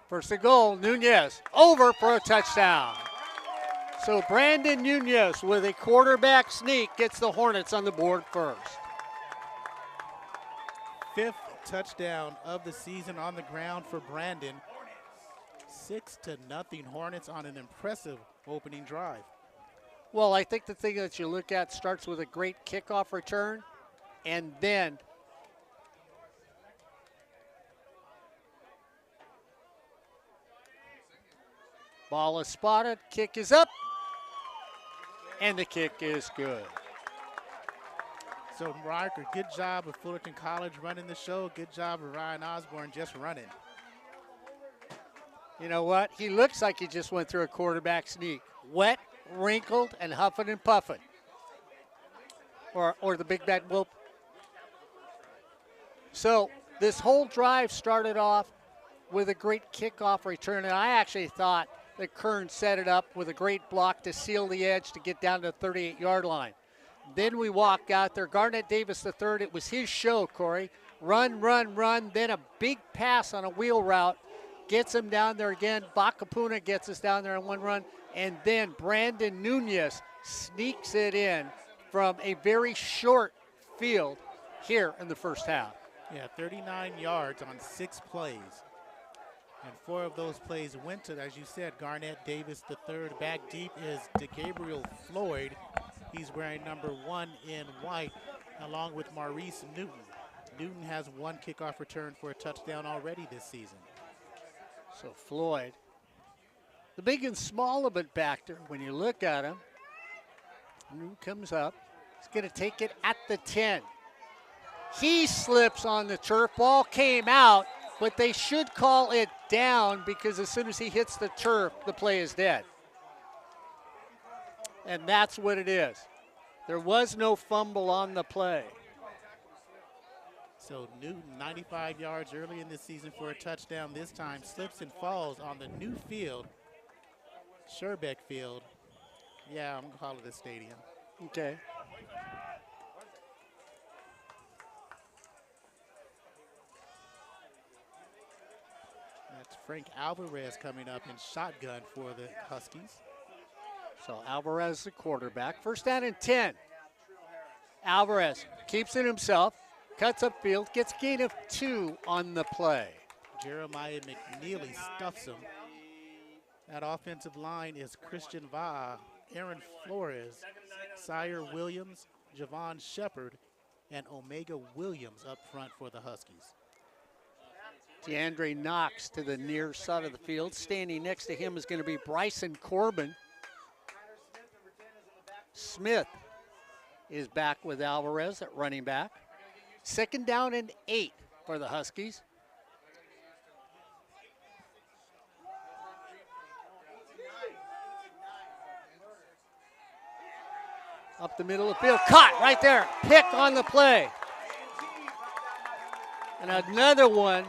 First and goal, Nunez over for a touchdown. So Brandon Nunez with a quarterback sneak gets the Hornets on the board first. 5th touchdown of the season on the ground for Brandon. 6-0 Hornets on an impressive opening drive. Well, I think the thing that you look at starts with a great kickoff return, and then ball is spotted, kick is up, and the kick is good. So, Riker, good job of Fullerton College running the show. Good job of Ryan Osborn just running. You know what? He looks like he just went through a quarterback sneak. Wet, wrinkled, and huffing and puffing. Or the big bad whoop. So this whole drive started off with a great kickoff return, and I actually thought that Kern set it up with a great block to seal the edge to get down to the 38-yard line. Then we walk out there. Garnett Davis III, it was his show, Corey. Run, run, run. Then a big pass on a wheel route gets him down there again. Bakapuna gets us down there on one run. And then Brandon Nunez sneaks it in from a very short field here in the first half. Yeah, 39 yards on 6 plays. And 4 of those plays went to, as you said, Garnett Davis III. Back deep is DeGabriel Floyd. He's wearing number 1 in white, along with Maurice Newton. Newton has 1 kickoff return for a touchdown already this season. So Floyd, the big and small of it back there, when you look at him, Newton comes up. He's going to take it at the 10. He slips on the turf. Ball came out, but they should call it down because as soon as he hits the turf, the play is dead. And that's what it is. There was no fumble on the play. So Newton, 95 yards early in this season for a touchdown. This time slips and falls on the new field, Sherbeck Field. Yeah, I'm going to call it a stadium. Okay. That's Frank Alvarez coming up in shotgun for the Huskies. So Alvarez, the quarterback. First down and 10. Alvarez keeps it himself, cuts upfield, gets a gain of 2 on the play. Jeremiah McNeely stuffs him. That offensive line is Christian Va'a, Aaron Flores, Sire Williams, Javon Shepard, and Omega Williams up front for the Huskies. DeAndre Knox to the near side of the field. Standing next to him is going to be Bryson Corbin. Smith is back with Alvarez at running back. Second down and 8 for the Huskies. Up the middle of the field, caught right there. Pick on the play. And another one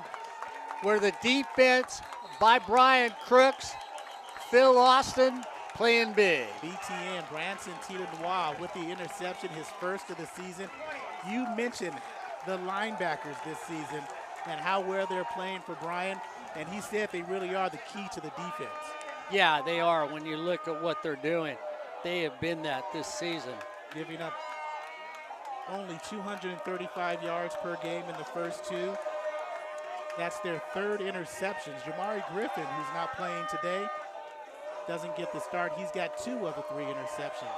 where the defense by Brian Crooks, Phil Austin playing big. BTN, Branson Tita-Noir with the interception, his first of the season. You mentioned the linebackers this season and how well they're playing for Brian, and he said they really are the key to the defense. Yeah, they are. When you look at what they're doing, they have been that this season. Giving up only 235 yards per game in the first 2. That's their 3rd interception. Jamari Griffin, who's not playing today, doesn't get the start. He's got 2 of the 3 interceptions.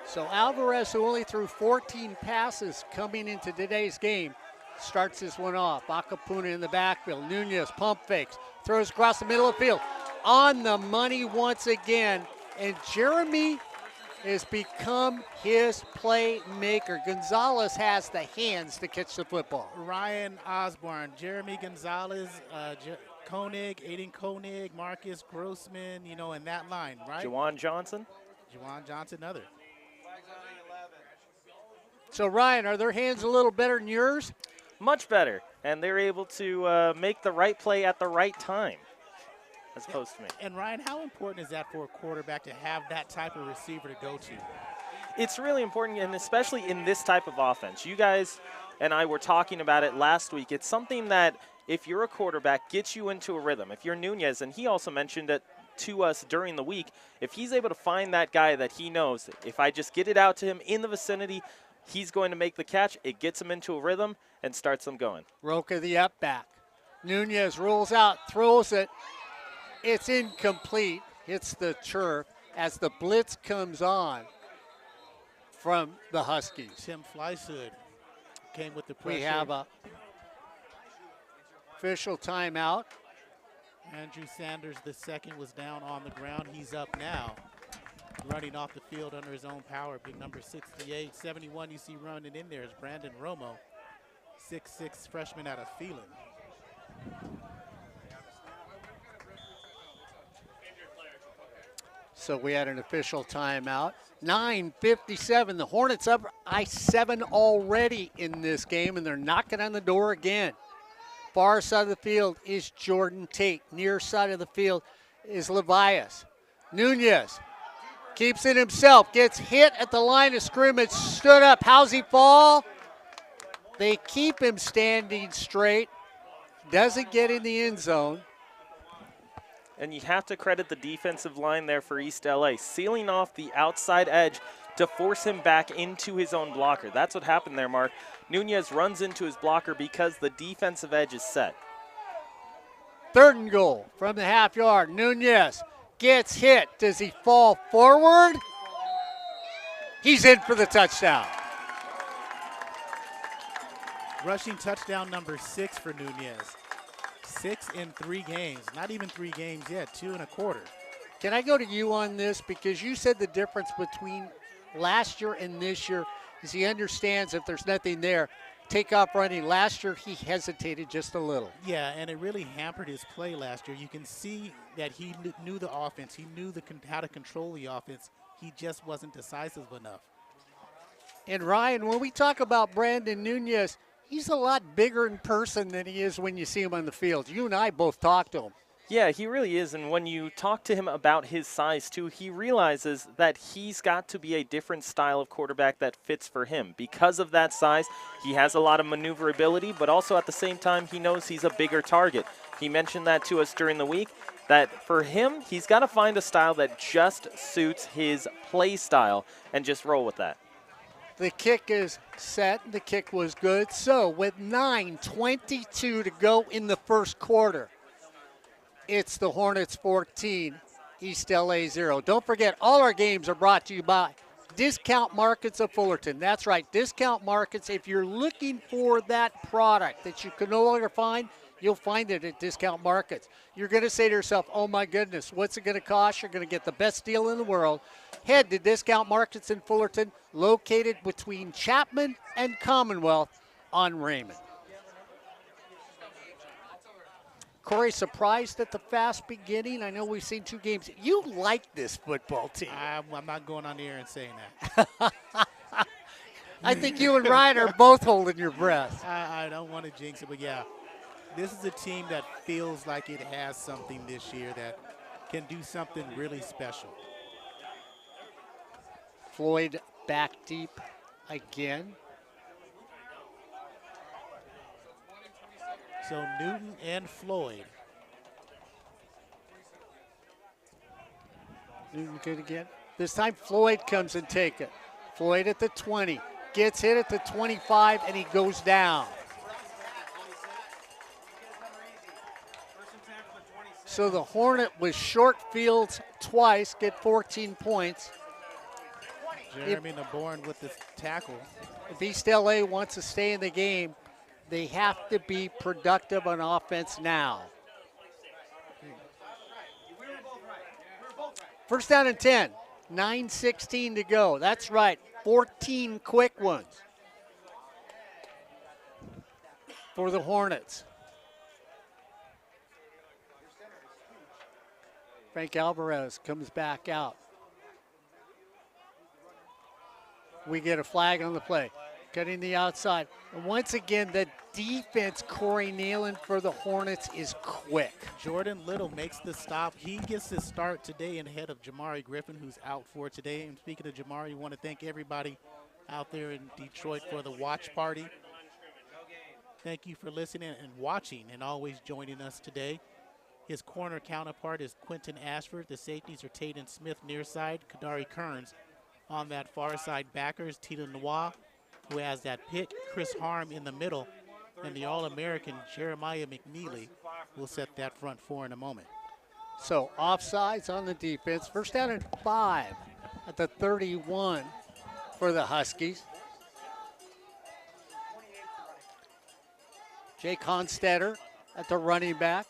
So Alvarez, who only threw 14 passes coming into today's game, starts this one off. Akapuna in the backfield. Nunez pump fakes, throws across the middle of the field. On the money once again. And Jeremy has become his playmaker. Gonzalez has the hands to catch the football. Ryan Osborn, Jeremy Gonzalez, Koenig, Aiden Koenig, Marcus Grossman, you know, in that line, right? Juwan Johnson. Juwan Johnson, other. So, Ryan, are their hands a little better than yours? Much better, and they're able to make the right play at the right time, as opposed to me. And, Ryan, how important is that for a quarterback to have that type of receiver to go to? It's really important, and especially in this type of offense. You guys and I were talking about it last week. It's something that if you're a quarterback, gets you into a rhythm. If you're Nunez, and he also mentioned it to us during the week, if he's able to find that guy that he knows, if I just get it out to him in the vicinity, he's going to make the catch. It gets him into a rhythm and starts them going. Roca the up back. Nunez rolls out, throws it. It's incomplete. Hits the turf as the blitz comes on from the Huskies. Tim Fleishood came with the pressure. We have a official timeout. Andrew Sanders, the second, was down on the ground. He's up now, running off the field under his own power. Big number 68, 71 you see running in there is Brandon Romo, 6'6" freshman out of Phelan. So we had an official timeout. 9:57. The Hornets up by 7 already in this game, and they're knocking on the door again. Far side of the field is Jordan Tate. Near side of the field is Levias. Nunez keeps it himself. Gets hit at the line of scrimmage. Stood up. How's he fall? They keep him standing straight. Doesn't get in the end zone. And you have to credit the defensive line there for East LA, sealing off the outside edge to force him back into his own blocker. That's what happened there, Mark. Nunez runs into his blocker because the defensive edge is set. 3rd and goal from the half yard. Nunez gets hit. Does he fall forward? He's in for the touchdown. Rushing touchdown number 6 for Nunez. 6 in 3 games. Not even 3 games yet, 2 1/4. Can I go to you on this? Because you said the difference between last year and this year is he understands if there's nothing there, take off running. Last year he hesitated just a little. Yeah, and it really hampered his play last year. You can see that he knew the offense. He knew how to control the offense. He just wasn't decisive enough. And Ryan, when we talk about Brandon Nunez, he's a lot bigger in person than he is when you see him on the field. You and I both talked to him. Yeah, he really is, and when you talk to him about his size too, he realizes that he's got to be a different style of quarterback that fits for him. Because of that size, he has a lot of maneuverability, but also at the same time, he knows he's a bigger target. He mentioned that to us during the week, that for him, he's got to find a style that just suits his play style and just roll with that. The kick is set. The kick was good. So with 9:22 to go in the first quarter, it's the Hornets 14, East LA 0. Don't forget, all our games are brought to you by Discount Markets of Fullerton. That's right, Discount Markets. If you're looking for that product that you can no longer find, you'll find it at Discount Markets. You're going to say to yourself, oh my goodness, what's it going to cost? You're going to get the best deal in the world. Head to Discount Markets in Fullerton, located between Chapman and Commonwealth on Raymond. Corey, surprised at the fast beginning? I know we've seen 2 games. You like this football team. I'm not going on the air and saying that. I think you and Ryan are both holding your breath. I don't want to jinx it, but yeah. This is a team that feels like it has something this year that can do something really special. Floyd back deep again. So Newton and Floyd. Newton good again. This time Floyd comes and take it. Floyd at the 20. Gets hit at the 25 and he goes down. So the Hornet with short fields twice get 14 points. Jeremy Naborn with the tackle. If East LA wants to stay in the game, they have to be productive on offense now. First down and 10, 9:16 to go. That's right, 14 quick ones for the Hornets. Frank Alvarez comes back out. We get a flag on the play. Cutting the outside. And once again, the defense, Corey Neyland for the Hornets, is quick. Jordan Little makes the stop. He gets his start today ahead of Jamari Griffin, who's out for today. And speaking of Jamari, I want to thank everybody out there in Detroit for the watch party. Thank you for listening and watching and always joining us today. His corner counterpart is Quentin Ashford. The safeties are Taden Smith near side, Kadari Kearns on that far side. Backers, Tita Noir, who has that pick, Chris Harm in the middle, and the All-American Jeremiah McNeely will set that front four in a moment. So offsides on the defense. First down and 5 at the 31 for the Huskies. Jake Honstetter at the running back.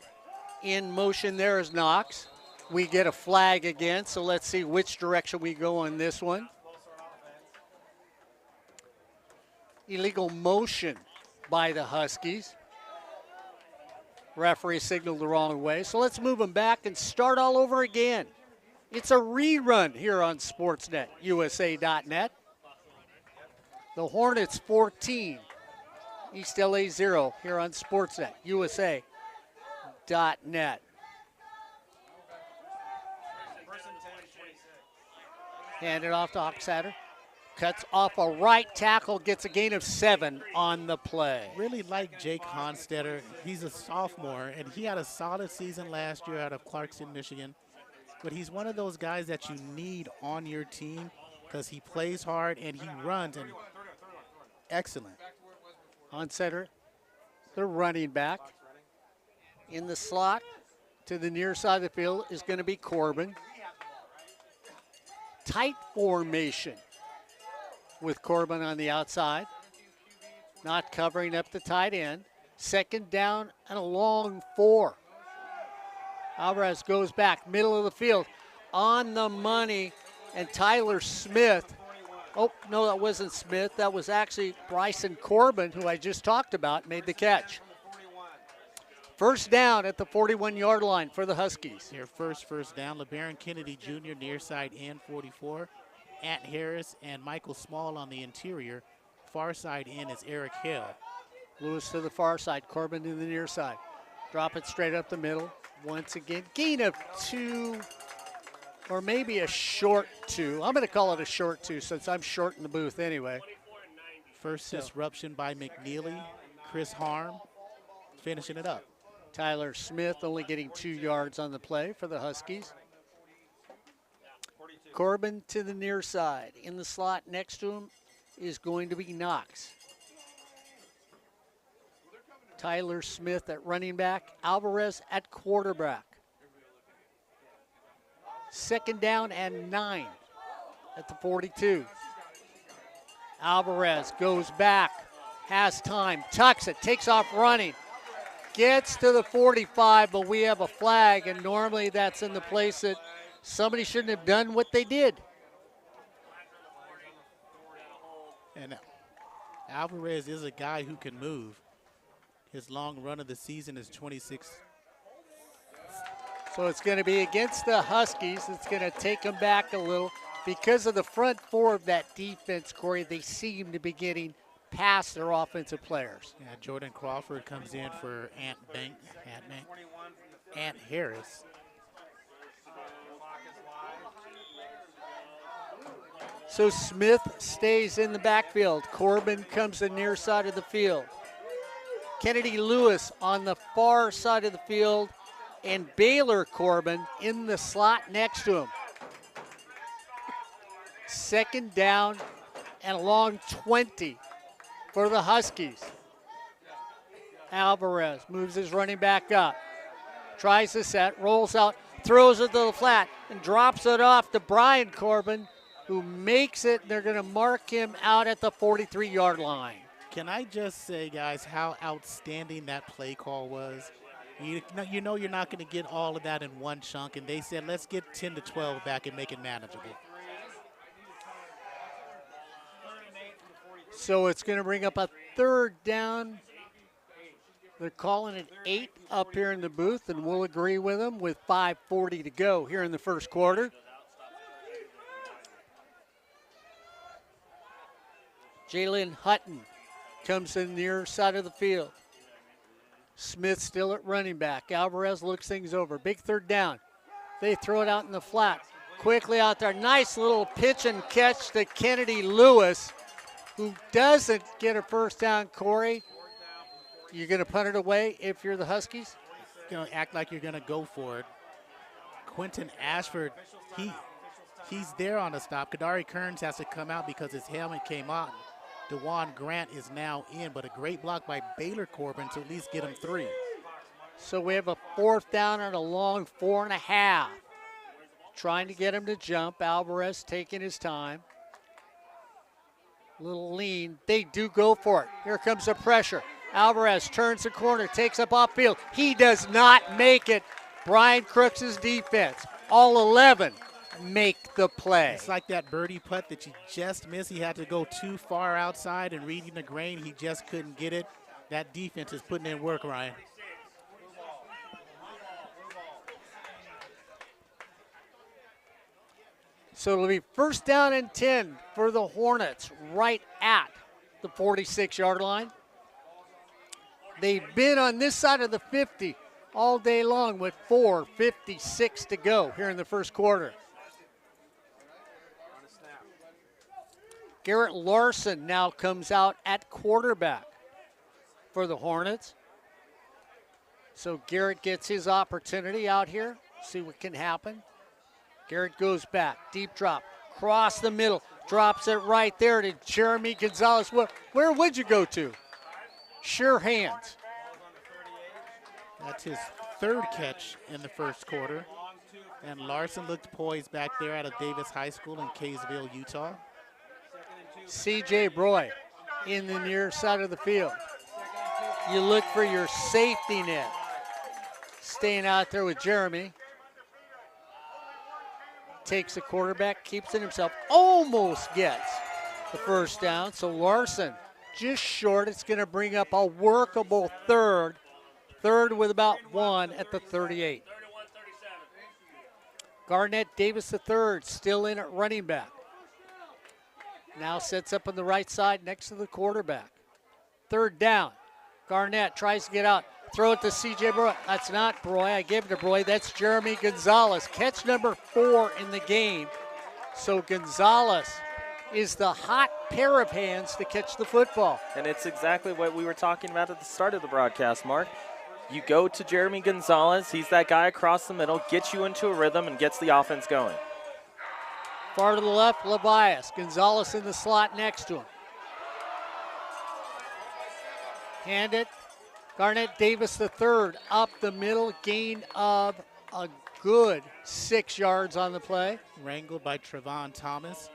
In motion there is Knox. We get a flag again, so let's see which direction we go on this one. Illegal motion by the Huskies. Referee signaled the wrong way, so let's move them back and start all over again. It's a rerun here on SportsNetUSA.net. The Hornets 14, East LA 0 here on SportsNetUSA.net. Hand it off to Oxatter. Cuts off a right tackle, gets a gain of 7 on the play. Really like Jake Honstetter. He's a sophomore, and he had a solid season last year out of Clarkson, Michigan. But he's one of those guys that you need on your team because he plays hard and he runs and excellent. Honstetter, the running back. In the slot to the near side of the field is going to be Corbin. Tight formation with Corbin on the outside, not covering up the tight end. Second down and a long 4. Alvarez goes back, middle of the field, on the money, and Tyler Smith. Oh, no, that wasn't Smith. That was actually Bryson Corbin, who I just talked about, made the catch. First down at the 41-yard line for the Huskies. Their first down, LeBaron Kennedy Jr. near side end 44. Ant Harris and Michael Small on the interior. Far side in is Eric Hill. Lewis to the far side, Corbin to the near side. Drop it straight up the middle. Once again, gain of 2, or maybe a short 2. I'm going to call it a short 2 since I'm short in the booth anyway. First disruption by McNeely. Chris Harm finishing it up. Tyler Smith only getting 2 yards on the play for the Huskies. Corbin to the near side. In the slot next to him is going to be Knox. Tyler Smith at running back. Alvarez at quarterback. Second down and 9 at the 42. Alvarez goes back, has time, tucks it, takes off running. Gets to the 45, but we have a flag, and normally that's in the place that somebody shouldn't have done what they did. And Alvarez is a guy who can move. His long run of the season is 26. So it's going to be against the Huskies. It's going to take them back a little. Because of the front 4 of that defense, Corey, they seem to be getting past their offensive players. Yeah, Jordan Crawford comes in for Ant Harris. So Smith stays in the backfield. Corbin comes the near side of the field. Kennedy Lewis on the far side of the field, and Baylor Corbin in the slot next to him. Second down and a long 20 for the Huskies. Alvarez moves his running back up. Tries to set, rolls out, throws it to the flat, and drops it off to Brian Corbin, who makes it. They're going to mark him out at the 43-yard line. Can I just say, guys, how outstanding that play call was? You know you're not going to get all of that in one chunk, and they said, let's get 10 to 12 back and make it manageable. So it's going to bring up a third down. They're calling it 8 up here in the booth, and we'll agree with them with 5:40 to go here in the first quarter. Jalen Hutton comes in the near side of the field. Smith still at running back. Alvarez looks things over. Big third down. They throw it out in the flat. Quickly out there. Nice little pitch and catch to Kennedy Lewis, who doesn't get a first down, Corey. You going to punt it away if you're the Huskies? You know, act like you're going to go for it. Quentin Ashford, he's there on the stop. Kadari Kearns has to come out because his helmet came on. DeJuan Grant is now in, but a great block by Baylor Corbin to at least get him 3. So we have a 4th down and a long 4.5. Trying to get him to jump. Alvarez taking his time. Little lean. They do go for it. Here comes the pressure. Alvarez turns the corner, takes up off field. He does not make it. Brian Crooks' defense. All 11 make the play. It's like that birdie putt that you just missed. He had to go too far outside and reading the grain. He just couldn't get it. That defense is putting in work, Ryan. So it'll be 1st down and 10 for the Hornets right at the 46-yard line. They've been on this side of the 50 all day long with 4:56 to go here in the first quarter. Garrett Larson now comes out at quarterback for the Hornets. So Garrett gets his opportunity out here. See what can happen. Garrett goes back, deep drop, cross the middle, drops it right there to Jeremy Gonzalez. Where would you go to? Sure hands. That's his 3rd catch in the first quarter. And Larson looked poised back there out of Davis High School in Kaysville, Utah. C.J. Broy in the near side of the field. You look for your safety net. Staying out there with Jeremy. Takes the quarterback, keeps it himself, almost gets the 1st down. So Larson just short. It's going to bring up a workable 3rd. 3rd with about 1 at the 38. Garnett Davis III still in at running back. Now sets up on the right side next to the quarterback. 3rd down. Garnett tries to get out. Throw it to C.J. Broy. That's not Broy. I gave it to Broy. That's Jeremy Gonzalez. Catch number 4 in the game. So Gonzalez is the hot pair of hands to catch the football. And it's exactly what we were talking about at the start of the broadcast, Mark. You go to Jeremy Gonzalez. He's that guy across the middle, gets you into a rhythm and gets the offense going. Far to the left, Levias. Gonzalez in the slot next to him. Hand it. Garnett Davis III up the middle, gain of a good 6 yards on the play. Wrangled by Trayvon Thomas.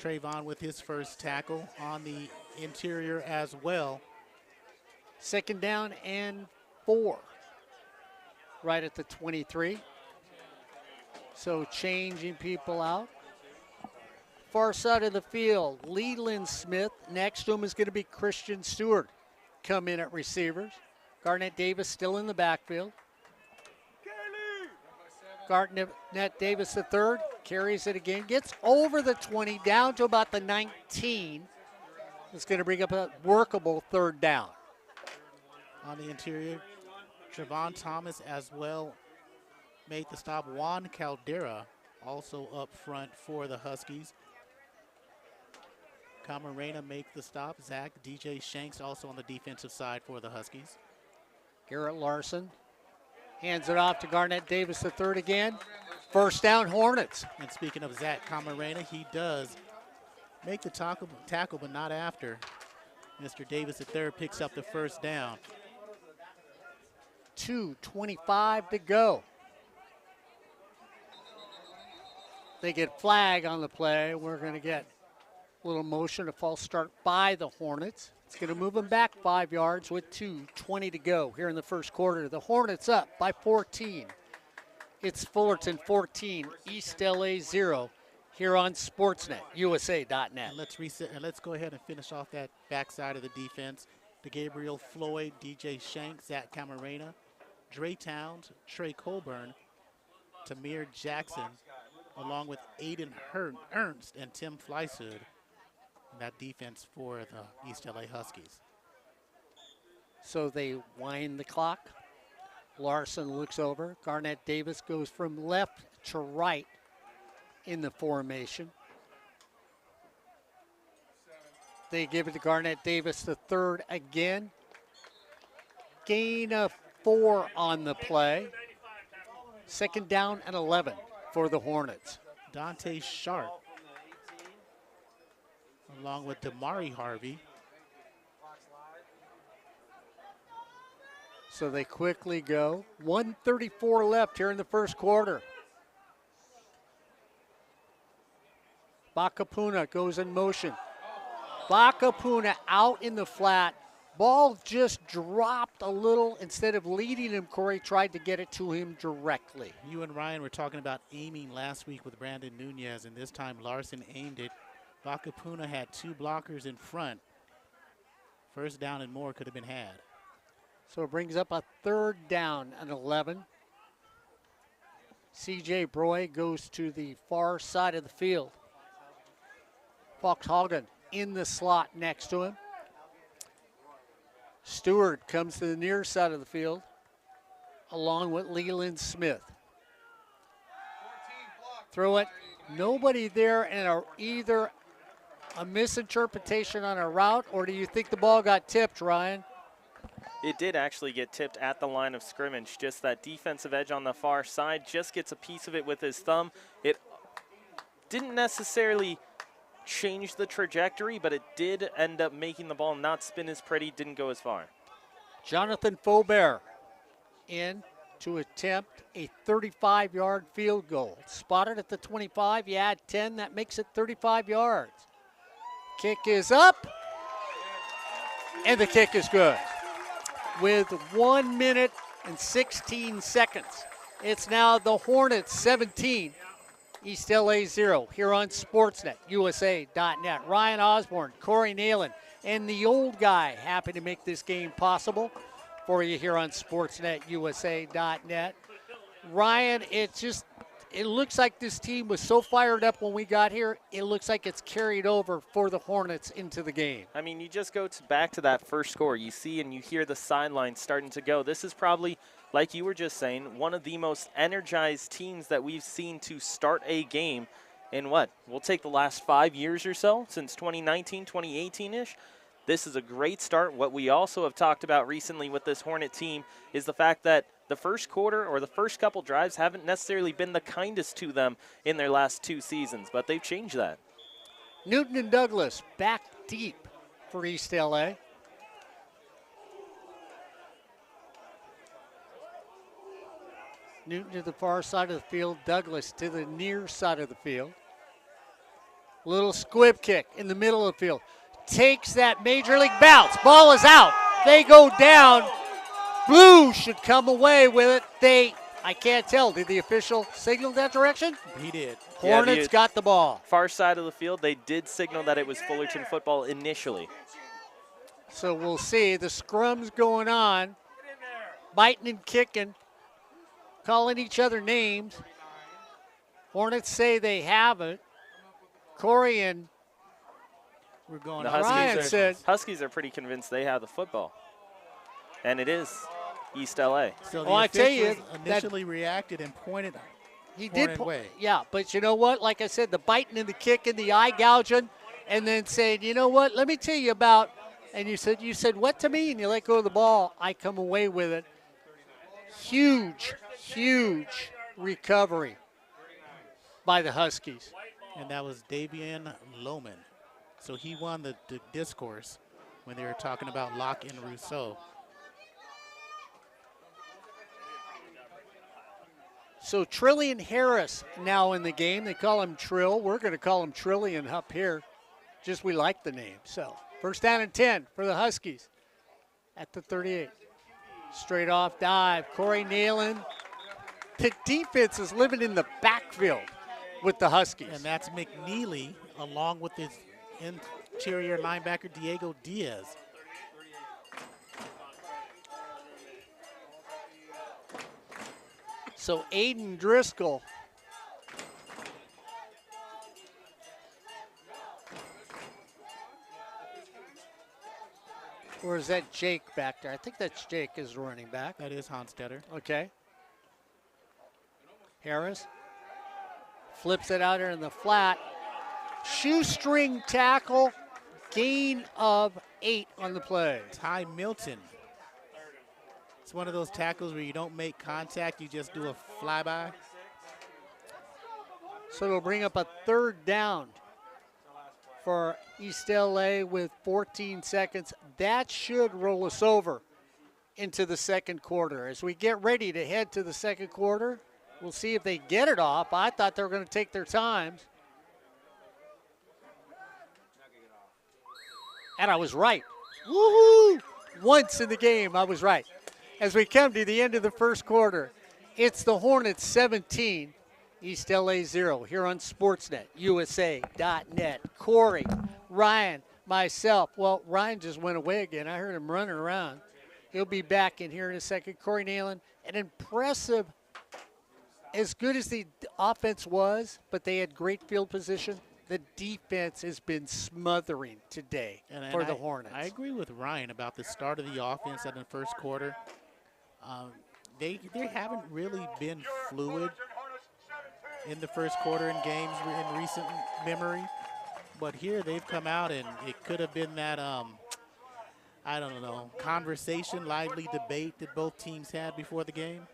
Trayvon with his 1st tackle on the interior as well. 2nd down and 4. Right at the 23. So changing people out. Far side of the field, Leland Smith. Next to him is going to be Christian Stewart. Come in at receivers. Garnett Davis still in the backfield. Garnett Davis III carries it again, gets over the 20, down to about the 19. It's going to bring up a workable 3rd down. On the interior, Trayvon Thomas as well made the stop. Juan Caldera also up front for the Huskies. Camarena make the stop. Zach, DJ Shanks also on the defensive side for the Huskies. Garrett Larson hands it off to Garnett Davis III again. 1st down, Hornets. And speaking of Zach Camarena, he does make the tackle, but not after. Mr. Davis III picks up the 1st down. 2:25 to go. They get flag on the play. We're going to get a little motion, a false start by the Hornets. It's going to move them back 5 yards with 2:20 to go here in the first quarter. The Hornets up by 14. It's Fullerton 14, East LA 0 here on Sportsnet, USA.net. And let's reset and let's go ahead and finish off that backside of the defense. DeGabriel Floyd, DJ Shanks, Zach Camarena, Dre Towns, Trey Colburn, Tamir Jackson, along with Aiden Ernst and Tim Fleishood. That defense for the East LA Huskies. So they wind the clock. Larson looks over. Garnett Davis goes from left to right in the formation. They give it to Garnett Davis the 3rd again. gain of 4 on the play. 2nd down and 11 for the Hornets. Dante Sharp, along with Damari Harvey. So they quickly go. 1:34 left here in the first quarter. Bakapuna goes in motion. Bakapuna out in the flat. Ball just dropped a little. Instead of leading him, Corey tried to get it to him directly. You and Ryan were talking about aiming last week with Brandon Nunez, and this time Larson aimed it. Bakapuna had 2 blockers in front. First down and more could have been had. So it brings up a 3rd down and 11. C.J. Broy goes to the far side of the field. Fox Hagen in the slot next to him. Stewart comes to the near side of the field along with Leland Smith. Throw it. Nobody there, and either a misinterpretation on a route, or do you think the ball got tipped, Ryan? It did actually get tipped at the line of scrimmage. Just that defensive edge on the far side just gets a piece of it with his thumb. It didn't necessarily change the trajectory, but it did end up making the ball not spin as pretty, didn't go as far. Jonathan Faubert in to attempt a 35-yard field goal. Spotted at the 25, you add 10, that makes it 35 yards. Kick is up, and the kick is good. With 1 minute and 16 seconds, it's now the Hornets 17, East LA 0 here on Sportsnet, USA.net. Ryan Osborn, Corey Neyland, and the old guy happy to make this game possible for you here on Sportsnet, USA.net. Ryan, it looks like this team was so fired up when we got here, it looks like it's carried over for the Hornets into the game. I mean, you just go back to that first score. You see and you hear the sidelines starting to go. This is probably, like you were just saying, one of the most energized teams that we've seen to start a game in what? We'll take the last 5 years or so, since 2019, 2018-ish. This is a great start. What we also have talked about recently with this Hornet team is the fact that the first quarter or the first couple drives haven't necessarily been the kindest to them in their last 2 seasons, but they've changed that. Newton and Douglas back deep for East LA. Newton to the far side of the field, Douglas to the near side of the field. Little squib kick in the middle of the field. Takes that major league bounce. Ball is out. They go down. Blue should come away with it. I can't tell. Did the official signal that direction? He did. Hornets got the ball. Far side of the field, they did signal that it was Fullerton football initially. So we'll see. The scrum's going on. Biting and kicking. Calling each other names. Hornets say they haven't. Corey and We're going. The Huskies are pretty convinced they have the football. And it is East LA. So the I tell you, initially reacted and pointed. He did. Away. Yeah, but you know what? Like I said, the biting and the kicking, the eye gouging, and then saying, you know what? Let me tell you about. And you said what to me? And you let go of the ball. I come away with it. Huge recovery by the Huskies. And that was Davian Lohman. So he won the discourse when they were talking about Locke and Rousseau. So Trillian Harris now in the game. They call him Trill. We're going to call him Trillian up here. Just we like the name. So first down and 10 for the Huskies at the 38. Straight off dive. Corey Neyland. The defense is living in the backfield with the Huskies. And that's McNeely along with his interior linebacker Diego Diaz. So Aiden Driscoll or is that Jake back there? I think that's Jake is running back. That is Honstetter. Okay. Harris flips it out here in the flat. Shoestring tackle, gain of 8 on the play. Ty Milton It's one of those tackles where you don't make contact, you just do a flyby. So it'll bring up a third down for East LA with 14 seconds. That should roll us over into the second quarter. As we get ready to head to the second quarter, we'll see if they get it off. I thought they were going to take their times. And I was right. Woohoo! Once in the game, I was right. As we come to the end of the first quarter, it's the Hornets 17, East LA 0 here on Sportsnet, USA.net. Corey, Ryan, myself. Well, Ryan just went away again. I heard him running around. He'll be back in here in a second. Corey Neyland, an impressive, as good as the offense was, but they had great field position. The defense has been smothering today for the Hornets. I agree with Ryan about the start of the offense in the first quarter. They haven't really been fluid in the first quarter in games in recent memory. But here they've come out, and it could have been that, I don't know, conversation, lively debate that both teams had before the game.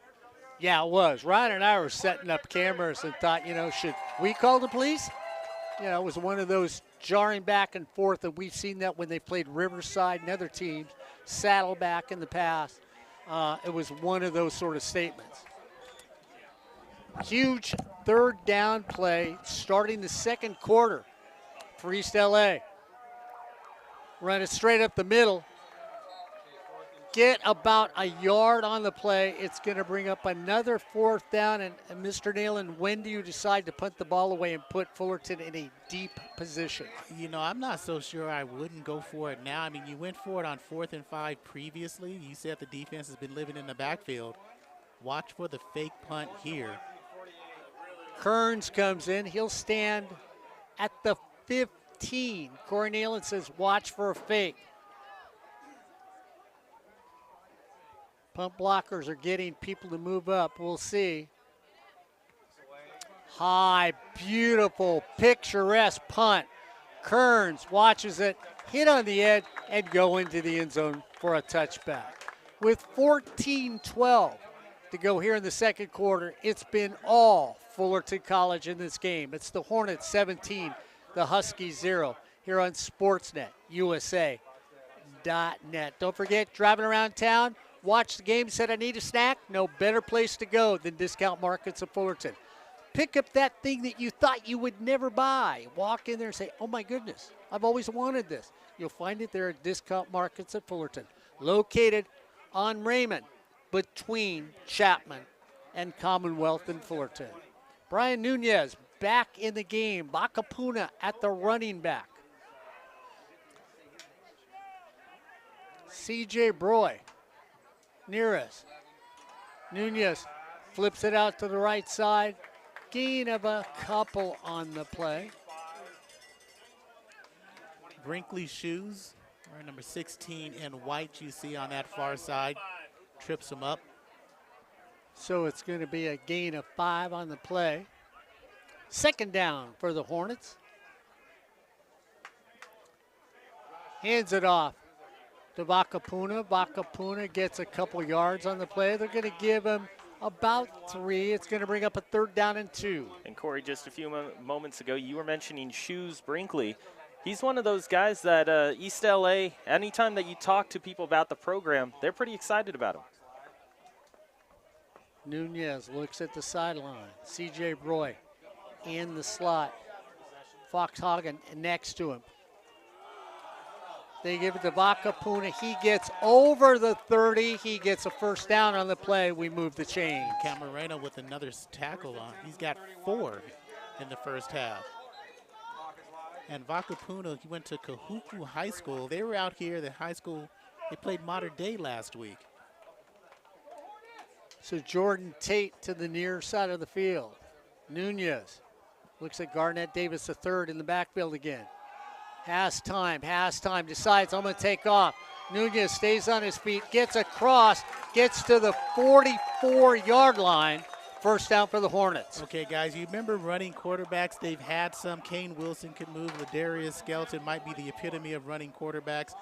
Yeah, it was. Ryan and I were setting up cameras and thought, you know, should we call the police? You know, it was one of those jarring back and forth, and we've seen that when they played Riverside and other teams, Saddleback in the past. It was one of those sort of statements. Huge third down play starting the second quarter for East LA. Run it straight up the middle. Get about a yard on the play. It's going to bring up another fourth down. And Mr. Neyland, when do you decide to punt the ball away and put Fullerton in a deep position? You know, I'm not so sure I wouldn't go for it now. I mean, you went for it on 4th and 5 previously. You said the defense has been living in the backfield. Watch for the fake punt here. Kearns comes in. He'll stand at the 15. Corey Neyland says, watch for a fake. Punt blockers are getting people to move up. We'll see. High, beautiful, picturesque punt. Kearns watches it, hit on the edge, and go into the end zone for a touchback. With 14-12 to go here in the second quarter, it's been all Fullerton College in this game. It's the Hornets 17, the Huskies 0 here on Sportsnet, USA.net. Don't forget, driving around town, watch the game, said I need a snack. No better place to go than Discount Markets of Fullerton. Pick up that thing that you thought you would never buy. Walk in there and say, oh my goodness, I've always wanted this. You'll find it there at Discount Markets at Fullerton. Located on Raymond between Chapman and Commonwealth in Fullerton. Brian Nunez back in the game. Bakapuna at the running back. C.J. Broy near us. Nunez flips it out to the right side. Gain of a couple on the play. Brinkley shoes, wearing number 16 in white, you see on that far side, trips him up. So it's going to be a gain of 5 on the play. Second down for the Hornets. Hands it off to Bakapuna. Bakapuna gets a couple yards on the play. They're going to give him about 3. It's going to bring up a 3rd down and 2. And Corey, just a few moments ago, you were mentioning Shoes Brinkley. He's one of those guys that East LA, anytime that you talk to people about the program, they're pretty excited about him. Nunez looks at the sideline. C.J. Broy in the slot. Fox Hagen next to him. They give it to Bakapuna. He gets over the 30. He gets a 1st down on the play. We move the chains. Camarena with another tackle on. He's got 4 in the first half. And Bakapuna, he went to Kahuku High School. They were out here, the high school, they played Mater Dei last week. So Jordan Tate to the near side of the field. Nunez looks at Garnett Davis III in the backfield again. Has time, decides I'm going to take off. Nunez stays on his feet, gets across, gets to the 44-yard line. 1st down for the Hornets. Okay, guys, you remember running quarterbacks? They've had some. Kane Wilson could move. Ladarius Skelton might be the epitome of running quarterbacks.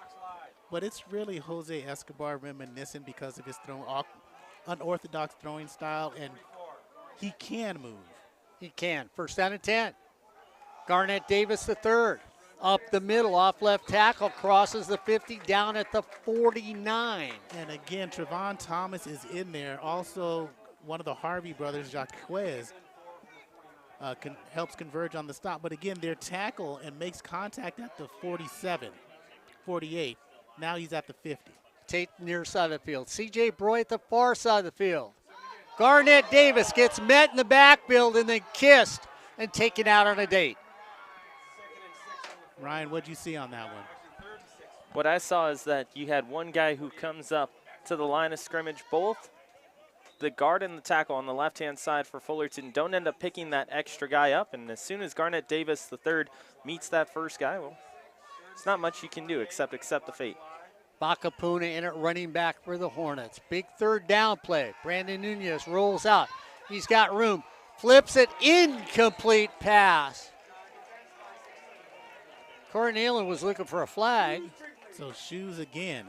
But it's really Jose Escobar reminiscent because of his unorthodox throwing style, and he can move. He can. First down and 10. Garnett Davis III. Up the middle, off left tackle, crosses the 50, down at the 49. And again, Trevon Thomas is in there. Also, one of the Harvey brothers, Jaquez, helps converge on the stop. But again, their tackle and makes contact at the 47, 48. Now he's at the 50. Tate near side of the field. C.J. Broy at the far side of the field. Garnett Davis gets met in the backfield and then kissed and taken out on a date. Ryan, what'd you see on that one? What I saw is that you had one guy who comes up to the line of scrimmage. Both the guard and the tackle on the left-hand side for Fullerton don't end up picking that extra guy up. And as soon as Garnett Davis III meets that first guy, well, it's not much you can do except accept the fate. Bacapuna in at running back for the Hornets. Big third down play. Brandon Nunez rolls out. He's got room. Flips it. Incomplete pass. Corey Neyland was looking for a flag. So shoes again.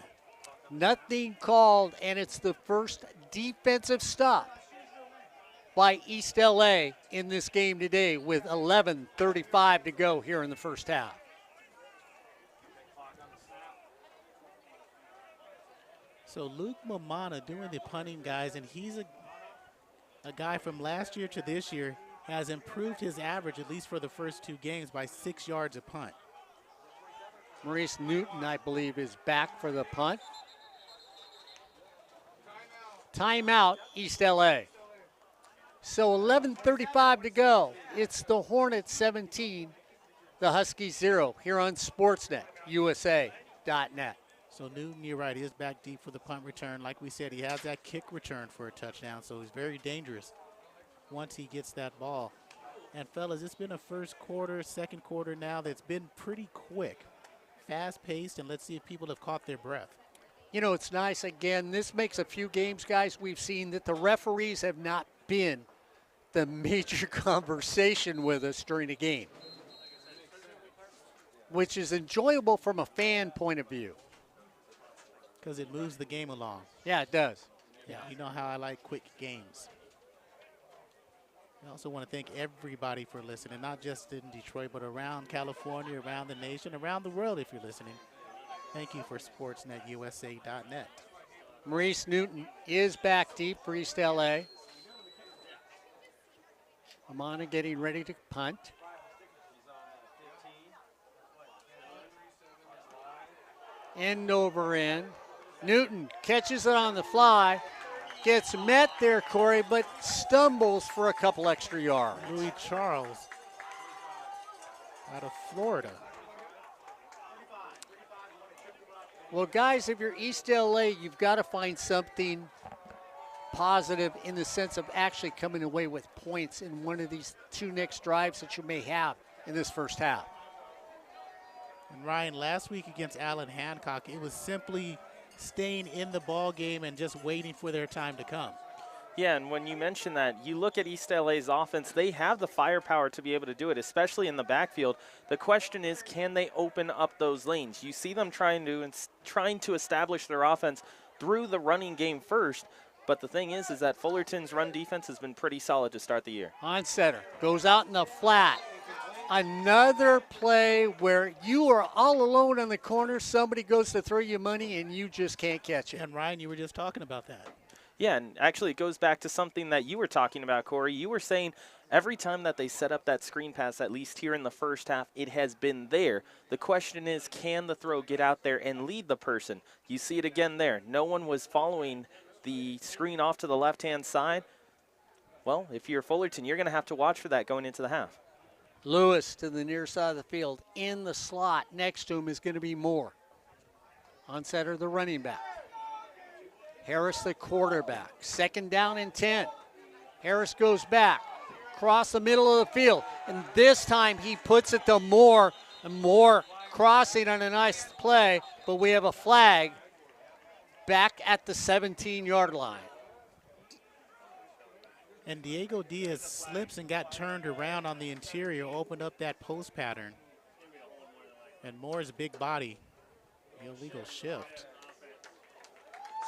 Nothing called, and it's the first defensive stop by East LA in this game today with 11:35 to go here in the first half. So Luke Mamana doing the punting, guys, and he's a guy from last year to this year has improved his average, at least for the first 2 games, by 6 yards a punt. Maurice Newton, I believe, is back for the punt. Timeout, East LA. So 11:35 to go. It's the Hornets 17, the Huskies 0 here on Sportsnet, USA.net. So Newton, you're right, he is back deep for the punt return. Like we said, he has that kick return for a touchdown, so he's very dangerous once he gets that ball. And fellas, it's been a first quarter, second quarter now that's been pretty quick, fast-paced, and let's see if people have caught their breath. You know, it's nice, again, this makes a few games, guys, we've seen that the referees have not been the major conversation with us during a game, which is enjoyable from a fan point of view. Because it moves the game along. Yeah, it does. Yeah, you know how I like quick games. I also want to thank everybody for listening, not just in Detroit, but around California, around the nation, around the world if you're listening. Thank you for SportsNetUSA.net. Maurice Newton is back deep for East LA. Amana getting ready to punt. End over end. Newton catches it on the fly. Gets met there, Corey, but stumbles for a couple extra yards. Louis Charles out of Florida. Well, guys, if you're East LA, you've got to find something positive in the sense of actually coming away with points in one of these 2 next drives that you may have in this first half. And Ryan, last week against Allen Hancock, it was simply staying in the ball game and just waiting for their time to come. Yeah, and when you mention that, you look at East LA's offense, they have the firepower to be able to do it, especially in the backfield. The question is, can they open up those lanes? You see them trying to establish their offense through the running game first, but the thing is that Fullerton's run defense has been pretty solid to start the year. On center, goes out in the flat. Another play where you are all alone on the corner, somebody goes to throw you money and you just can't catch it. And Ryan, you were just talking about that. Yeah, and actually it goes back to something that you were talking about, Corey. You were saying every time that they set up that screen pass, at least here in the first half, it has been there. The question is, can the throw get out there and lead the person? You see it again there. No one was following the screen off to the left-hand side. Well, if you're Fullerton, you're going to have to watch for that going into the half. Lewis to the near side of the field. In the slot next to him is going to be Moore. On center, the running back. Harris, the quarterback. Second down and 10. Harris goes back. Across the middle of the field. And this time he puts it to Moore. And Moore crossing on a nice play. But we have a flag back at the 17-yard line. And Diego Diaz slips and got turned around on the interior, opened up that post pattern. And Moore's big body Illegal shift.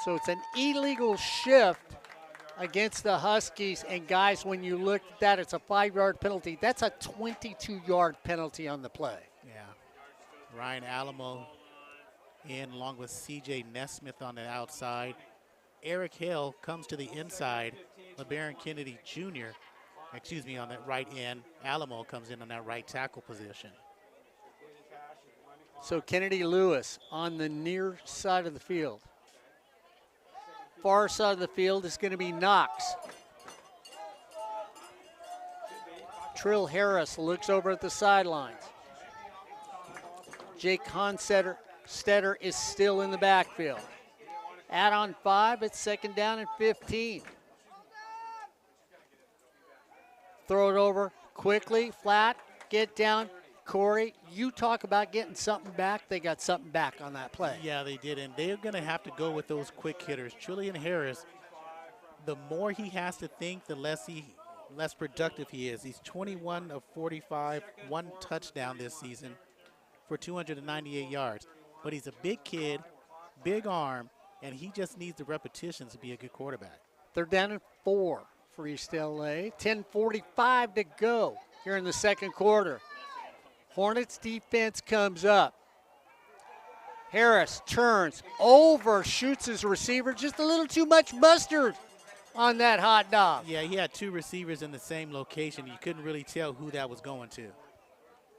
So it's an illegal shift against the Huskies. And guys, when you look at that, it's a 5-yard penalty. That's a 22-yard penalty on the play. Yeah. Ryan Alamo in along with C.J. Nesmith on the outside. Eric Hill comes to the inside. LeBaron Kennedy Jr., on that right end. Alamo comes in on that right tackle position. So Kennedy Lewis on the near side of the field. Far side of the field is going to be Knox. Trill Harris looks over at the sidelines. Jake Honstetter is still in the backfield. Add on 5, it's 2nd down and 15. Throw it over quickly, flat, get down. Corey, you talk about getting something back. They got something back on that play. Yeah, they did, and they're going to have to go with those quick hitters. Trillian Harris, the more he has to think, the less productive he is. He's 21 of 45, 1 touchdown this season for 298 yards. But he's a big kid, big arm, and he just needs the repetitions to be a good quarterback. 3rd down and 4 for East LA. 10:45 to go here in the 2nd quarter. Hornets defense comes up. Harris turns, overshoots his receiver. Just a little too much mustard on that hot dog. Yeah, he had 2 receivers in the same location. You couldn't really tell who that was going to.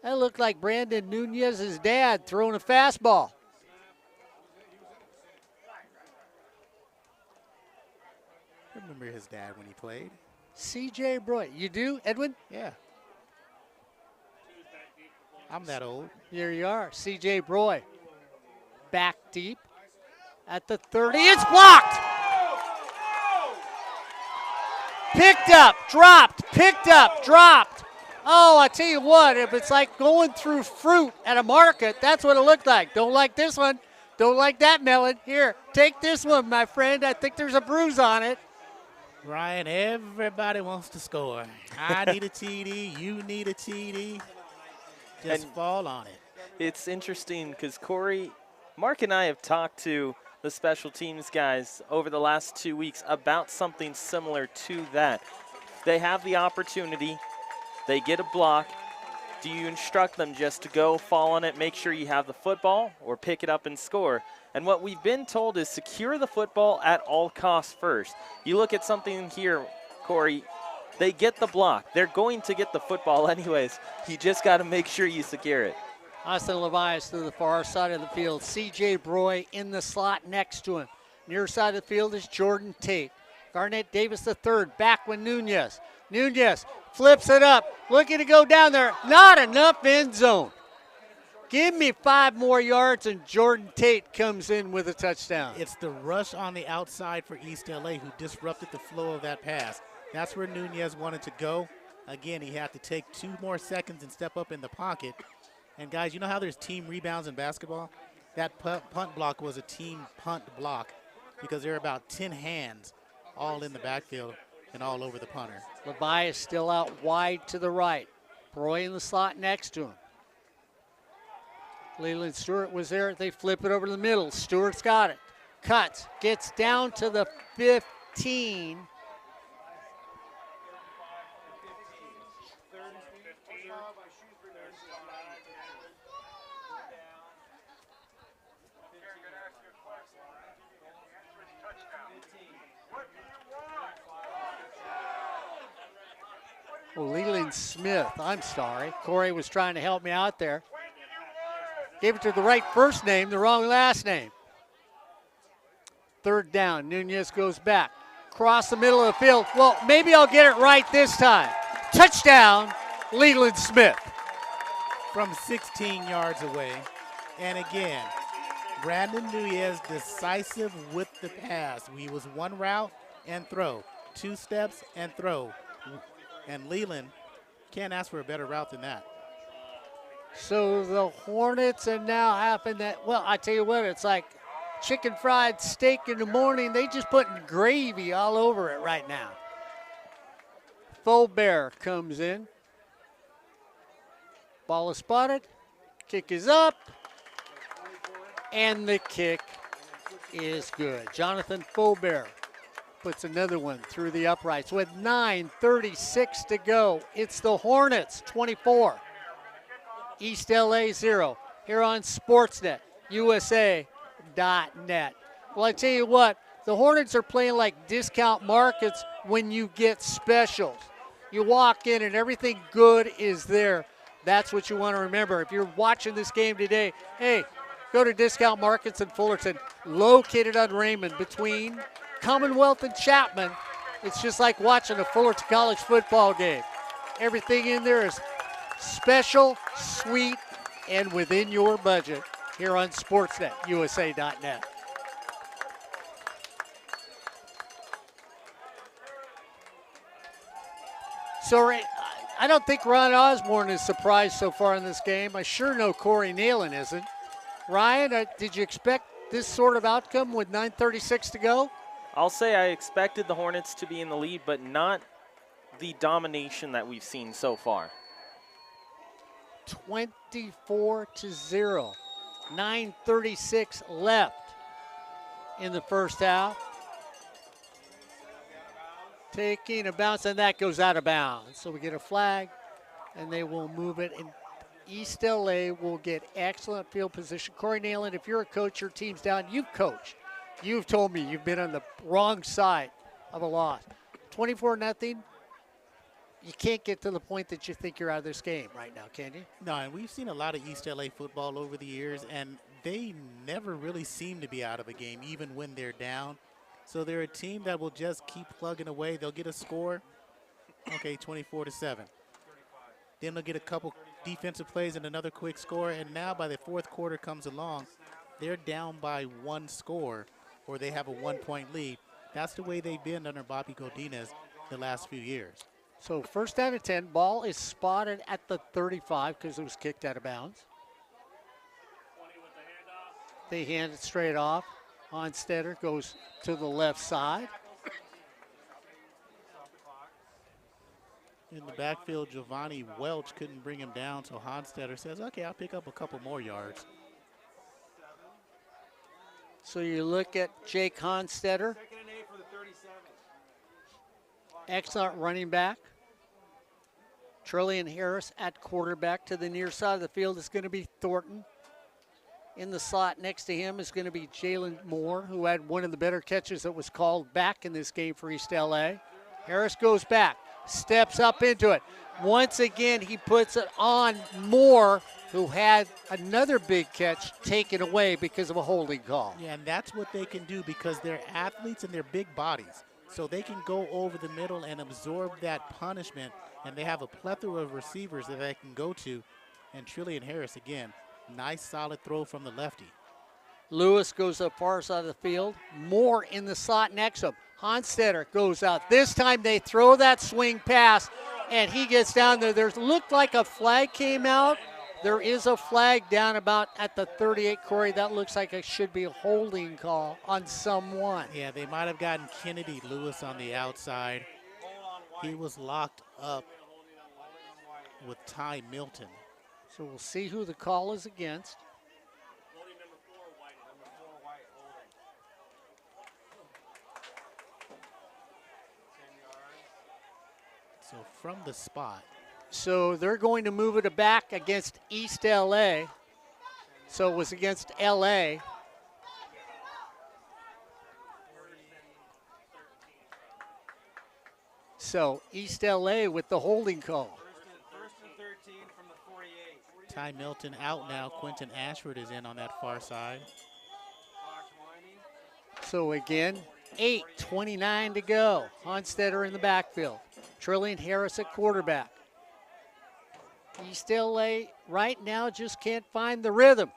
That looked like Brandon Nunez's dad throwing a fastball. I remember his dad when he played. C.J. Broy. You do, Edwin? Yeah. I'm that old. Here you are, C.J. Broy. Back deep at the 30. It's blocked! Picked up, dropped, picked up, dropped. Oh, I tell you what, if it's like going through fruit at a market, that's what it looked like. Don't like this one. Don't like that melon. Here, take this one, my friend. I think there's a bruise on it. Ryan, everybody wants to score. I need a TD. You need a TD. Just fall on it. It's interesting because Corey, Mark and I have talked to the special teams guys over the last 2 weeks about something similar to that. They have the opportunity. They get a block. Do you instruct them just to go, fall on it, make sure you have the football, or pick it up and score? And what we've been told is secure the football at all costs first. You look at something here, Corey, they get the block. They're going to get the football anyways. You just got to make sure you secure it. Austin Levias to the far side of the field. C.J. Broy in the slot next to him. Near side of the field is Jordan Tate. Garnett Davis III back with Nunez. Nunez flips it up, looking to go down there. Not enough end zone. Give me 5 more yards, and Jordan Tate comes in with a touchdown. It's the rush on the outside for East LA who disrupted the flow of that pass. That's where Nunez wanted to go. Again, he had to take 2 more seconds and step up in the pocket. And guys, you know how there's team rebounds in basketball? That punt block was a team punt block because there are about 10 hands all in the backfield and all over the punter. Levias still out wide to the right. Broy in the slot next to him. Leland Stewart was there. They flip it over to the middle. Stewart's got it. Cuts. Gets down to the 15. Oh, Leland Smith. I'm sorry. Corey was trying to help me out there. Gave it to the right first name, the wrong last name. 3rd down. Nunez goes back. Across the middle of the field. Well, maybe I'll get it right this time. Touchdown, Leland Smith. From 16 yards away. And again, Brandon Nunez decisive with the pass. He was 1 route and throw. 2 steps and throw. And Leland can't ask for a better route than that. So the Hornets are now having that. Well, I tell you what, it's like chicken fried steak in the morning. They just putting gravy all over it right now. Fulbear comes in. Ball is spotted. Kick is up. And the kick is good. Jonathan Faubert puts another one through the uprights with 9:36 to go. It's the Hornets 24, East LA 0, here on Sportsnet, USA.net. Well, I tell you what, the Hornets are playing like discount markets when you get specials. You walk in and everything good is there. That's what you want to remember. If you're watching this game today, hey, go to Discount Markets in Fullerton, located on Raymond between Commonwealth and Chapman. It's just like watching a Fullerton College football game. Everything in there is special, sweet, and within your budget here on Sportsnet, USA.net. So I don't think Ryan Osborn is surprised so far in this game. I sure know Corey Neyland isn't. Ryan, did you expect this sort of outcome with 9:36 to go? I'll say I expected the Hornets to be in the lead, but not the domination that we've seen so far. 24-0. 9:36 left in the first half. Taking a bounce, and that goes out of bounds. So we get a flag, and they will move it. And East LA will get excellent field position. Corey Neyland, if you're a coach, your team's down, you've coached. You've told me you've been on the wrong side of a loss. 24-0. You can't get to the point that you think you're out of this game right now, can you? No, and we've seen a lot of East LA football over the years, and they never really seem to be out of a game, even when they're down. So they're a team that will just keep plugging away. They'll get a score, okay, 24-7. Then they'll get a couple defensive plays and another quick score, and now by the fourth quarter comes along, they're down by one score, or they have a 1-point lead. That's the way they've been under Bobby Godinez the last few years. So first down and 10, ball is spotted at the 35 because it was kicked out of bounds. They hand it straight off. Honstetter goes to the left side. In the backfield, Giovanni Welch couldn't bring him down, so Honstetter says, okay, I'll pick up a couple more yards. So you look at Jake Honstetter. Excellent running back. Trillian Harris at quarterback. To the near side of the field is going to be Thornton. In the slot next to him is going to be Jalen Moore, who had one of the better catches that was called back in this game for East LA. Harris goes back, steps up into it. Once again, he puts it on Moore, who had another big catch taken away because of a holding call. Yeah, and that's what they can do because they're athletes and they're big bodies. So they can go over the middle and absorb that punishment, and they have a plethora of receivers that they can go to. And Trillian Harris, again, nice solid throw from the lefty. Lewis goes to the far side of the field. Moore in the slot next to him. Honstetter goes out. This time they throw that swing pass, and he gets down there. There looked like a flag came out. There is a flag down about at the 38, Corey. That looks like it should be a holding call on someone. Yeah, they might have gotten Kennedy Lewis on the outside. He was locked up with Ty Milton. So we'll see who the call is against. So from the spot. So they're going to move it back against East LA. So it was against LA. So East LA with the holding call. Ty Milton out now. Quentin Ashford is in on that far side. So again, 8:29 to go. Honstetter in the backfield. Trillian Harris at quarterback. East LA right now just can't find the rhythm.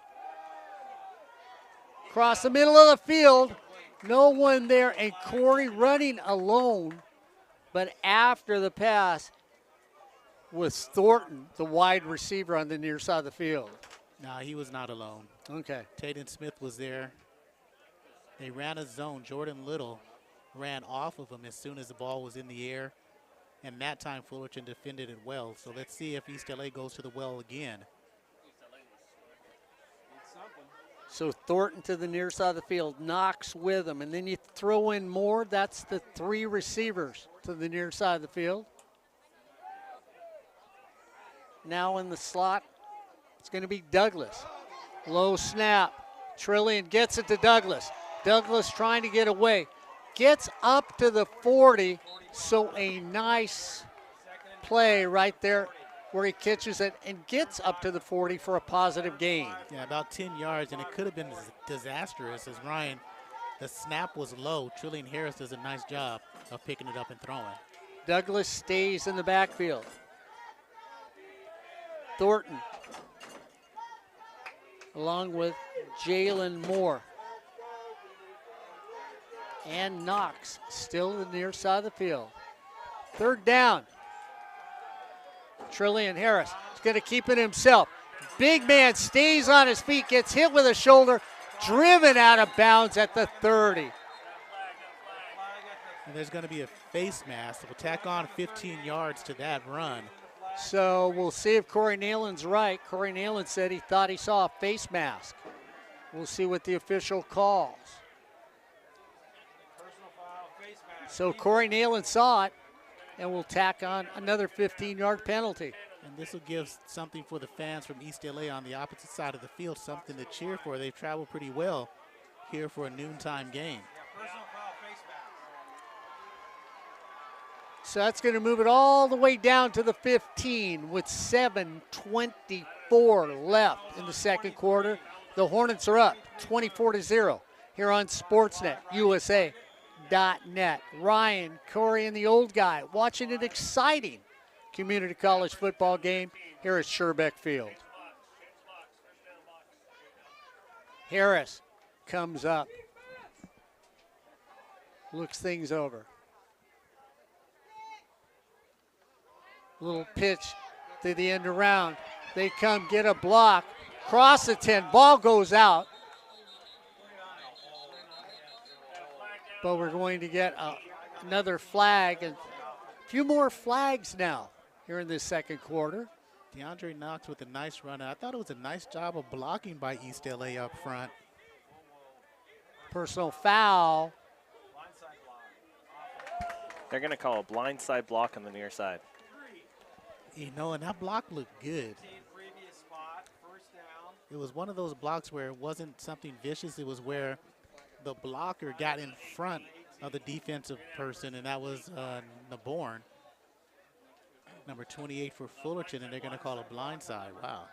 Across the middle of the field, no one there, and Corey running alone. But after the pass was Thornton, the wide receiver on the near side of the field. Nah, he was not alone. Okay. Taden Smith was there. They ran a zone. Jordan Little ran off of him as soon as the ball was in the air. And that time Fullerton defended it well. So let's see if East LA goes to the well again. So Thornton to the near side of the field, Knox with him, and then you throw in more. That's the 3 receivers to the near side of the field. Now in the slot, it's going to be Douglas. Low snap. Trillian gets it to Douglas. Douglas trying to get away. Gets up to the 40, so a nice play right there where he catches it and gets up to the 40 for a positive gain. Yeah, about 10 yards, and it could have been disastrous as Ryan, the snap was low. Trillian Harris does a nice job of picking it up and throwing. Douglas stays in the backfield. Thornton along with Jalen Moore. And Knox still the near side of the field. 3rd down. Trillian Harris is going to keep it himself. Big man stays on his feet, gets hit with a shoulder, driven out of bounds at the 30. And there's going to be a face mask. We'll tack on 15 yards to that run. So we'll see if Corey Neyland's right. Corey Neyland said he thought he saw a face mask. We'll see what the official calls. So Corey Neyland saw it, and we'll tack on another 15-yard penalty. And this will give something for the fans from East LA on the opposite side of the field, something to cheer for. They've traveled pretty well here for a noontime game. So that's going to move it all the way down to the 15 with 7:24 left in the second quarter. The Hornets are up 24-0 here on Sportsnet USA.net. Ryan, Corey, and the old guy watching an exciting community college football game here at Sherbeck Field. Harris comes up, looks things over. Little pitch to the end around. They come get a block, cross the 10, ball goes out. But we're going to get another flag, and a few more flags now here in this second quarter. DeAndre Knox with a nice run. I thought it was a nice job of blocking by East LA up front. Personal foul. They're going to call a blindside block on the near side. You know, and that block looked good. It was one of those blocks where it wasn't something vicious. It was where the blocker got in front of the defensive person, and that was Naborn, number 28 for Fullerton, and they're going to call a blindside. Wow.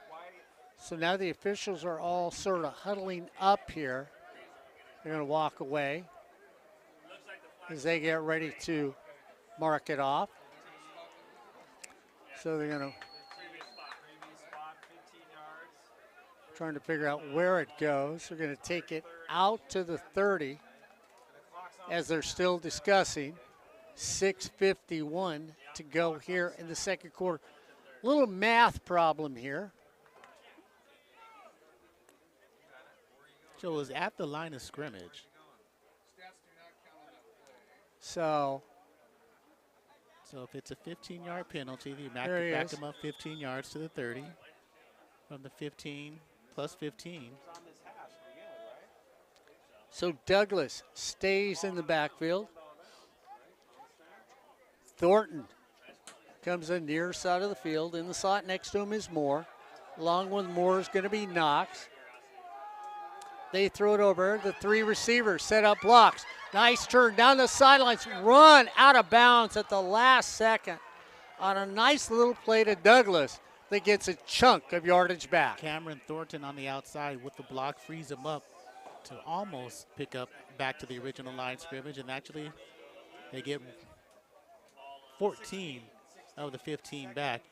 So now the officials are all sort of huddling up here. They're going to walk away as they get ready to mark it off. So they're going to trying to figure out where it goes. They're going to take it out to the 30 as they're still discussing. 6:51 to go here in the second quarter. Little math problem here. So it was at the line of scrimmage. So if it's a 15-yard penalty, you back them up 15 yards to the 30 from the 15 plus 15. So Douglas stays in the backfield. Thornton comes in near side of the field. In the slot next to him is Moore. Along with Moore is going to be Knox. They throw it over. The 3 receivers set up blocks. Nice turn down the sidelines. Run out of bounds at the last second on a nice little play to Douglas that gets a chunk of yardage back. Cameron Thornton on the outside with the block frees him up to almost pick up back to the original line scrimmage, and actually they get 14 of the 15 back.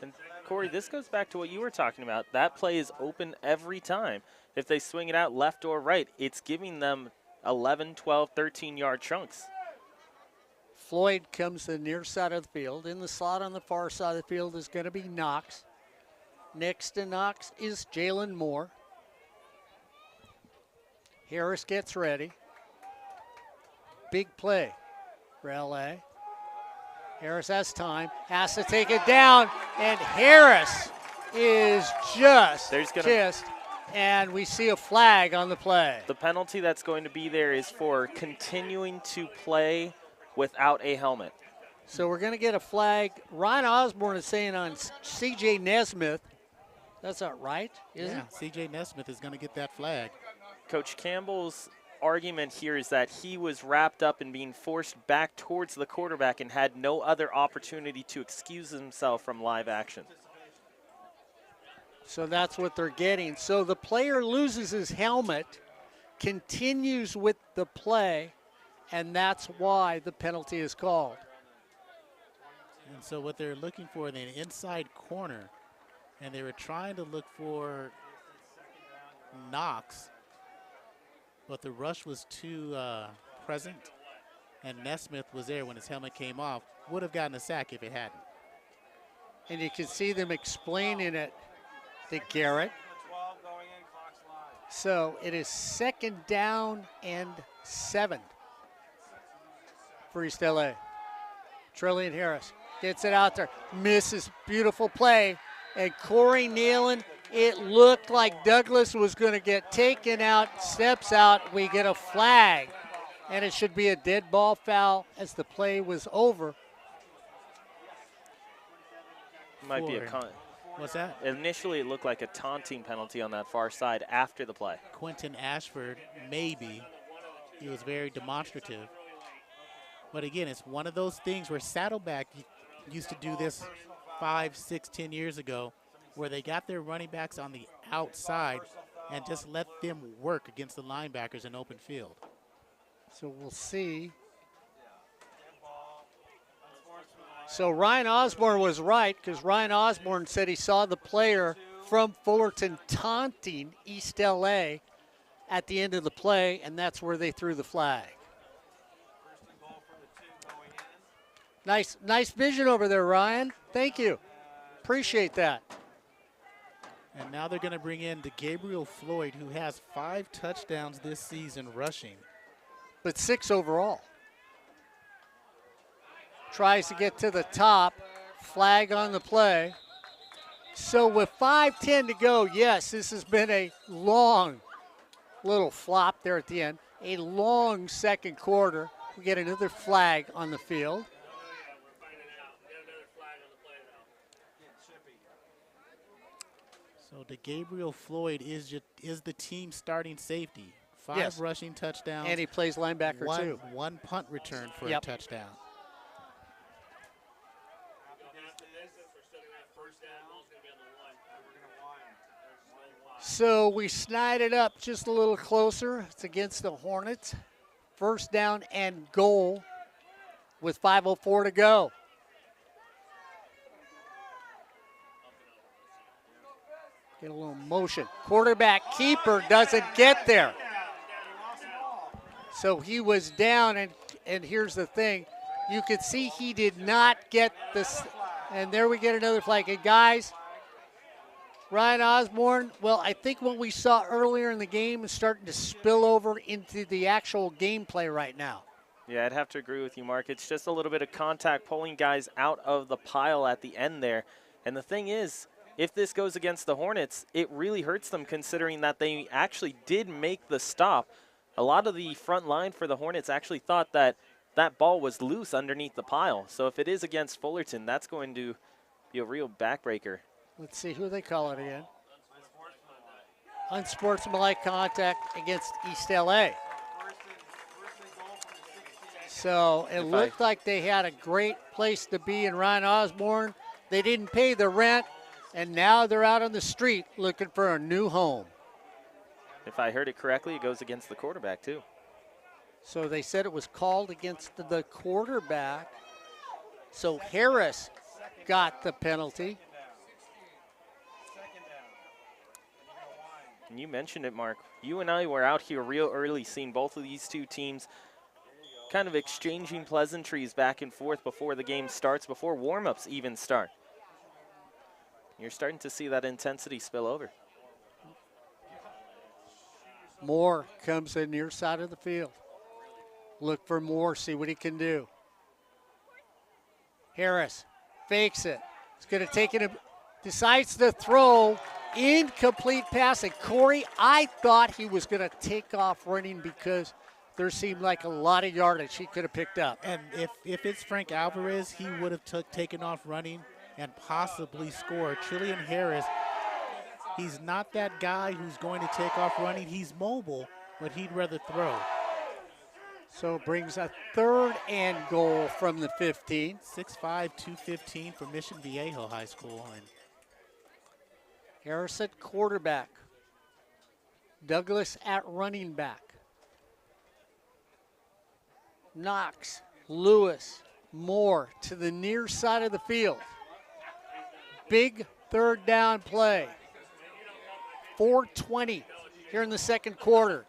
And Corey, this goes back to what you were talking about. That play is open every time. If they swing it out left or right, it's giving them 11, 12, 13-yard chunks. Floyd comes to the near side of the field. In the slot on the far side of the field is going to be Knox. Next to Knox is Jalen Moore. Harris gets ready. Big play for LA. Harris has time, has to take it down, and Harris is just And we see a flag on the play. The penalty that's going to be there is for continuing to play without a helmet. So we're going to get a flag. Ryan Osborn is saying on C.J. Nesmith. That's not right, is it? C.J. Nesmith is going to get that flag. Coach Campbell's argument here is that he was wrapped up in being forced back towards the quarterback and had no other opportunity to excuse himself from live action. So that's what they're getting. So the player loses his helmet, continues with the play, and that's why the penalty is called. And so what they're looking for in the inside corner, and they were trying to look for Knox, but the rush was too present, and Nesmith was there when his helmet came off. Would have gotten a sack if it hadn't. And you can see them explaining it to Garrett. So it is 2nd down and 7 for East LA. Trillian Harris gets it out there, misses, beautiful play. And Corey Neyland, it looked like Douglas was going to get taken out, steps out, we get a flag. And it should be a dead ball foul as the play was over. Might be a What's that? Initially, it looked like a taunting penalty on that far side after the play. Quentin Ashford, maybe. He was very demonstrative. But again, it's one of those things where Saddleback used to do this 5, 6, 10 years ago, where they got their running backs on the outside and just let them work against the linebackers in open field. So we'll see. So Ryan Osborn was right, because Ryan Osborn said he saw the player from Fullerton taunting East LA at the end of the play, and that's where they threw the flag. Nice vision over there, Ryan. Thank you. Appreciate that. And now they're going to bring in Gabriel Floyd, who has 5 touchdowns this season rushing. But 6 overall. Tries to get to the top. Flag on the play. So with 5:10 to go, yes, this has been a long little flop there at the end. A long second quarter. We get another flag on the field. So Gabriel Floyd is the team starting safety. 5 yes. rushing touchdowns. And he plays linebacker too. One punt return for yep. a touchdown. So we snide it up just a little closer. It's against the Hornets. 1st down and goal with 5:04 to go. Get a little motion. Quarterback keeper doesn't get there. So he was down, and here's the thing. You could see he did not get this. And there we get another flag. And guys, Ryan Osborn, well, I think what we saw earlier in the game is starting to spill over into the actual gameplay right now. Yeah, I'd have to agree with you, Mark. It's just a little bit of contact pulling guys out of the pile at the end there. And the thing is, if this goes against the Hornets, it really hurts them considering that they actually did make the stop. A lot of the front line for the Hornets actually thought that that ball was loose underneath the pile. So if it is against Fullerton, that's going to be a real backbreaker. Let's see who they call it again. Unsportsmanlike contact against East LA. So it looked like they had a great place to be in Ryan Osborn. They didn't pay the rent, and now they're out on the street looking for a new home. If I heard it correctly, it goes against the quarterback too. So they said it was called against the quarterback. So Harris got the penalty. And you mentioned it, Mark. You and I were out here real early seeing both of these two teams kind of exchanging pleasantries back and forth before the game starts, before warm-ups even start. You're starting to see that intensity spill over. Moore comes in near side of the field. Look for Moore, see what he can do. Harris fakes it. He's going to take it, decides to throw, Incomplete pass. And Corey, I thought he was going to take off running because there seemed like a lot of yardage he could have picked up. And if it's Frank Alvarez, he would have taken off running and possibly scored. Trillian Harris, he's not that guy who's going to take off running. He's mobile, but he'd rather throw. So it brings a 3rd and goal from the 15. 6'5", 215 for Mission Viejo High School. And Harris at quarterback. Douglas at running back. Knox, Lewis, Moore to the near side of the field. Big 3rd down play. 4:20 here in the 2nd quarter.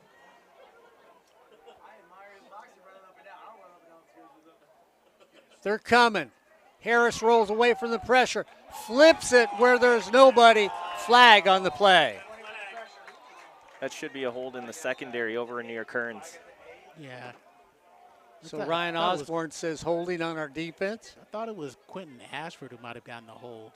They're coming. Harris rolls away from the pressure, flips it where there's nobody. Flag on the play. That should be a hold in the secondary over near Kearns. yeah. So Ryan Osborn says holding on our defense. I thought it was Quentin Ashford who might have gotten the hold.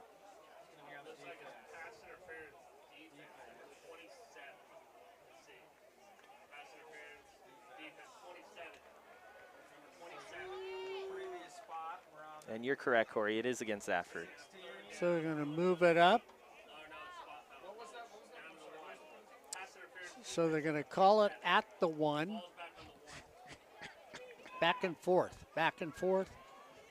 And you're correct, Corey. It is against Ashford. So they're going to move it up. So they're going to call it at the 1. Back and forth, back and forth.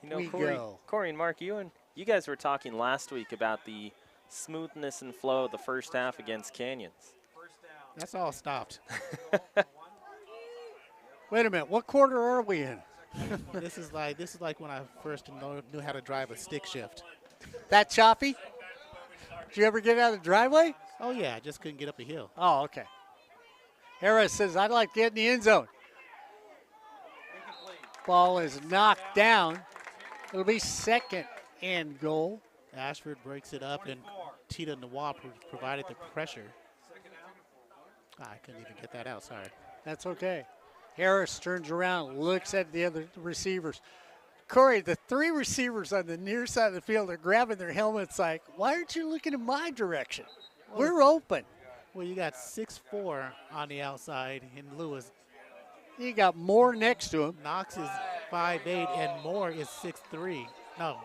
You know, we Corey, go. Corey and Mark, you guys were talking last week about the smoothness and flow of the first half against Canyons. That's all stopped. Wait a minute, what quarter are we in? This is like when I first knew how to drive a stick shift. That choppy? Did you ever get out of the driveway? Oh yeah, I just couldn't get up a hill. Oh, okay. Harris says, I'd like to get in the end zone. Ball is knocked down. It'll be 2nd and goal. Ashford breaks it up, and Tita Nawab provided the pressure. I couldn't even get that out, sorry. That's okay. Harris turns around, looks at the other receivers. Corey, the 3 receivers on the near side of the field are grabbing their helmets like, why aren't you looking in my direction? We're open. Well, you got 6'4" on the outside in Lewis. You got Moore next to him. Knox is 5'8", and Moore is 6'3". No.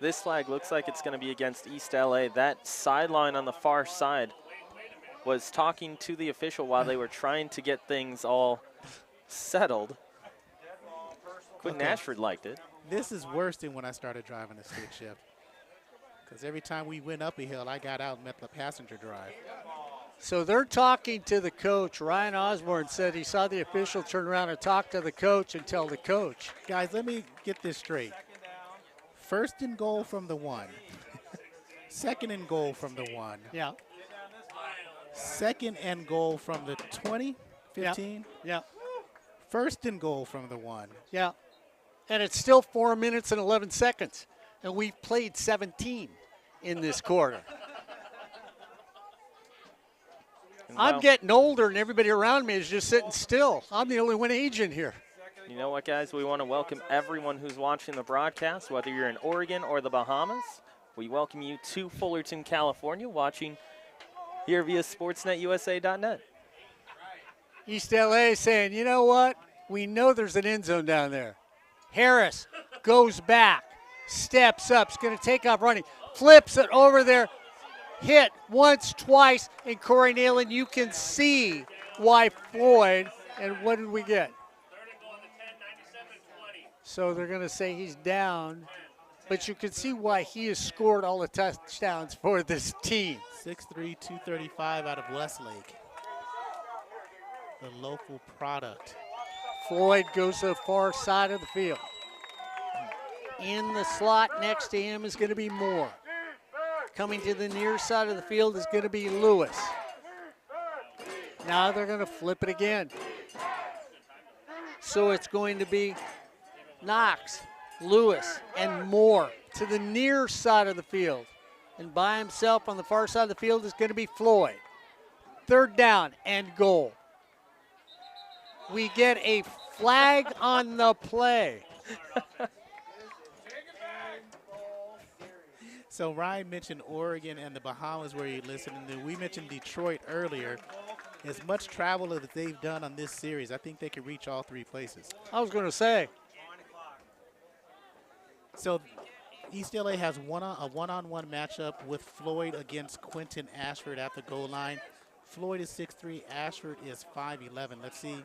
This flag looks like it's going to be against East LA. That sideline on the far side was talking to the official while they were trying to get things all settled. Quentin Ashford liked it. This is worse than when I started driving a stick shift. Because every time we went up a hill, I got out and met the passenger drive. So they're talking to the coach. Ryan Osborn said he saw the official turn around and talk to the coach and tell the coach. Guys, let me get this straight. 1st and goal from the 1. 2nd and goal from the 1. Yeah. 2nd and goal from the 20, 15. Yeah. 1st and goal from the 1. Yeah. And it's still 4 minutes and 11 seconds. And we've played 17 in this quarter. I'm getting older, and everybody around me is just sitting still. I'm the only one aging here. You know what, guys? We want to welcome everyone who's watching the broadcast, whether you're in Oregon or the Bahamas. We welcome you to Fullerton, California, watching here via sportsnetusa.net. East LA saying, you know what? We know there's an end zone down there. Harris goes back, steps up, is going to take off running, flips it over there. Hit once, twice, and Corey Neyland, you can see why Floyd, and what did we get? So they're going to say he's down, but you can see why he has scored all the touchdowns for this team. 6'3", 235 out of Westlake. The local product. Floyd goes to the far side of the field. In the slot next to him is going to be Moore. Coming to the near side of the field is going to be Lewis. Now they're going to flip it again. So it's going to be Knox, Lewis, and Moore to the near side of the field. And by himself on the far side of the field is going to be Floyd. 3rd down and goal. We get a flag on the play. So Ryan mentioned Oregon and the Bahamas where you're listening to. We mentioned Detroit earlier. As much travel as they've done on this series, I think they could reach all three places. I was going to say. So East LA has a one-on-one matchup with Floyd against Quentin Ashford at the goal line. Floyd is 6'3", Ashford is 5'11". Let's see.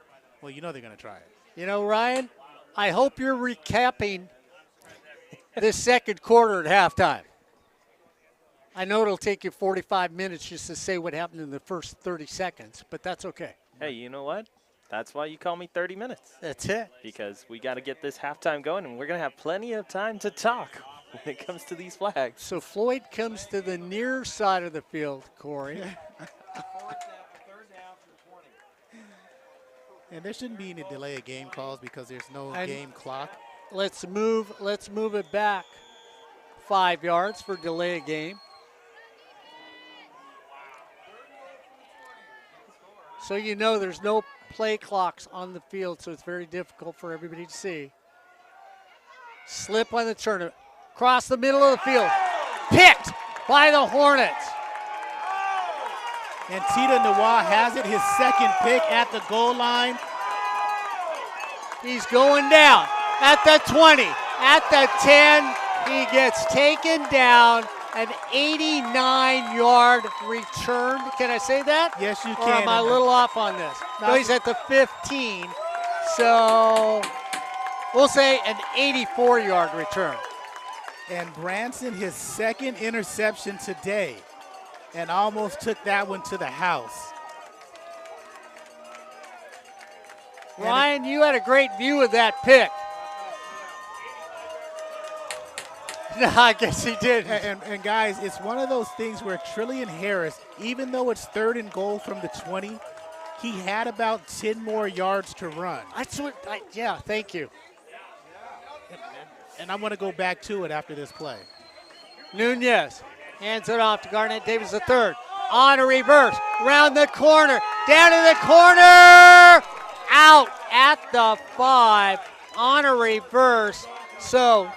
Well, you know they're going to try it. You know, Ryan, I hope you're recapping this second quarter at halftime. I know it'll take you 45 minutes just to say what happened in the first 30 seconds, but that's okay. Hey, you know what? That's why you call me 30 minutes. That's it. Because we got to get this halftime going, and we're going to have plenty of time to talk when it comes to these flags. So Floyd comes to the near side of the field, Corey. And there shouldn't be any delay of game calls because there's no game clock. Let's move it back 5 yards for delay of game. So you know there's no play clocks on the field, so it's very difficult for everybody to see. Slip on the turn, across the middle of the field. Picked by the Hornets. And Tita Noir has it, his second pick at the goal line. He's going down at the 20, at the 10. He gets taken down. An 89-yard return. Can I say that? Yes, you or can. Am I a little off on this? No, he's at the 15. So we'll say an 84-yard return. And Branson, his second interception today, and almost took that one to the house. Ryan, you had a great view of that pick. No, I guess he did. And guys, it's one of those things where Trillian Harris, even though it's 3rd and goal from the 20, he had about 10 more yards to run. Yeah, thank you. And I'm going to go back to it after this play. Nunez hands it off to Garnett Davis III. On a reverse, round the corner, down to the corner, out at the 5, on a reverse. So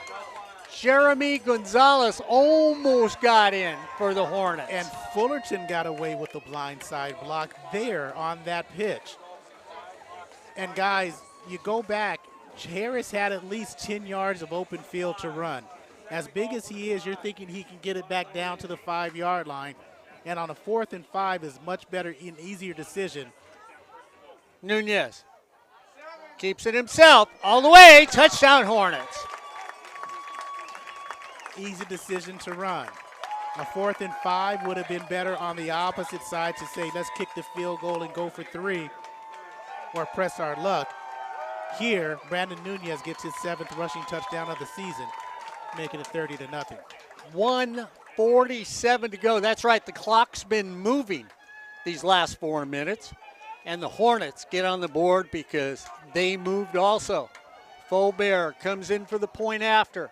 Jeremy Gonzalez almost got in for the Hornets. And Fullerton got away with the blindside block there on that pitch. And guys, you go back, Harris had at least 10 yards of open field to run. As big as he is, you're thinking he can get it back down to the 5-yard line. And on a 4th and 5 is much better, an easier decision. Nunez keeps it himself all the way. Touchdown Hornets. Easy decision to run. A 4th and 5 would have been better on the opposite side to say, let's kick the field goal and go for 3 or press our luck. Here, Brandon Nunez gets his 7th rushing touchdown of the season, making it 30-0. 1:47 to go. That's right, the clock's been moving these last 4 minutes. And the Hornets get on the board because they moved also. Faubert comes in for the point after.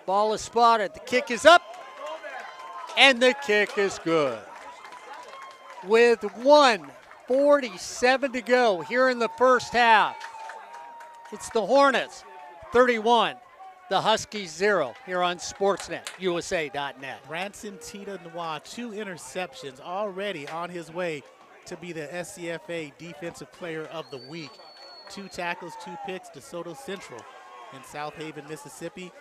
Ball is spotted. The kick is up. And the kick is good. With 1:47 to go here in the first half. It's the Hornets 31, the Huskies 0 here on Sportsnet, USA.net. Branson Tita Noir, 2 interceptions, already on his way to be the SCFA Defensive Player of the Week. 2 tackles, 2 picks, DeSoto Central in South Haven, Mississippi,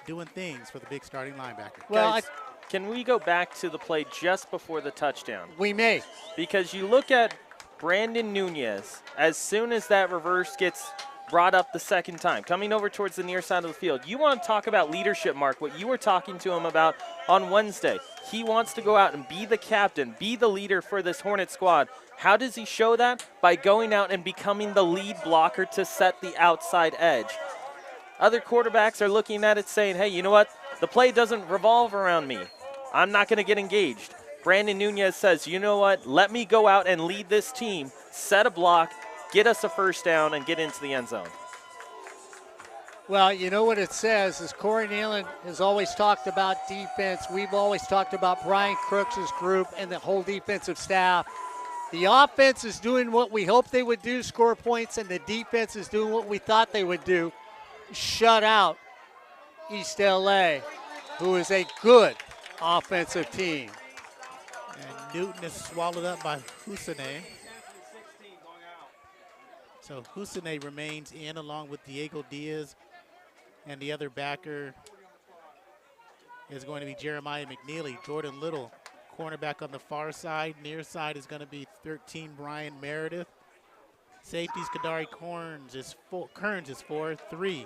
doing things for the big starting linebacker. Well, guys, can we go back to the play just before the touchdown? We may. Because you look at Brandon Nunez, as soon as that reverse gets brought up the second time, coming over towards the near side of the field, you want to talk about leadership, Mark, what you were talking to him about on Wednesday. He wants to go out and be the captain, be the leader for this Hornet squad. How does he show that? By going out and becoming the lead blocker to set the outside edge. Other quarterbacks are looking at it saying, hey, you know what? The play doesn't revolve around me. I'm not going to get engaged. Brandon Nunez says, you know what? Let me go out and lead this team, set a block, get us a first down, and get into the end zone. Well, you know what it says is Corey Neyland has always talked about defense. We've always talked about Brian Crooks' group and the whole defensive staff. The offense is doing what we hoped they would do, score points, and the defense is doing what we thought they would do, shut out East LA. who is a good offensive team. And Newton is swallowed up by Hussein. So Hussein remains in along with Diego Diaz, and the other backer is going to be Jeremiah McNeely. Jordan Little, cornerback on the far side. Near side is going to be 13, Brian Meredith. Safeties, Kadari Kearns is 4. 3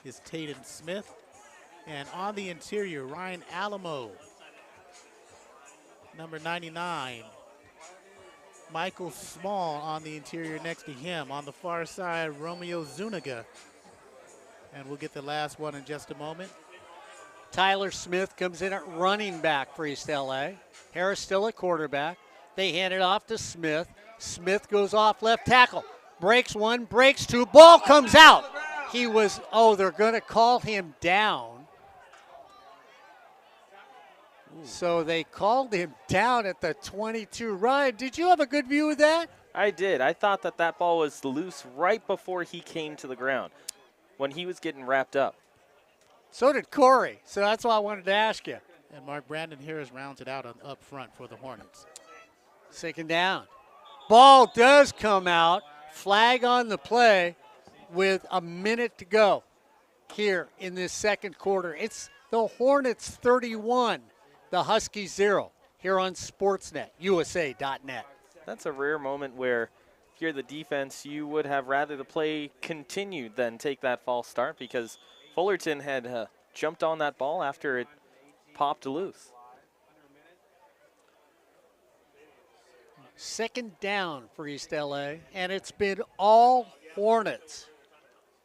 is Tatum Smith. And on the interior, Ryan Alamo, number 99. Michael Small on the interior next to him. On the far side, Romeo Zuniga. And we'll get the last one in just a moment. Tyler Smith comes in at running back for East LA. Harris still at quarterback. They hand it off to Smith. Smith goes off left tackle. Breaks one, breaks two. Ball comes out. They're going to call him down. So they called him down at the 22. Ryan, did you have a good view of that? I did. I thought that ball was loose right before he came to the ground when he was getting wrapped up. So did Corey. So that's why I wanted to ask you. And Mark Brandon Harris rounds it out up front for the Hornets. Second down. Ball does come out. Flag on the play with a minute to go here in this second quarter. It's the Hornets 31, the Huskies 0 here on Sportsnet, USA.net. That's a rare moment where if you're the defense, you would have rather the play continued than take that false start because Fullerton had jumped on that ball after it popped loose. Second down for East LA, and it's been all Hornets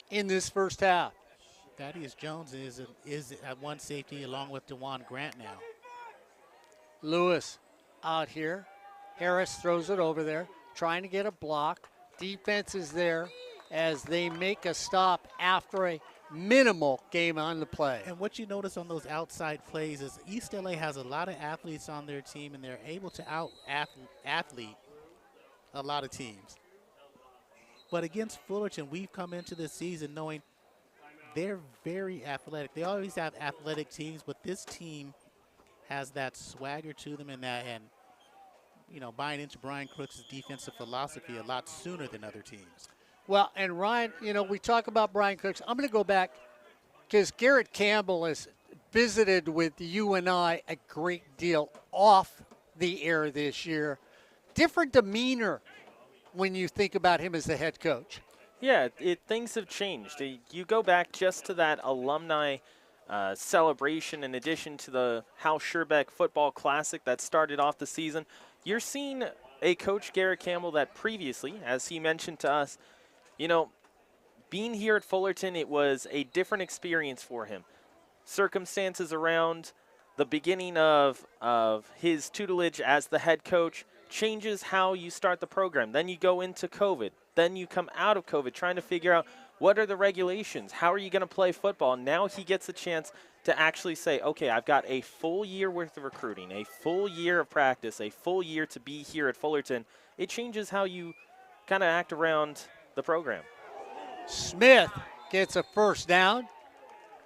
in this first half. Thaddeus Jones is at one safety along with DeJuan Grant now. Lewis out here. Harris throws it over there, trying to get a block. Defense is there as they make a stop after a minimal game on the play. And what you notice on those outside plays is East LA has a lot of athletes on their team, and they're able to out-athlete a lot of teams. But against Fullerton, we've come into this season knowing they're very athletic. They always have athletic teams, but this team has that swagger to them and buying into Brian Crooks' defensive philosophy a lot sooner than other teams. Well, and Ryan, we talk about Brian Crooks. I'm going to go back because Garrett Campbell has visited with you and I a great deal off the air this year. Different demeanor when you think about him as the head coach. Yeah, things have changed. You go back just to that alumni celebration in addition to the Hal Scherbeck Football Classic that started off the season. You're seeing a coach, Garrett Campbell, that previously, as he mentioned to us, being here at Fullerton, it was a different experience for him. Circumstances around the beginning of his tutelage as the head coach changes how you start the program. Then you go into COVID. Then you come out of COVID trying to figure out what are the regulations? How are you going to play football? Now he gets a chance to actually say, okay, I've got a full year worth of recruiting, a full year of practice, a full year to be here at Fullerton. It changes how you kind of act around the program. Smith gets a first down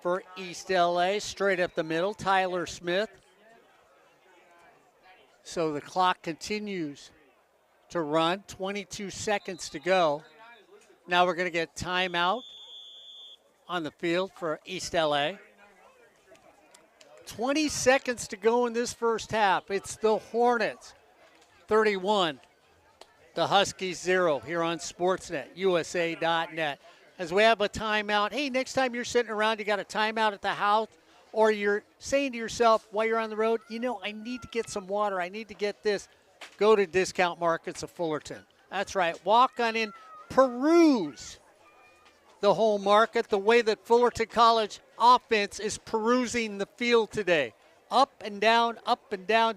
for East LA, straight up the middle. Tyler Smith. So the clock continues to run. 22 seconds to go. Now we're going to get timeout on the field for East LA. 20 seconds to go in this first half. It's the Hornets 31, the Huskies 0 here on Sportsnet, USA.net. As we have a timeout, hey, next time you're sitting around, you got a timeout at the house, or you're saying to yourself while you're on the road, I need to get some water, I need to get this, go to Discount Markets of Fullerton. That's right, walk on in, peruse the whole market the way that Fullerton College offense is perusing the field today. Up and down,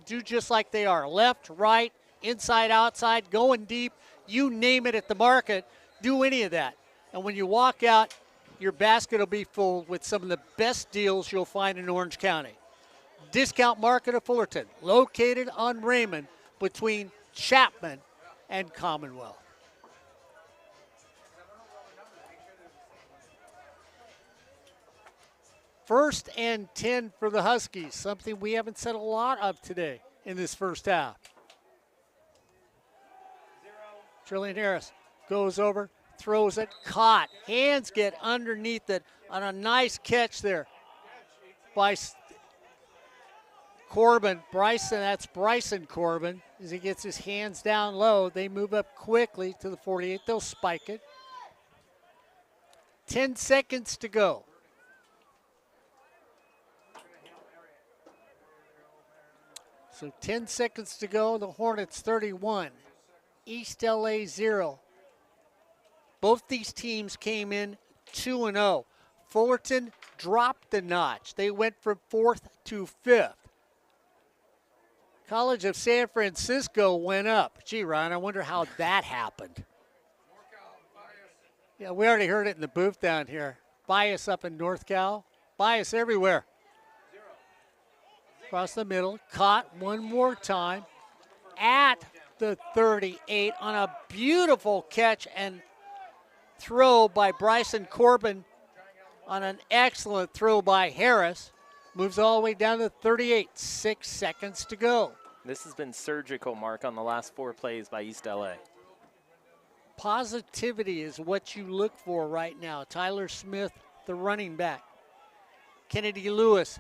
do just like they are. Left, right, inside, outside, going deep, you name it at the market, do any of that. And when you walk out, your basket will be full with some of the best deals you'll find in Orange County. Discount Market of Fullerton, located on Raymond between Chapman and Commonwealth. 1st and 10 for the Huskies, something we haven't said a lot of today in this first half. Trillian Harris goes over, throws it, caught. Hands get underneath it on a nice catch there by Corbin. That's Bryson Corbin. As he gets his hands down low, they move up quickly to the 48. They'll spike it. 10 seconds to go. So 10 seconds to go. The Hornets 31, East LA 0. Both these teams came in 2-0. Fullerton dropped a notch. They went from 4th to 5th. College of San Francisco went up. Gee, Ryan, I wonder how that happened. Yeah, we already heard it in the booth down here. Bias up in North Cal. Bias everywhere. Across the middle. Caught one more time at the 38 on a beautiful catch and throw by Bryson Corbin on an excellent throw by Harris. Moves all the way down to 38. 6 seconds to go. This has been surgical, Mark, on the last 4 plays by East LA. Positivity is what you look for right now. Tyler Smith, the running back. Kennedy Lewis,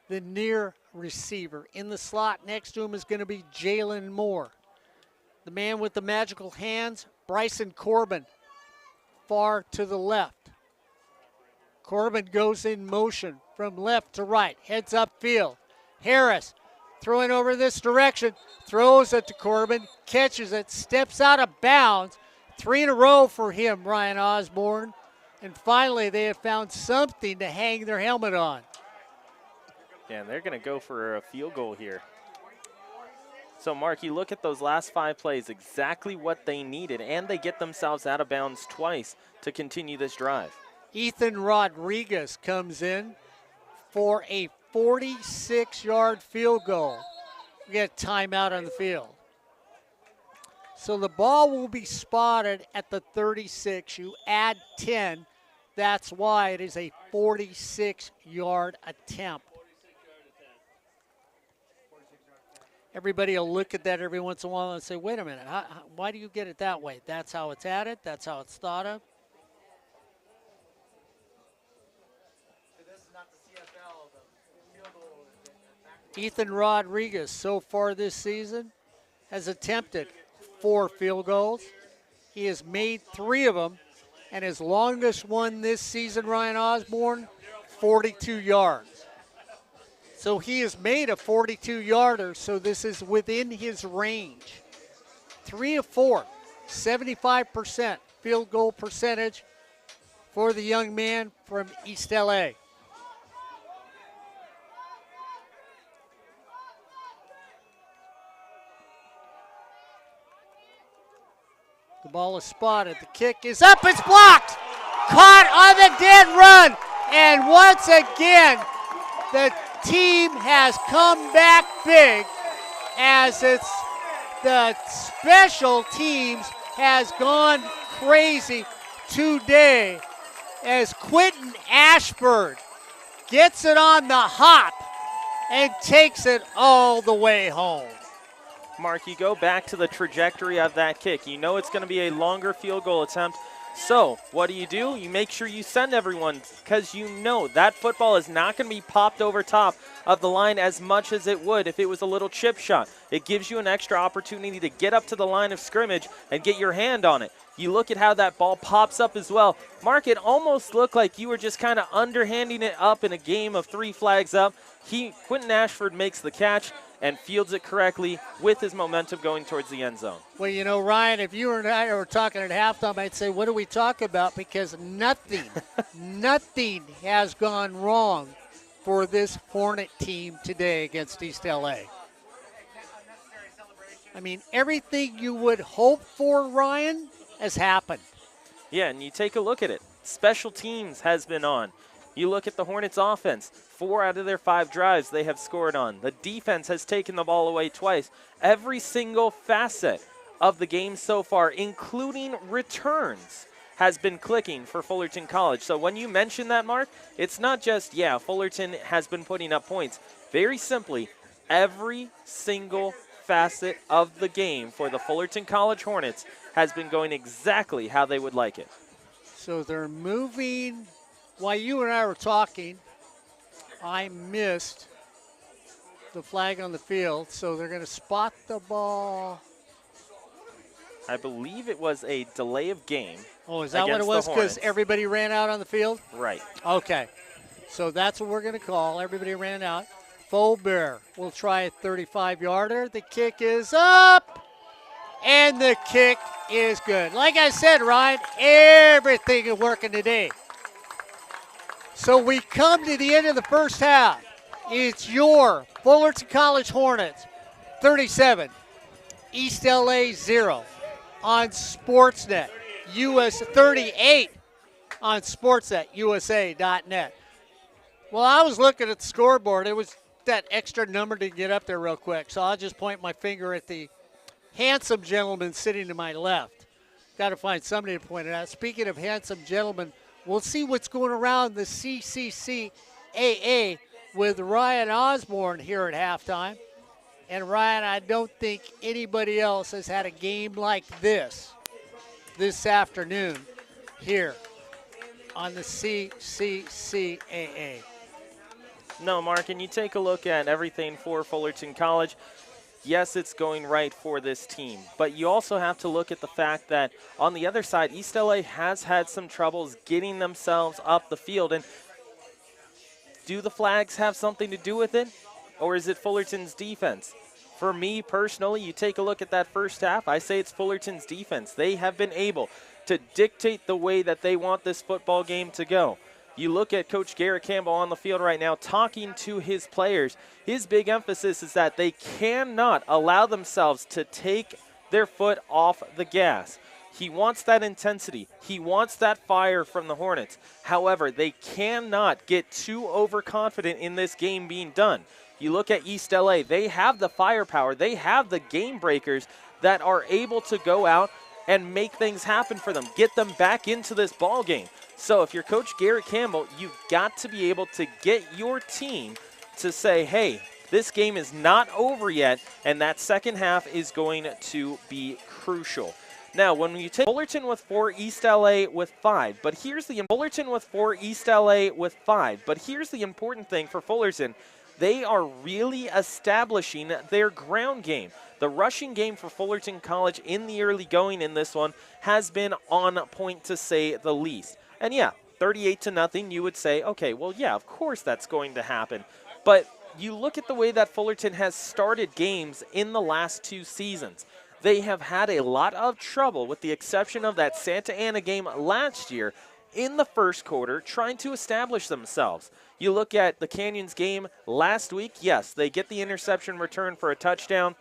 the near receiver. In the slot next to him is going to be Jalen Moore. The man with the magical hands, Bryson Corbin, far to the left. Corbin goes in motion from left to right, heads upfield. Harris throwing over this direction, throws it to Corbin, catches it, steps out of bounds. 3 in a row for him, Ryan Osborn. And finally, they have found something to hang their helmet on. Yeah, and they're going to go for a field goal here. So, Mark, you look at those last 5 plays, exactly what they needed, and they get themselves out of bounds twice to continue this drive. Ethan Rodriguez comes in for a 46-yard field goal. We get a timeout on the field. So the ball will be spotted at the 36. You add 10. That's why it is a 46-yard attempt. Everybody will look at that every once in a while and say, wait a minute, why do you get it that way? That's how it's added. That's how it's thought of. Ethan Rodriguez, so far this season, has attempted 4 field goals. He has made 3 of them, and his longest one this season, Ryan Osborn, 42 yards. So he has made a 42-yarder, so this is within his range. 3 of 4, 75% field goal percentage for the young man from East LA. The ball is spotted. The kick is up. It's blocked. Caught on the dead run. And once again, the team has come back big as it's the special teams has gone crazy today as Quentin Ashford gets it on the hop and takes it all the way home. Mark, you go back to the trajectory of that kick. You know it's going to be a longer field goal attempt. So what do? You make sure you send everyone because you know that football is not going to be popped over top of the line as much as it would if it was a little chip shot. It gives you an extra opportunity to get up to the line of scrimmage and get your hand on it. You look at how that ball pops up as well. Mark, it almost looked like you were just kind of underhanding it up in a game of 3 flags up. Quentin Ashford makes the catch and fields it correctly with his momentum going towards the end zone. Well, you know, Ryan, if you and I were talking at halftime, I'd say, what do we talk about? Because nothing has gone wrong for this Hornet team today against East LA. I mean, everything you would hope for, Ryan, has happened. Yeah, and you take a look at it. Special teams has been on. You look at the Hornets offense, 4 out of their 5 drives they have scored on. The defense has taken the ball away twice. Every single facet of the game so far, including returns, has been clicking for Fullerton College. So when you mention that, Mark, it's not just, yeah, Fullerton has been putting up points. Very simply, every single facet of the game for the Fullerton College Hornets has been going exactly how they would like it. So they're moving. While you and I were talking, I missed the flag on the field, so they're going to spot the ball. I believe it was a delay of game. Oh, is that what it was? Because everybody ran out on the field? Right. Okay. So that's what we're going to call. Everybody ran out. Fulber will try a 35-yarder. The kick is up, and the kick is good. Like I said, Ryan, everything is working today. So we come to the end of the first half. It's your Fullerton College Hornets 37, East LA 0 on Sportsnet, US 38 on Sportsnet, USA.net. Well, I was looking at the scoreboard. It was that extra number to get up there real quick, so I'll just point my finger at the handsome gentleman sitting to my left. Got to find somebody to point it out. Speaking of handsome gentlemen, we'll see what's going around the CCCAA with Ryan Osborn here at halftime. And Ryan, I don't think anybody else has had a game like this afternoon here on the CCCAA. No, Mark, and you take a look at everything for Fullerton College. Yes, it's going right for this team, but you also have to look at the fact that on the other side, East LA has had some troubles getting themselves up the field. And do the flags have something to do with it, or is it Fullerton's defense? For me personally, you take a look at that first half, I say it's Fullerton's defense. They have been able to dictate the way that they want this football game to go. You look at Coach Garrett Campbell on the field right now talking to his players. His big emphasis is that they cannot allow themselves to take their foot off the gas. He wants that intensity. He wants that fire from the Hornets. However, they cannot get too overconfident in this game being done. You look at East LA, they have the firepower. They have the game breakers that are able to go out and make things happen for them, get them back into this ball game. So if you're Coach Garrett Campbell, you've got to be able to get your team to say, hey, this game is not over yet, and that second half is going to be crucial. Now, when you take Fullerton with 4, East LA with 5, but here's the Fullerton with 4, East LA with 5, but here's the important thing for Fullerton. They are really establishing their ground game. The rushing game for Fullerton College in the early going in this one has been on point, to say the least. And yeah, 38-0, you would say, okay, well, yeah, of course that's going to happen. But you look at the way that Fullerton has started games in the last 2 seasons. They have had a lot of trouble, with the exception of that Santa Ana game last year, in the first quarter, trying to establish themselves. You look at the Canyons game last week, yes, they get the interception return for a touchdown,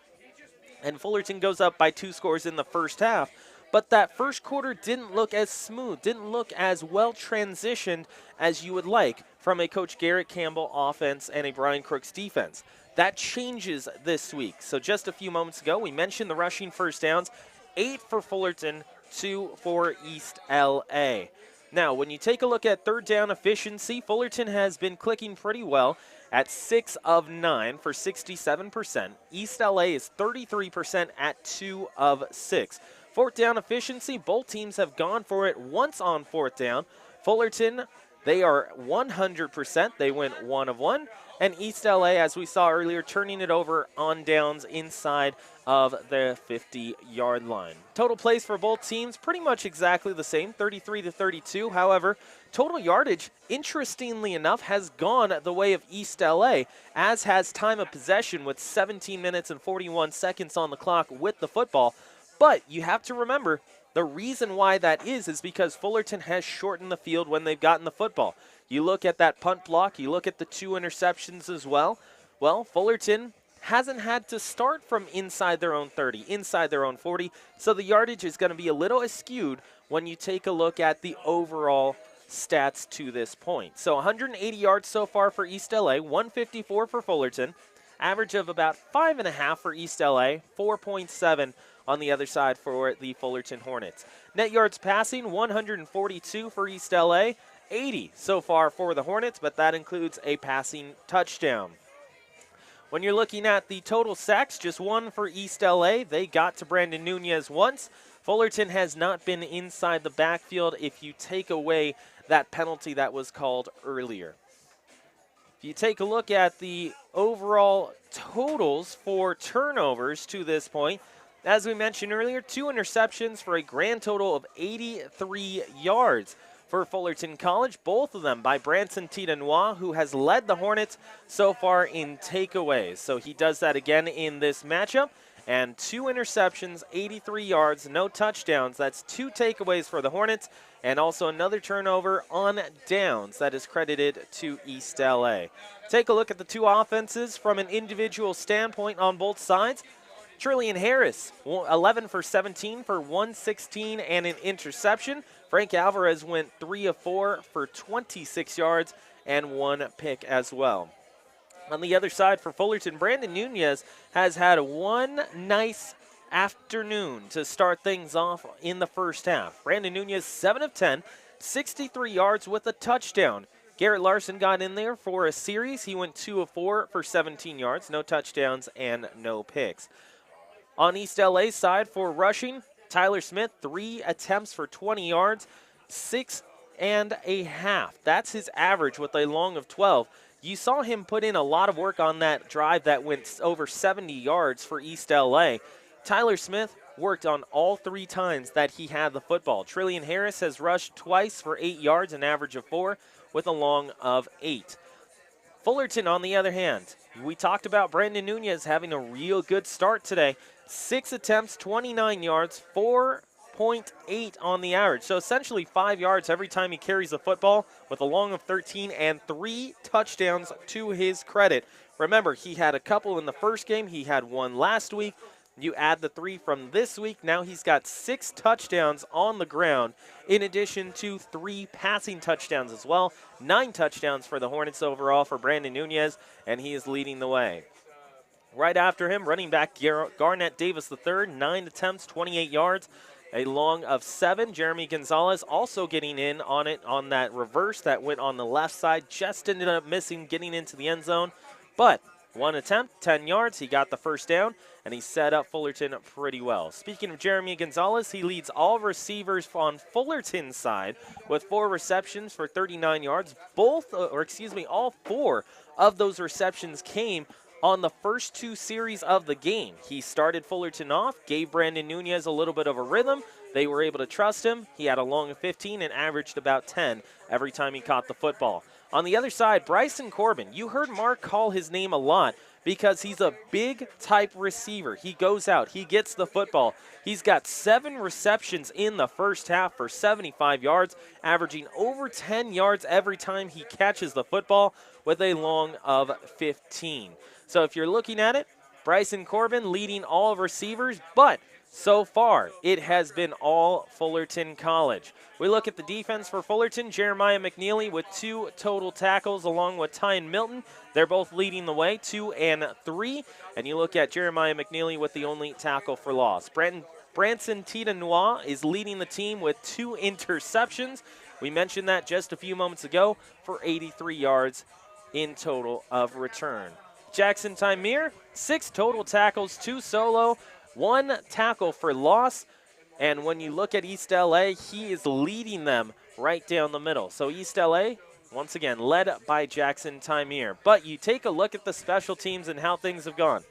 and Fullerton goes up by 2 scores in the first half. But that first quarter didn't look as smooth, didn't look as well transitioned as you would like from a Coach Garrett Campbell offense and a Brian Crooks defense. That changes this week. So just a few moments ago, we mentioned the rushing first downs, 8 for Fullerton, 2 for East LA. Now, when you take a look at third down efficiency, Fullerton has been clicking pretty well at 6 of 9 for 67%. East LA is 33% at 2 of 6. Fourth down efficiency, both teams have gone for it once on fourth down. Fullerton, they are 100%. They went 1 of 1. And East LA, as we saw earlier, turning it over on downs inside of the 50-yard line. Total plays for both teams, pretty much exactly the same, 33-32. However, total yardage, interestingly enough, has gone the way of East LA, as has time of possession with 17 minutes and 41 seconds on the clock with the football. But you have to remember, the reason why that is because Fullerton has shortened the field when they've gotten the football. You look at that punt block, you look at the 2 interceptions as well. Well, Fullerton hasn't had to start from inside their own 30, inside their own 40, so the yardage is going to be a little askewed when you take a look at the overall stats to this point. So 180 yards so far for East LA, 154 for Fullerton, average of about 5.5 for East LA, 4.7 on the other side for the Fullerton Hornets. Net yards passing, 142 for East LA, 80 so far for the Hornets, but that includes a passing touchdown. When you're looking at the total sacks, just one for East LA. They got to Brandon Nunez once. Fullerton has not been inside the backfield if you take away that penalty that was called earlier. If you take a look at the overall totals for turnovers to this point, as we mentioned earlier, 2 interceptions for a grand total of 83 yards for Fullerton College, both of them by Branson Tidenois, who has led the Hornets so far in takeaways. So he does that again in this matchup. And 2 interceptions, 83 yards, no touchdowns. That's 2 takeaways for the Hornets, and also another turnover on downs that is credited to East LA. Take a look at the 2 offenses from an individual standpoint on both sides. Trillian Harris, 11 for 17 for 116 and an interception. Frank Alvarez went 3 of 4 for 26 yards and 1 pick as well. On the other side for Fullerton, Brandon Nunez has had one nice afternoon to start things off in the first half. Brandon Nunez, 7 of 10, 63 yards with a touchdown. Garrett Larson got in there for a series. He went 2 of 4 for 17 yards, no touchdowns and no picks. On East LA's side for rushing, Tyler Smith, 3 attempts for 20 yards, 6.5. That's his average with a long of 12. You saw him put in a lot of work on that drive that went over 70 yards for East LA. Tyler Smith worked on all 3 times that he had the football. Trillian Harris has rushed twice for 8 yards, an average of 4, with a long of 8. Fullerton, on the other hand, we talked about Brandon Nunez having a real good start today. 6 attempts, 29 yards, 4.8 on the average. So essentially 5 yards every time he carries the football, with a long of 13 and 3 touchdowns to his credit. Remember, he had a couple in the first game. He had 1 last week. You add the 3 from this week. Now he's got 6 touchdowns on the ground, in addition to 3 passing touchdowns as well. 9 touchdowns for the Hornets overall for Brandon Nunez, and he is leading the way. Right after him, running back Garnett Davis III, 9 attempts, 28 yards, a long of 7. Jeremy Gonzalez also getting in on it on that reverse that went on the left side. Just ended up missing, getting into the end zone. But 1 attempt, 10 yards. He got the first down, and he set up Fullerton pretty well. Speaking of Jeremy Gonzalez, he leads all receivers on Fullerton's side with 4 receptions for 39 yards. All 4 of those receptions came on the first 2 series of the game. He started Fullerton off, gave Brandon Nunez a little bit of a rhythm. They were able to trust him. He had a long of 15 and averaged about 10 every time he caught the football. On the other side, Bryson Corbin. You heard Mark call his name a lot because he's a big type receiver. He goes out, he gets the football. He's got 7 receptions in the first half for 75 yards, averaging over 10 yards every time he catches the football with a long of 15. So if you're looking at it, Bryson Corbin leading all receivers, but so far it has been all Fullerton College. We look at the defense for Fullerton. Jeremiah McNeely with 2 total tackles along with Tyan Milton. They're both leading the way, 2 and 3. And you look at Jeremiah McNeely with the only tackle for loss. Branson Tidenois is leading the team with 2 interceptions. We mentioned that just a few moments ago for 83 yards in total of return. Jackson Tymir, 6 total tackles, 2 solo, 1 tackle for loss. And when you look at East LA, he is leading them right down the middle. So East LA, once again, led by Jackson Tymir. But you take a look at the special teams and how things have gone.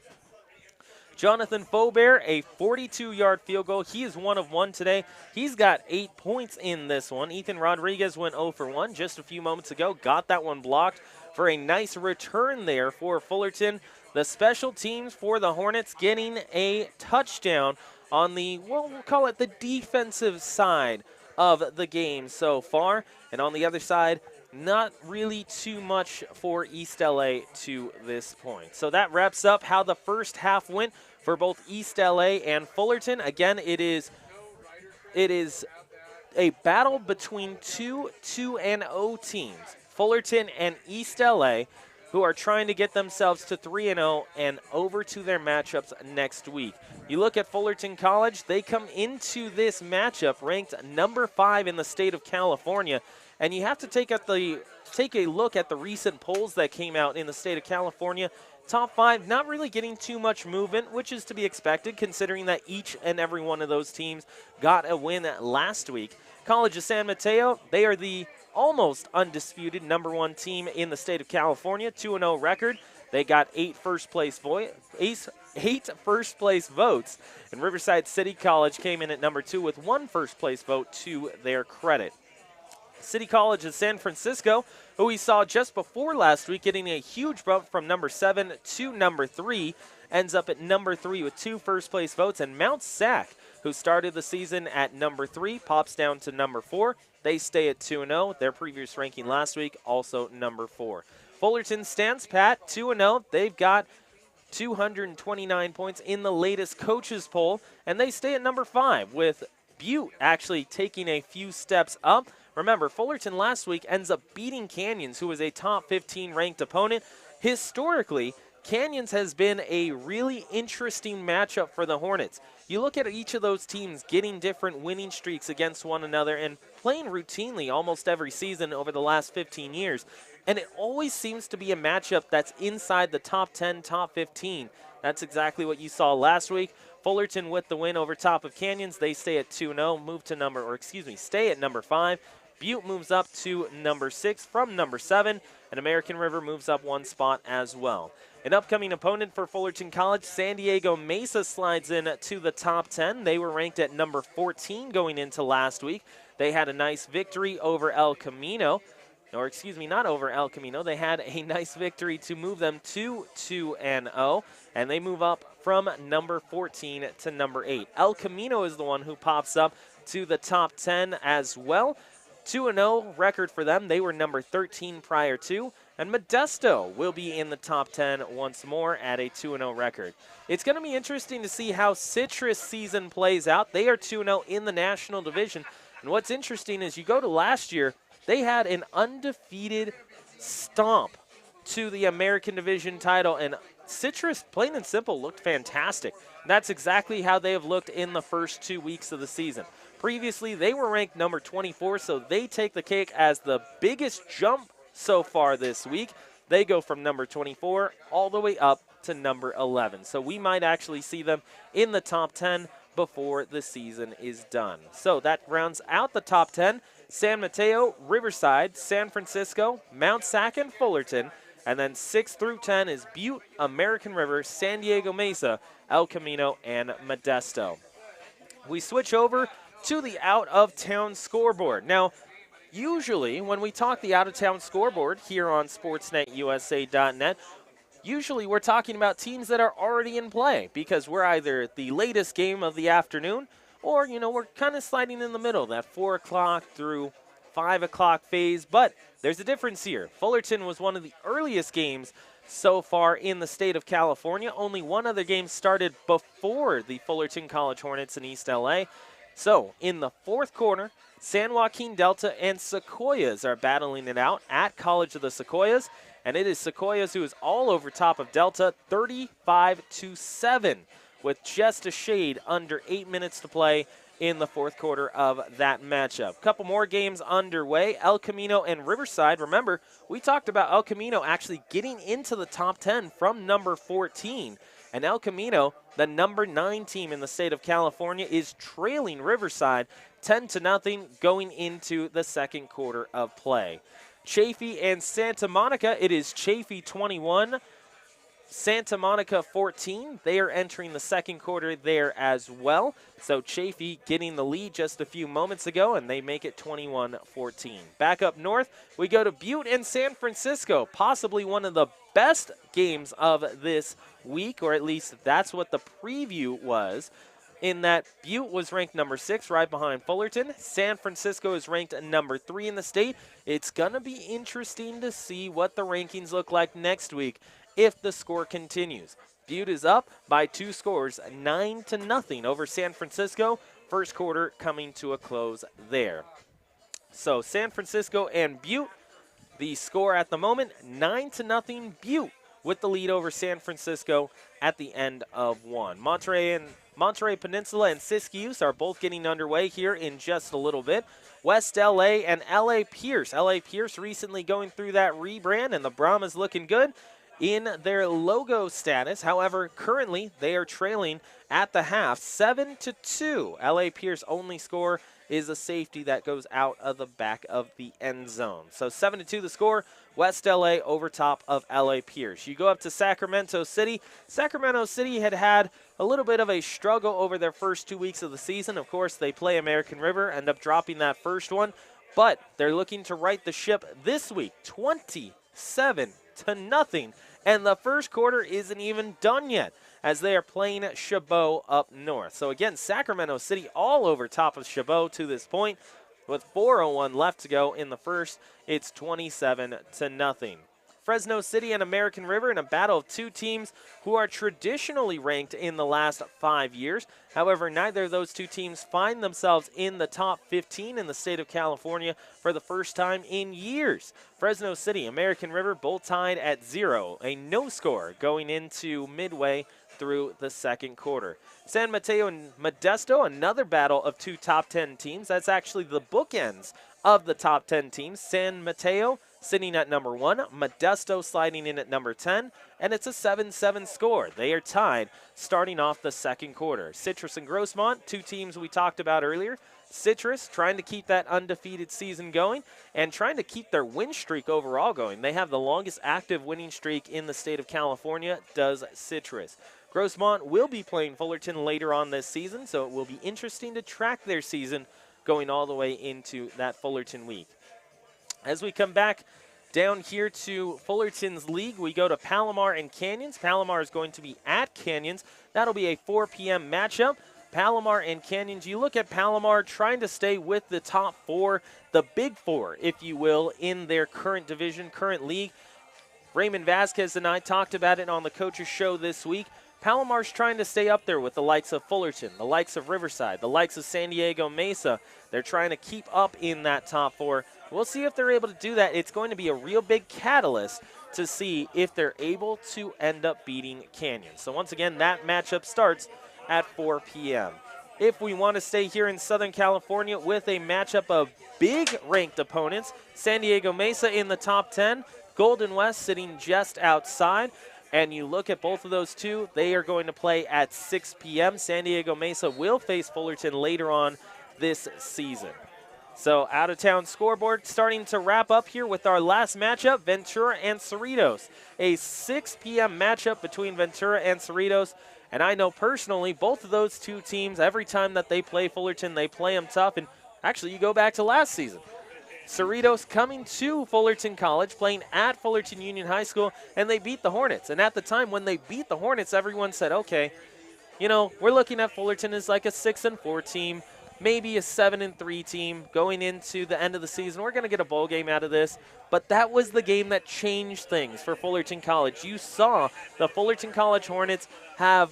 Jonathan Faubert, a 42-yard field goal. He is 1 of 1 today. He's got 8 points in this one. Ethan Rodriguez went 0 for 1 just a few moments ago. Got that one blocked for a nice return there for Fullerton. The special teams for the Hornets getting a touchdown on the, well, we'll call it the defensive side of the game so far. And on the other side, not really too much for East LA to this point. So that wraps up how the first half went for both East LA and Fullerton. Again, it is a battle between 2 2-0 teams, Fullerton and East LA. who are trying to get themselves to 3-0 and over to their matchups next week. You look at Fullerton College, they come into this matchup ranked number 5 in the state of California, and you have to take a look at the recent polls that came out in the state of California. Top 5 not really getting too much movement, which is to be expected considering that each and every one of those teams got a win last week. College of San Mateo, they are the almost undisputed number 1 team in the state of California, 2-0 record. They got 8 first place votes, and Riverside City College came in at number 2 with 1 first place vote to their credit. City College of San Francisco, who we saw just before last week, getting a huge bump from number 7 to number 3, ends up at number 3 with 2 first place votes, and Mount Sac, who started the season at number 3, pops down to number 4. They stay at 2-0. Their previous ranking last week, also number 4. Fullerton stands pat, 2-0. They've got 229 points in the latest coaches poll, and they stay at number 5, with Butte actually taking a few steps up. Remember, Fullerton last week ends up beating Canyons, who was a top 15 ranked opponent. Historically, Canyons has been a really interesting matchup for the Hornets. You look at each of those teams getting different winning streaks against one another and playing routinely almost every season over the last 15 years. And it always seems to be a matchup that's inside the top 10, top 15. That's exactly what you saw last week. Fullerton with the win over top of Canyons. They stay at 2-0, stay at number 5. Butte moves up to number 6 from number 7, and American River moves up 1 spot as well. An upcoming opponent for Fullerton College, San Diego Mesa, slides in to the top 10. They were ranked at number 14 going into last week. They had a nice victory over El Camino. Not over El Camino. They had a nice victory to move them to 2-0, and they move up from number 14 to number 8. El Camino is the one who pops up to the top 10 as well. 2-0 record for them. They were number 13 prior to. And Modesto will be in the top 10 once more at a 2-0 record. It's going to be interesting to see how Citrus season plays out. They are 2-0 in the National Division. And what's interesting is you go to last year, they had an undefeated stomp to the American Division title. And Citrus, plain and simple, looked fantastic. That's exactly how they have looked in the first 2 weeks of the season. Previously, they were ranked number 24, so they take the cake as the biggest jump so far this week. They go from number 24 all the way up to number 11. So we might actually see them in the top 10 before the season is done. So that rounds out the top 10. San Mateo, Riverside, San Francisco, Mount Sac, and Fullerton. And then 6 through 10 is Butte, American River, San Diego Mesa, El Camino, and Modesto. We switch over to the out-of-town scoreboard. Now, usually when we talk the out-of-town scoreboard here on SportsNetUSA.net, usually we're talking about teams that are already in play because we're either the latest game of the afternoon or, we're kind of sliding in the middle, that 4 o'clock through 5 o'clock phase. But there's a difference here. Fullerton was one of the earliest games so far in the state of California. Only one other game started before the Fullerton College Hornets in East LA. So, in the fourth quarter, San Joaquin Delta and Sequoias are battling it out at College of the Sequoias. And it is Sequoias who is all over top of Delta, 35-7, with just a shade under 8 minutes to play in the fourth quarter of that matchup. Couple more games underway. El Camino and Riverside. Remember, we talked about El Camino actually getting into the top 10 from number 14. And El Camino, the number 9 team in the state of California, is trailing Riverside 10-0 going into the second quarter of play. Chaffee and Santa Monica, it is Chaffee 21, Santa Monica 14. They are entering the second quarter there as well. So Chaffee getting the lead just a few moments ago, and they make it 21-14. Back up north, we go to Butte and San Francisco, possibly one of the best games of this week, or at least that's what the preview was, in that Butte was ranked number 6 right behind Fullerton. San Francisco is ranked number 3 in the state. It's going to be interesting to see what the rankings look like next week if the score continues. Butte is up by 2 scores, 9-0 over San Francisco. First quarter coming to a close there. So San Francisco and Butte, The score at the moment, 9-0 Butte with the lead over San Francisco at the end of one. Monterey Peninsula and Siskiyou are both getting underway here in just a little bit. West LA and LA Pierce. LA Pierce recently going through that rebrand, and the Brahmas looking good in their logo status. However, currently they are trailing at the half 7-2. LA Pierce only score is a safety that goes out of the back of the end zone. So 7-2 the score. West LA over top of LA Pierce. You go up to Sacramento City. Sacramento City had a little bit of a struggle over their first 2 weeks of the season. Of course, they play American River, end up dropping that first one, but they're looking to right the ship this week, 27-0. And the first quarter isn't even done yet, as they are playing Chabot up north. So again, Sacramento City all over top of Chabot to this point. With 4:01 left to go in the first, it's 27-0. Fresno City and American River in a battle of two teams who are traditionally ranked in the last 5 years. However, neither of those two teams find themselves in the top 15 in the state of California for the first time in years. Fresno City, American River both tied at 0, a no score going into midway through the second quarter. San Mateo and Modesto, another battle of two top 10 teams. That's actually the bookends of the top 10 teams. San Mateo sitting at number 1, Modesto sliding in at number 10, and it's a 7-7 score. They are tied starting off the second quarter. Citrus and Grossmont, two teams we talked about earlier. Citrus trying to keep that undefeated season going and trying to keep their win streak overall going. They have the longest active winning streak in the state of California, does Citrus. Grossmont will be playing Fullerton later on this season, so it will be interesting to track their season going all the way into that Fullerton week. As we come back down here to Fullerton's league, we go to Palomar and Canyons. Palomar is going to be at Canyons. That'll be a 4 p.m. matchup. Palomar and Canyons, you look at Palomar trying to stay with the top 4, the big 4, if you will, in their current division, current league. Raymond Vasquez and I talked about it on the Coaches Show this week. Palomar's trying to stay up there with the likes of Fullerton, the likes of Riverside, the likes of San Diego Mesa. They're trying to keep up in that top 4. We'll see if they're able to do that. It's going to be a real big catalyst to see if they're able to end up beating Canyon. So once again, that matchup starts at 4 p.m. If we want to stay here in Southern California with a matchup of big ranked opponents, San Diego Mesa in the top 10, Golden West sitting just outside. And you look at both of those two, they are going to play at 6 p.m. San Diego Mesa will face Fullerton later on this season. So out-of-town scoreboard starting to wrap up here with our last matchup, Ventura and Cerritos. A 6 p.m. matchup between Ventura and Cerritos. And I know personally both of those two teams, every time that they play Fullerton, they play them tough. And actually, you go back to last season. Cerritos coming to Fullerton College, playing at Fullerton Union High School, and they beat the Hornets. And at the time when they beat the Hornets, everyone said, okay, you know, we're looking at Fullerton as like a 6-4 team, maybe a 7-3 team going into the end of the season. We're going to get a bowl game out of this. But that was the game that changed things for Fullerton College. You saw the Fullerton College Hornets have,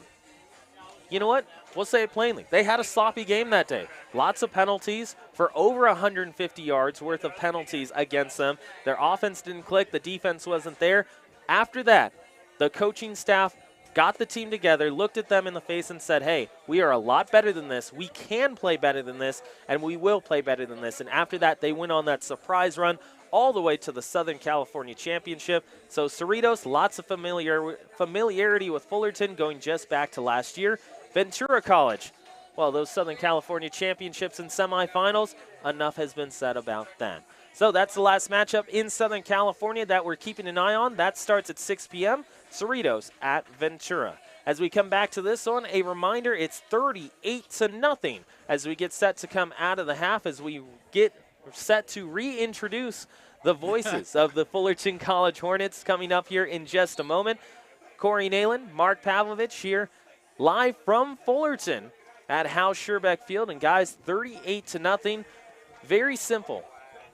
you know what? We'll say it plainly. They had a sloppy game that day. Lots of penalties for over 150 yards worth of penalties against them. Their offense didn't click. The defense wasn't there. After that, the coaching staff got the team together, looked at them in the face and said, hey, we are a lot better than this. We can play better than this, and we will play better than this. And after that, they went on that surprise run all the way to the Southern California Championship. So Cerritos, lots of familiarity with Fullerton going just back to last year. Ventura College, well, those Southern California Championships and semifinals, enough has been said about that. So that's the last matchup in Southern California that we're keeping an eye on. That starts at 6 p.m., Cerritos at Ventura. As we come back to this one, a reminder, it's 38-0 as we get set to come out of the half, as we get set to reintroduce the voices of the Fullerton College Hornets coming up here in just a moment. Corey Neyland, Mark Pavlovich here, live from Fullerton at House Scherbeck Field. And guys, 38-0, very simple.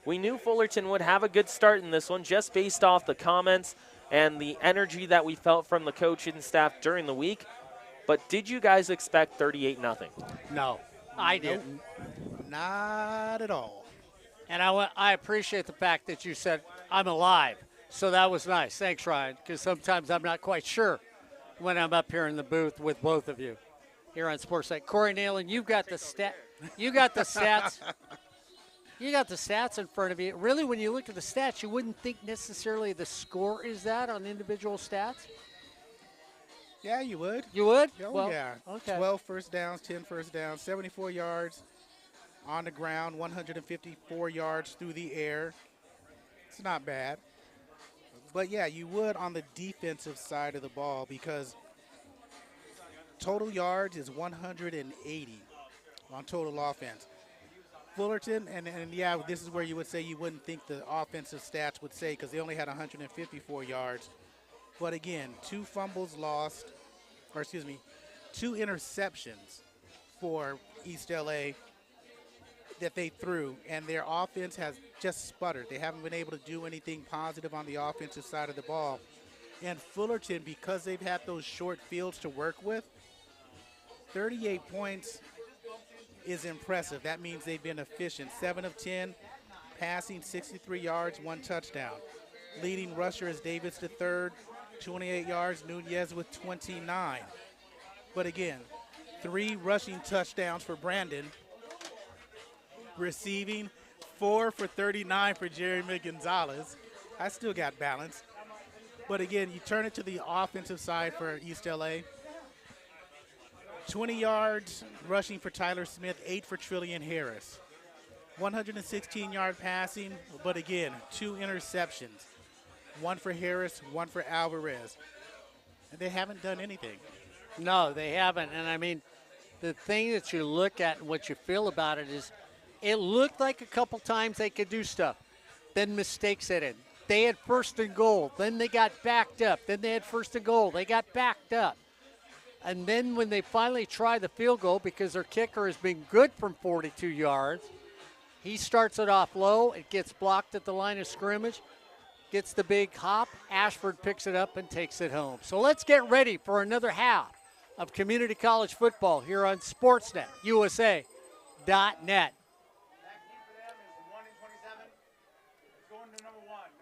We knew Fullerton would have a good start in this one just based off the comments and the energy that we felt from the coaching staff during the week. But did you guys expect 38-0? No, I didn't. Not at all. And I appreciate the fact that you said I'm alive. So that was nice. Thanks, Ryan, because sometimes I'm not quite sure when I'm up here in the booth with both of you here on Sportsnet. Corey Neyland, you've got the stats. You got the stats in front of you. Really, when you look at the stats, you wouldn't think necessarily the score is that on individual stats. Yeah, you would. You would? Oh, well, yeah. Okay. 12 first downs, 10 first downs, 74 yards on the ground, 154 yards through the air. It's not bad. But, yeah, you would on the defensive side of the ball because total yards is 180 on total offense. Fullerton, and yeah, this is where you would say you wouldn't think the offensive stats would say because they only had 154 yards. But again, 2 fumbles lost, or excuse me, 2 interceptions for East LA that they threw, and their offense has just sputtered. They haven't been able to do anything positive on the offensive side of the ball. And Fullerton, because they've had those short fields to work with, 38 points is impressive. That means they've been efficient. 7 of 10, passing 63 yards, 1 touchdown. Leading rusher is Davis III, 28 yards, Nunez with 29. But again, 3 rushing touchdowns for Brandon. Receiving 4 for 39 for Jeremy Gonzalez. I still got balance. But again, you turn it to the offensive side for East LA. 20 yards rushing for Tyler Smith, 8 for Trillian Harris. 116-yard passing, but again, 2 interceptions. 1 for Harris, 1 for Alvarez. And they haven't done anything. No, they haven't. And, I mean, the thing that you look at and what you feel about it is it looked like a couple times they could do stuff. Then mistakes set in. They had first and goal. Then they got backed up. Then they had first and goal. They got backed up. And then when they finally try the field goal, because their kicker has been good from 42 yards, he starts it off low. It gets blocked at the line of scrimmage. Gets the big hop. Ashford picks it up and takes it home. So let's get ready for another half of community college football here on Sportsnet, USA.net.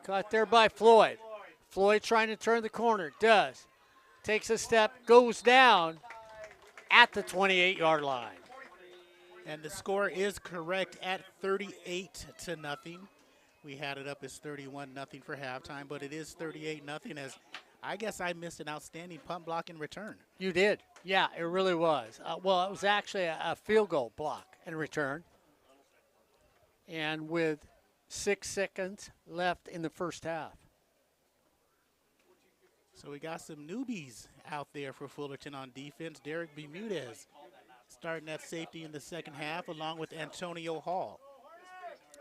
Caught there by Floyd. Floyd trying to turn the corner. Does. Takes a step, goes down at the 28-yard line. And the score is correct at 38-0. We had it up as 31-0 for halftime, but it is 38-0 as I guess I missed an outstanding punt block and return. You did. Yeah, it really was. Well, it was actually a field goal block and return. And with 6 seconds left in the first half. So we got some newbies out there for Fullerton on defense. Derek Bermudez starting at safety in the second half along with Antonio Hall.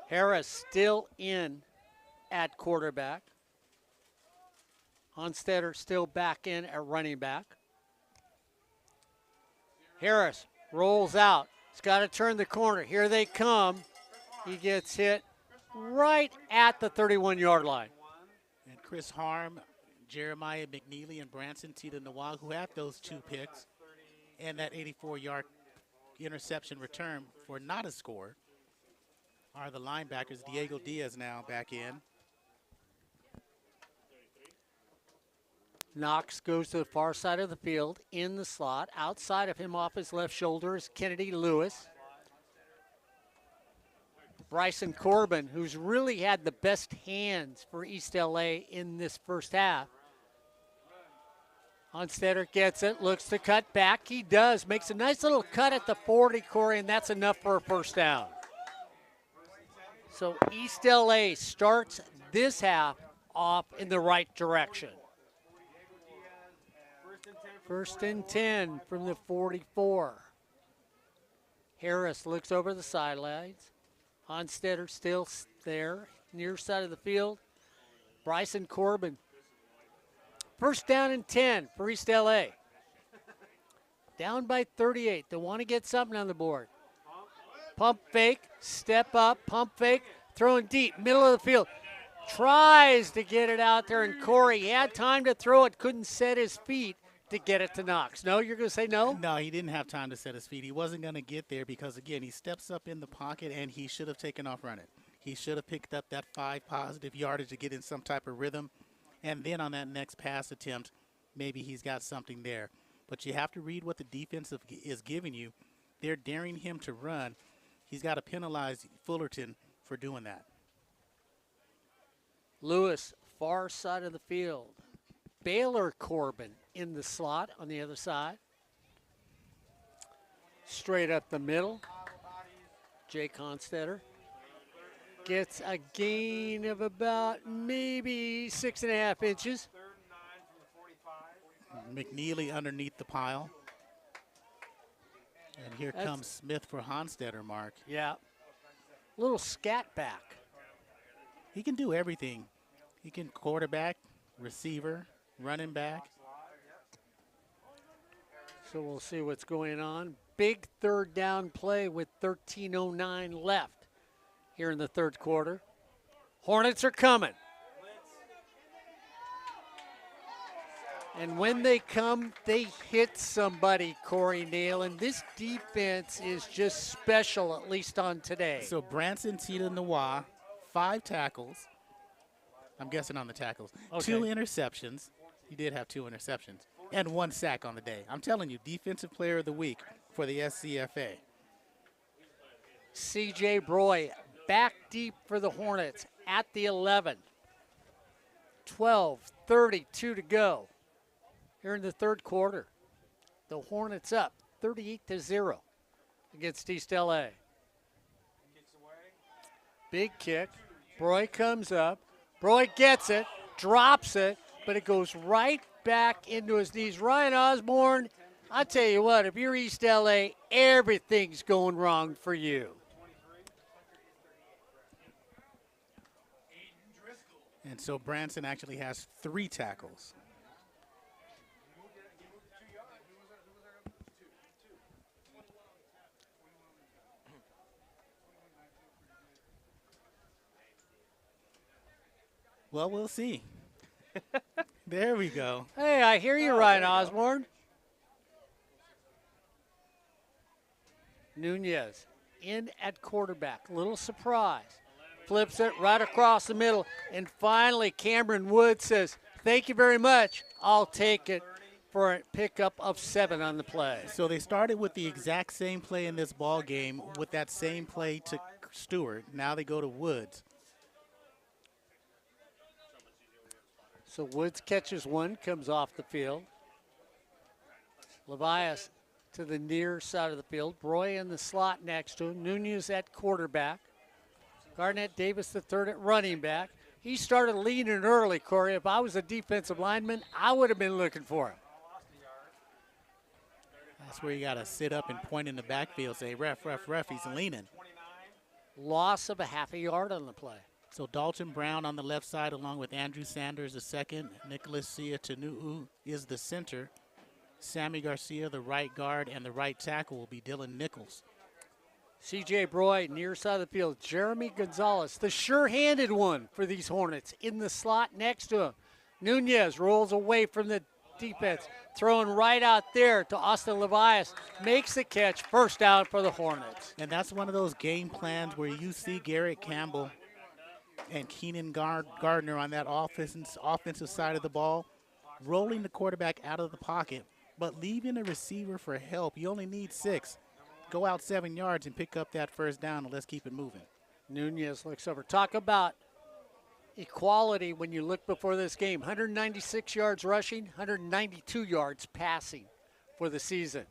Harris still in at quarterback. Honstetter still back in at running back. Harris rolls out. He's got to turn the corner. Here they come. He gets hit right at the 31-yard line. And Chris Harm, Jeremiah McNeely, and Branson Tita Nawag, who had those 2 picks and that 84-yard interception return for not a score, are the linebackers. Diego Diaz now back in. Knox goes to the far side of the field in the slot. Outside of him off his left shoulder is Kennedy Lewis. Bryson Corbin, who's really had the best hands for East LA in this first half. Honstetter gets it, looks to cut back. He does, makes a nice little cut at the 40, Corey, and that's enough for a first down. So East LA starts this half off in the right direction. First and 10 from the 44. Harris looks over the sidelines. Honstetter still there, near side of the field. Bryson Corbin. First down and 10 for East LA. Down by 38. They want to get something on the board. Pump fake, step up, pump fake, throwing deep, middle of the field. Tries to get it out there, and Corey had time to throw it, couldn't set his feet to get it to Knox. No, you're going to say no? No, he didn't have time to set his feet. He wasn't going to get there because, again, he steps up in the pocket, and he should have taken off running. He should have picked up that 5 positive yardage to get in some type of rhythm. And then on that next pass attempt, maybe he's got something there. But you have to read what the defense is giving you. They're daring him to run. He's got to penalize Fullerton for doing that. Lewis, far side of the field. Baylor Corbin in the slot on the other side. Straight up the middle. Jake Honstetter gets a gain of about maybe 6.5 inches. McNeely underneath the pile. And here comes Smith for Honstetter, Mark. Yeah. Little scat back. He can do everything. He can quarterback, receiver, running back. So we'll see what's going on. Big third down play with 13:09 left here in the third quarter. Hornets are coming. And when they come, they hit somebody, Corey Neyland. This defense is just special, at least on today. So Branson Tita Noah, 5 tackles. I'm guessing on the tackles. Okay. 2 interceptions. He did have 2 interceptions. And 1 sack on the day. I'm telling you, Defensive Player of the Week for the SCFA. C.J. Broy back deep for the Hornets at the 11. 12:32 to go here in the third quarter. The Hornets up 38-0 against East LA. Big kick. Broy comes up. Broy gets it, drops it, but it goes right back into his knees. Ryan Osborn, I tell you what, if you're East LA, everything's going wrong for you. And so Branson actually has 3 tackles. Well, we'll see. There we go. Hey, I hear you, Ryan Osborn. Nunez in at quarterback. Little surprise. Flips it right across the middle. And finally, Cameron Wood says, thank you very much. I'll take it for a pickup of 7 on the play. So they started with the exact same play in this ball game with that same play to Stewart. Now they go to Woods. So Woods catches 1, comes off the field. Levias to the near side of the field. Broy in the slot next to him. Nunez at quarterback. Garnett Davis III at running back. He started leaning early, Corey. If I was a defensive lineman, I would have been looking for him. That's where you got to sit up and point in the backfield, say, ref, ref, ref, he's leaning. Loss of a half a yard on the play. So Dalton Brown on the left side along with Andrew Sanders the second. Nicholas Siatanuu is the center. Sammy Garcia, the right guard, and the right tackle will be Dylan Nichols. C.J. Broy, near side of the field. Jeremy Gonzalez, the sure-handed one for these Hornets, in the slot next to him. Nunez rolls away from the defense, throwing right out there to Austin Levias. Makes the catch, first down for the Hornets. And that's one of those game plans where you see Garrett Campbell and Keenan Gardner on that offensive side of the ball, rolling the quarterback out of the pocket, but leaving a receiver for help. You only need 6. Go out 7 yards and pick up that first down, and let's keep it moving. Nunez looks over. Talk about equality when you look before this game. 196 yards rushing, 192 yards passing for the season.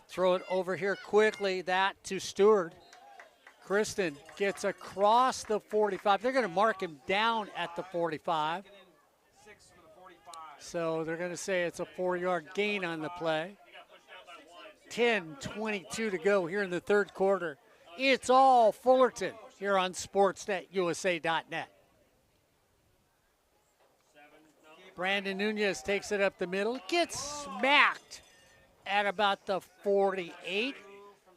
Throw it over here quickly, that to Stewart. Kristen gets across the 45. They're going to mark him down at the 45. So they're going to say it's a 4-yard gain on the play. 10:22 to go here in the third quarter. It's all Fullerton here on SportsNetUSA.net. Brandon Nunez takes it up the middle, gets smacked at about the 48.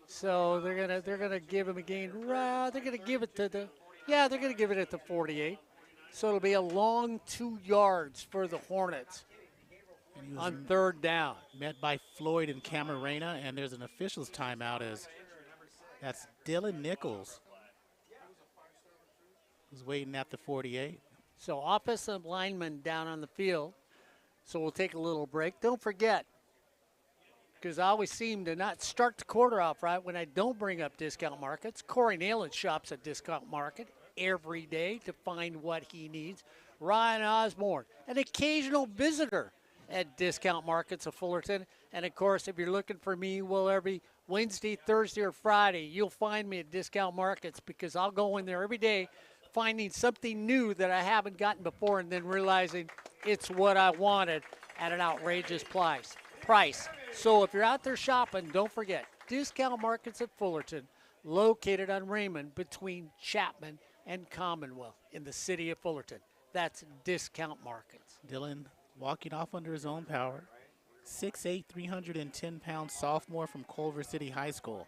So they're gonna give him a gain. They're gonna give it to the they're gonna give it at the 48. So it'll be a long 2 yards for the Hornets on third down. Met by Floyd and Camarena, and there's an official's timeout as that's Dylan Nichols. Was waiting at the 48. So offensive lineman down on the field. So we'll take a little break. Don't forget, because I always seem to not start the quarter off right when I don't bring up Discount Markets. Corey Neyland shops at Discount Market every day to find what he needs. Ryan Osborn, an occasional visitor at Discount Markets of Fullerton. And, of course, if you're looking for me, well, every Wednesday, Thursday, or Friday, you'll find me at Discount Markets because I'll go in there every day finding something new that I haven't gotten before and then realizing it's what I wanted at an outrageous price. So if you're out there shopping, don't forget, Discount Markets at Fullerton, located on Raymond between Chapman and Commonwealth in the city of Fullerton. That's Discount Markets. Dylan walking off under his own power. 6'8", 310-pound sophomore from Culver City High School.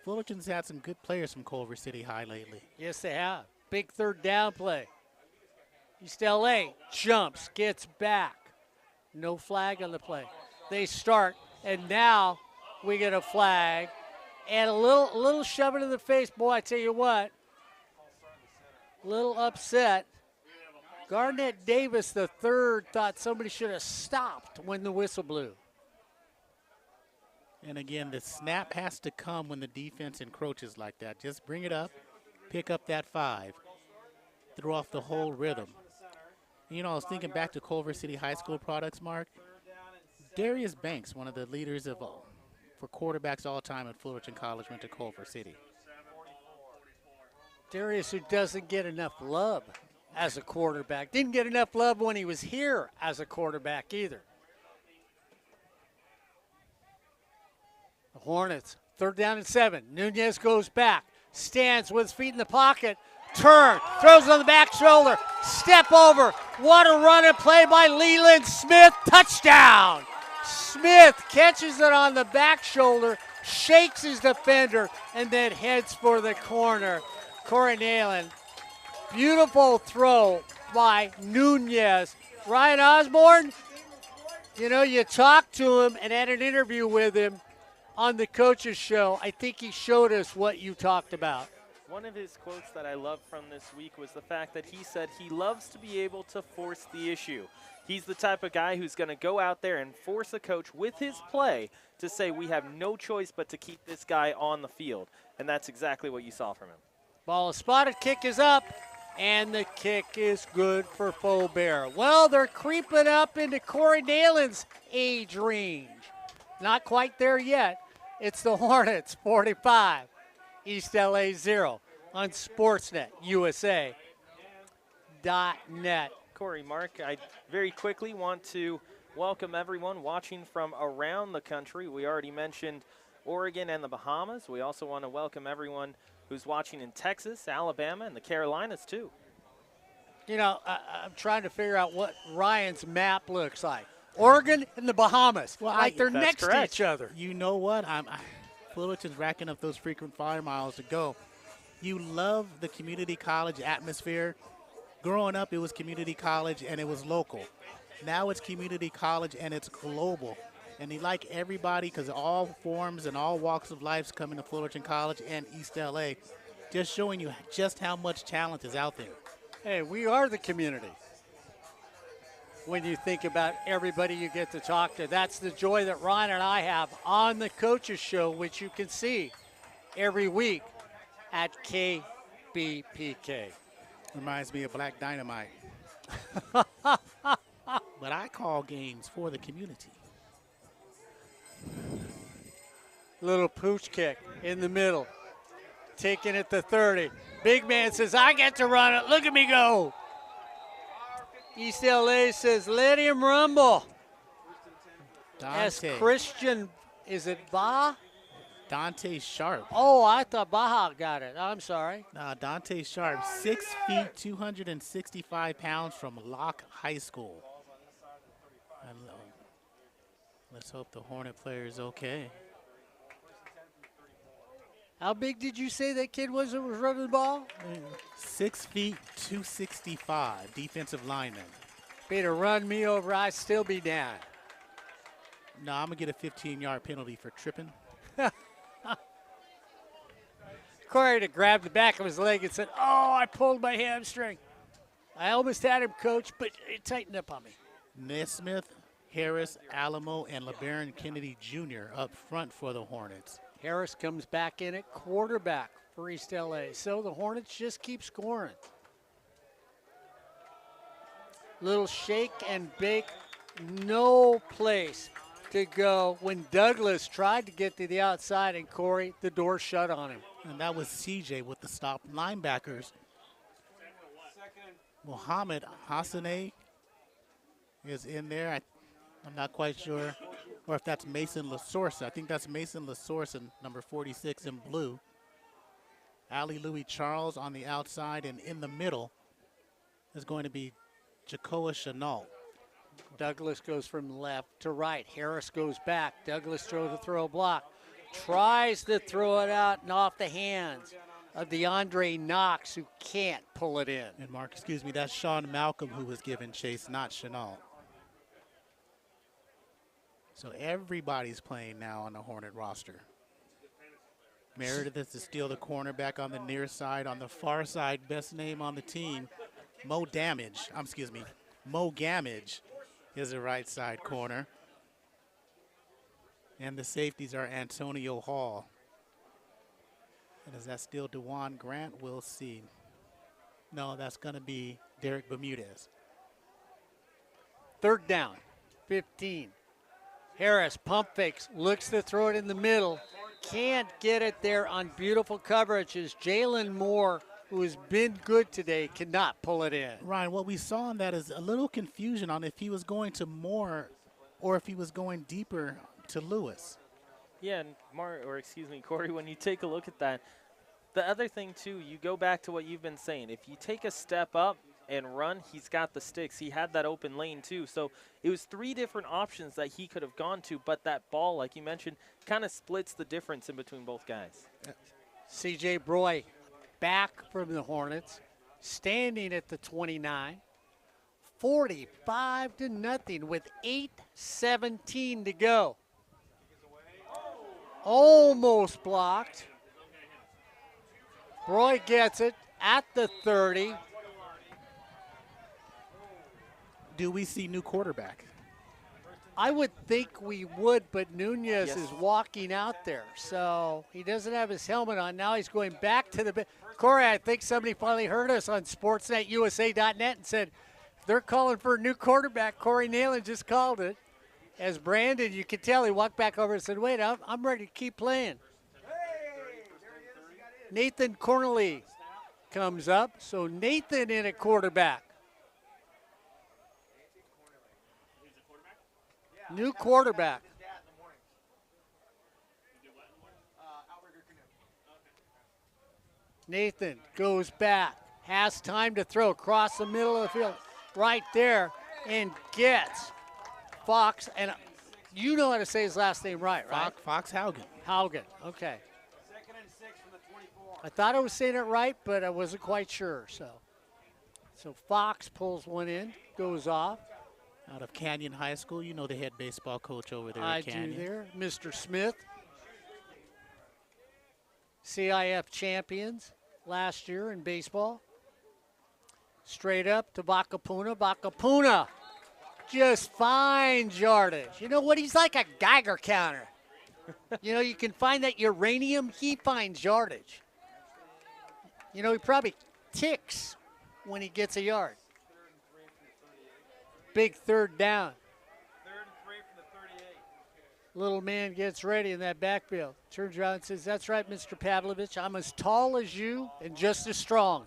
Fullerton's had some good players from Culver City High lately. Yes, they have. Big third down play. East LA jumps, gets back. No flag on the play. They start, and now we get a flag and a little shove it in the face. Boy, I tell you what, little upset. Garnett Davis, the third, thought somebody should have stopped when the whistle blew. And again, the snap has to come when the defense encroaches like that. Just bring it up, pick up that 5, throw off the whole rhythm. You know, I was thinking back to Culver City High School products, Mark. Darius Banks, one of the leaders of for quarterbacks all time at Fullerton College, went to Culver City. Darius, who doesn't get enough love as a quarterback. Didn't get enough love when he was here as a quarterback either. The Hornets, 3rd down and 7. Nunez goes back, stands with his feet in the pocket, turn, throws on the back shoulder, step over. What a run and play by Leland Smith, touchdown. Smith catches it on the back shoulder, shakes his defender, and then heads for the corner. Corey Neyland, beautiful throw by Nunez. Ryan Osborn, you know, you talked to him and had an interview with him on the coach's show. I think he showed us what you talked about. One of his quotes that I loved from this week was the fact that he said he loves to be able to force the issue. He's the type of guy who's going to go out there and force a coach with his play to say we have no choice but to keep this guy on the field. And that's exactly what you saw from him. Ball is spotted, kick is up, and the kick is good for Faubert. Well, they're creeping up into Corey Neyland's age range. Not quite there yet. It's the Hornets, 45, East LA 0 on Sportsnet USA.net. Corey, Mark, I very quickly want to welcome everyone watching from around the country. We already mentioned Oregon and the Bahamas. We also want to welcome everyone who's watching in Texas, Alabama, and the Carolinas, too. You know, I'm trying to figure out what Ryan's map looks like. Oregon and the Bahamas, well, like they're next to each other. You know what? Fullerton's racking up those frequent flyer miles to go. You love the community college atmosphere. Growing up, it was community college and it was local. Now it's community college and it's global. And you like everybody because all forms and all walks of life coming to Fullerton College and East LA, just showing you just how much talent is out there. Hey, we are the community. When you think about everybody you get to talk to, that's the joy that Ryan and I have on the Coaches Show, which you can see every week at KBPK. Reminds me of Black Dynamite. But I call games for the community. Little pooch kick in the middle. Taking it to 30. Big man says, I get to run it. Look at me go. East LA says, let him rumble. Dante. As Christian, is it Baja? Dante Sharp. Oh, I thought Baja got it. I'm sorry. Dante Sharp, 6 feet, 265 pounds from Locke High School. And, let's hope the Hornet player is okay. How big did you say that kid was that was running the ball? 6 feet, 265, defensive lineman. Better run me over, I'd still be down. No, I'm going to get a 15-yard penalty for tripping. Corey to grab the back of his leg and said, "Oh, I pulled my hamstring. I almost had him, Coach, but it tightened up on me." Nesmith, Harris, Alamo, and LeBaron Kennedy Jr. up front for the Hornets. Harris comes back in at quarterback for East LA. So the Hornets just keep scoring. Little shake and bake, no place to go when Douglas tried to get to the outside, and Corey, the door shut on him. And that was CJ with the stop. Linebackers, Mohamed Hassane is in there. I'm not quite sure, or if that's Mason LaSource. I think that's Mason LaSource in number 46 in blue. Ali Louis Charles on the outside, and in the middle is going to be Jacoa Chanel. Douglas goes from left to right. Harris goes back. Douglas throws a throw block. Tries to throw it out and off the hands of DeAndre Knox, who can't pull it in. And Mark, excuse me, that's Sean Malcolm who was given chase, not Chanel. So everybody's playing now on the Hornet roster. Meredith is to steal the cornerback on the near side. On the far side, best name on the team, Mo Gamage is the right side corner. And the safeties are Antonio Hall. And is that still DeJuan Grant? We'll see. No, that's going to be Derek Bermudez. Third down, 15. Harris pump fakes, looks to throw it in the middle. Can't get it there on beautiful coverage as Jalen Moore, who has been good today, cannot pull it in. Ryan, what we saw in that is a little confusion on if he was going to Moore or if he was going deeper to Lewis. Yeah, and Corey, when you take a look at that, the other thing, too, you go back to what you've been saying. If you take a step up and run, he's got the sticks. He had that open lane, too. So it was three different options that he could have gone to, but that ball, like you mentioned, kind of splits the difference in between both guys. C.J. Broy back from the Hornets, standing at the 29. 45-0 with 8:17 to go. Almost blocked. Broy gets it at the 30. Do we see new quarterback? I would think we would, but Nunez is walking out there. So he doesn't have his helmet on. Now he's going back to the – Corey, I think somebody finally heard us on sportsnetusa.net and said they're calling for a new quarterback. Corey Neyland just called it. As Brandon, you could tell he walked back over and said, wait, I'm ready to keep playing. Nathan Cornely comes up. So Nathan in at quarterback. New quarterback. Nathan goes back, has time to throw across the middle of the field, right there, and gets Fox. And you know how to say his last name right? Fox Haugen. Haugen, okay. I thought I was saying it right, but I wasn't quite sure. So Fox pulls one in, goes off. Out of Canyon High School, you know the head baseball coach over there I at Canyon. do there, Mr. Smith. CIF champions last year in baseball. Straight up to Vakapuna. Vakapuna just finds yardage. You know what? He's like a Geiger counter. You know, you can find that uranium. He finds yardage. You know, he probably ticks when he gets a yard. Big third down. 3rd and 3 from the 38. Little man gets ready in that backfield. Turns around and says, that's right, Mr. Pavlovich. I'm as tall as you and just as strong.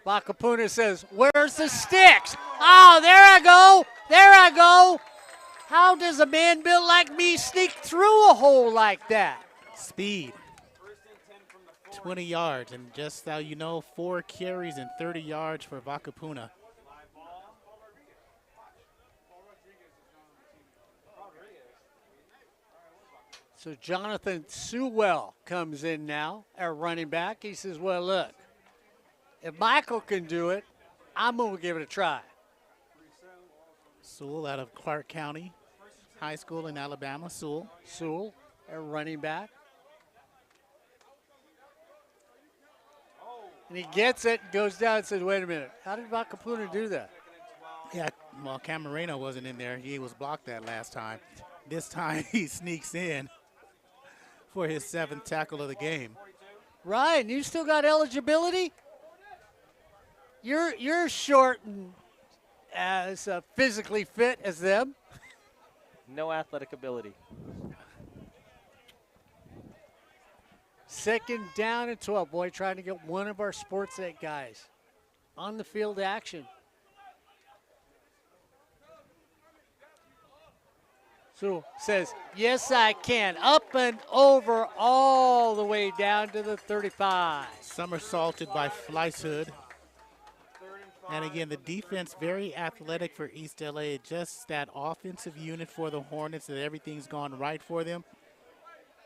Vakapuna says, where's the sticks? Oh, there I go. There I go. How does a man built like me sneak through a hole like that? Speed. 20 yards, and just so you know, 4 carries and 30 yards for Vakapuna. So Jonathan Sewell comes in now, our running back. He says, well, look, if Michael can do it, I'm going to give it a try. Sewell out of Clark County. High School in Alabama, Sewell. Sewell, a running back. And he gets it, goes down and says, wait a minute, how did Vakapuna do that? Yeah, well, Camarena wasn't in there. He was blocked that last time. This time he sneaks in for his 7th tackle of the game. Ryan, you still got eligibility? You're short and as physically fit as them. No athletic ability. 2nd down and 12. Boy, trying to get one of our Sportsnet guys on the field action. So says, yes, I can. Up and over all the way down to the 35. Somersaulted by Fleishood. And again, the defense very athletic for East LA. Just that offensive unit for the Hornets, that everything's gone right for them,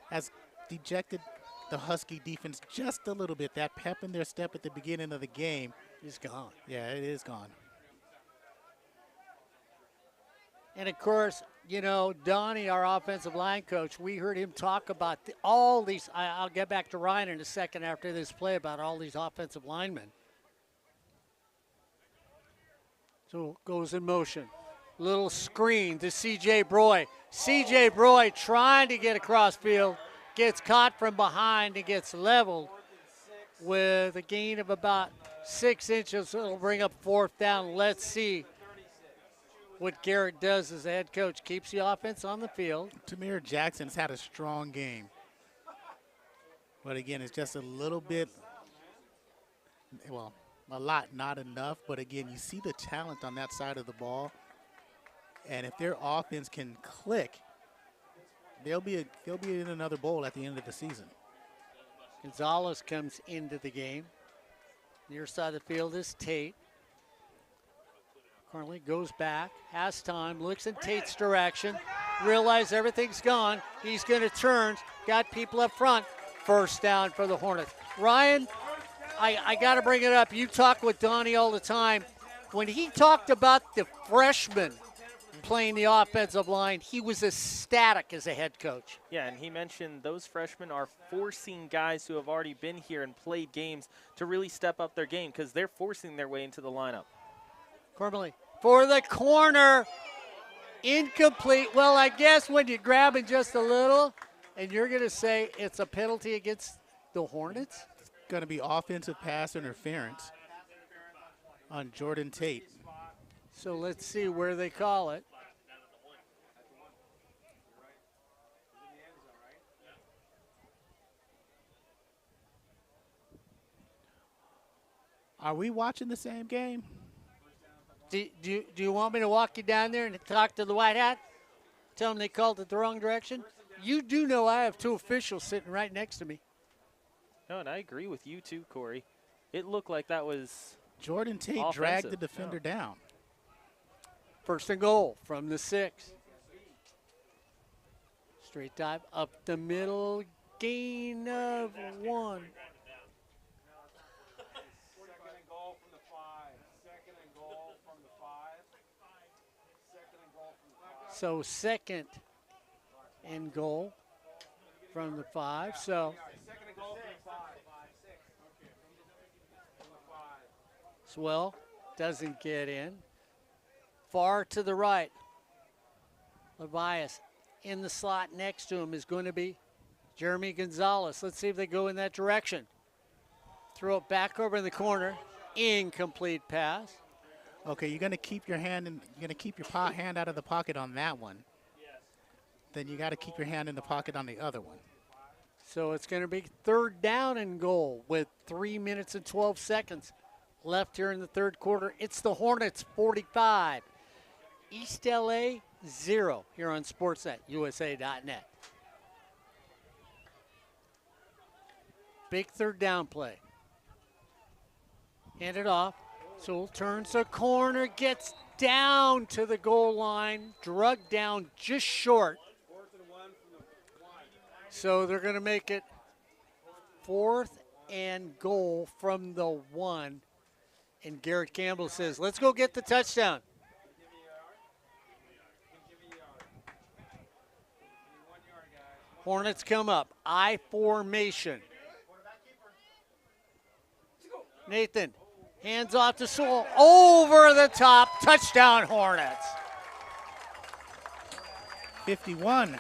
has dejected the Husky defense just a little bit. That pep in their step at the beginning of the game is gone. Yeah, it is gone. And of course, you know, Donnie, our offensive line coach, we heard him talk about all these. I'll get back to Ryan in a second after this play about all these offensive linemen. So goes in motion. Little screen to C.J. Broy. C.J. Broy trying to get across field. Gets caught from behind and gets leveled with a gain of about 6 inches. It'll bring up 4th down. Let's see what Garrett does as the head coach. Keeps the offense on the field. Tamir Jackson's had a strong game. But again, it's just a little bit, well, a lot, not enough. But again, you see the talent on that side of the ball. And if their offense can click, they'll be in another bowl at the end of the season. Gonzalez comes into the game. Near side of the field is Tate. Currently goes back, has time, looks in Tate's direction, realizes everything's gone. He's going to turn, got people up front. 1st down for the Hornets. Ryan, I got to bring it up. You talk with Donnie all the time. When he talked about the freshmen playing the offensive line, he was ecstatic as a head coach. Yeah, and he mentioned those freshmen are forcing guys who have already been here and played games to really step up their game because they're forcing their way into the lineup. Cormley for the corner. Incomplete. Well, I guess when you grab it just a little, and you're going to say it's a penalty against the Hornets? It's going to be offensive pass interference on Jordan Tate. So let's see where they call it. Are we watching the same game? Do you want me to walk you down there and talk to the white hat? Tell them they called it the wrong direction? You do know I have 2 officials sitting right next to me. No, and I agree with you too, Corey. It looked like that was Jordan Tate offensive. dragged the defender down. 1st and goal from the 6. Straight dive up the middle, gain of 1. So 2nd and goal from the 5. So Swell doesn't get in. Far to the right, Levias in the slot next to him is going to be Jeremy Gonzalez. Let's see if they go in that direction. Throw it back over in the corner. Incomplete pass. Okay, you're going to keep your hand and you're going to keep your hand out of the pocket on that one. Then you got to keep your hand in the pocket on the other one. So it's going to be 3rd down and goal with 3 minutes and 12 seconds left here in the 3rd quarter. It's the Hornets 45, East LA 0 here on Sportsnet, USA.net. Big 3rd down play. Hand it off. Sewell turns the corner, gets down to the goal line, drugged down just short. So they're going to make it 4th and goal from the 1. And Garrett Campbell says, let's go get the touchdown. Hornets come up. I formation. Nathan, hands off to Sewell. Over the top. Touchdown, Hornets. 51.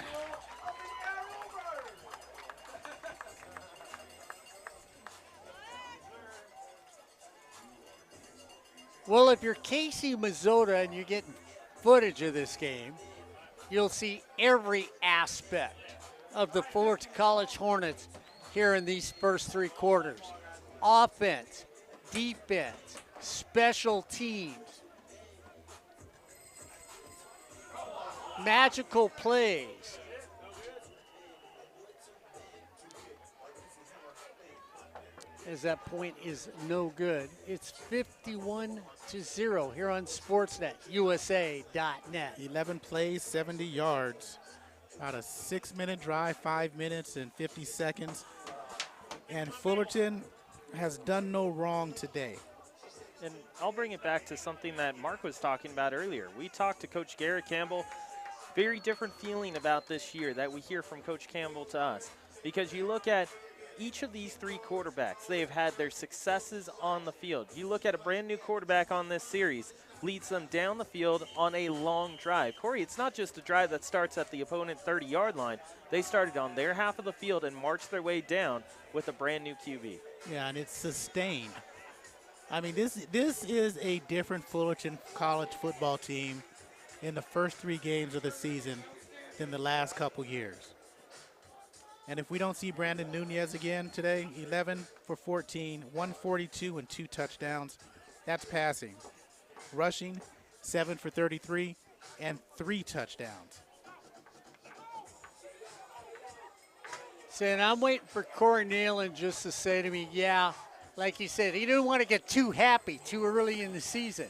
Well, if you're Casey Mazzota and you're getting footage of this game, you'll see every aspect of the Fullerton College Hornets here in these first three quarters. Offense, defense, special teams, magical plays. As that point is no good. It's 51-0 here on Sportsnet, USA.net. 11 plays, 70 yards. About a 6-minute drive, 5 minutes and 50 seconds. And Fullerton has done no wrong today. And I'll bring it back to something that Mark was talking about earlier. We talked to Coach Garrett Campbell. Very different feeling about this year that we hear from Coach Campbell to us. Because you look at each of these three quarterbacks, they have had their successes on the field. You look at a brand new quarterback on this series, leads them down the field on a long drive. Corey, it's not just a drive that starts at the opponent 30-yard line. They started on their half of the field and marched their way down with a brand new QB. Yeah, and it's sustained. I mean, this is a different Fullerton College football team in the first 3 games of the season than the last couple years. And if we don't see Brandon Nunez again today, 11 for 14, 142 and 2 touchdowns, that's passing. Rushing, 7 for 33 and 3 touchdowns. And I'm waiting for Corey Neyland just to say to me, yeah, like he said, he didn't want to get too happy too early in the season.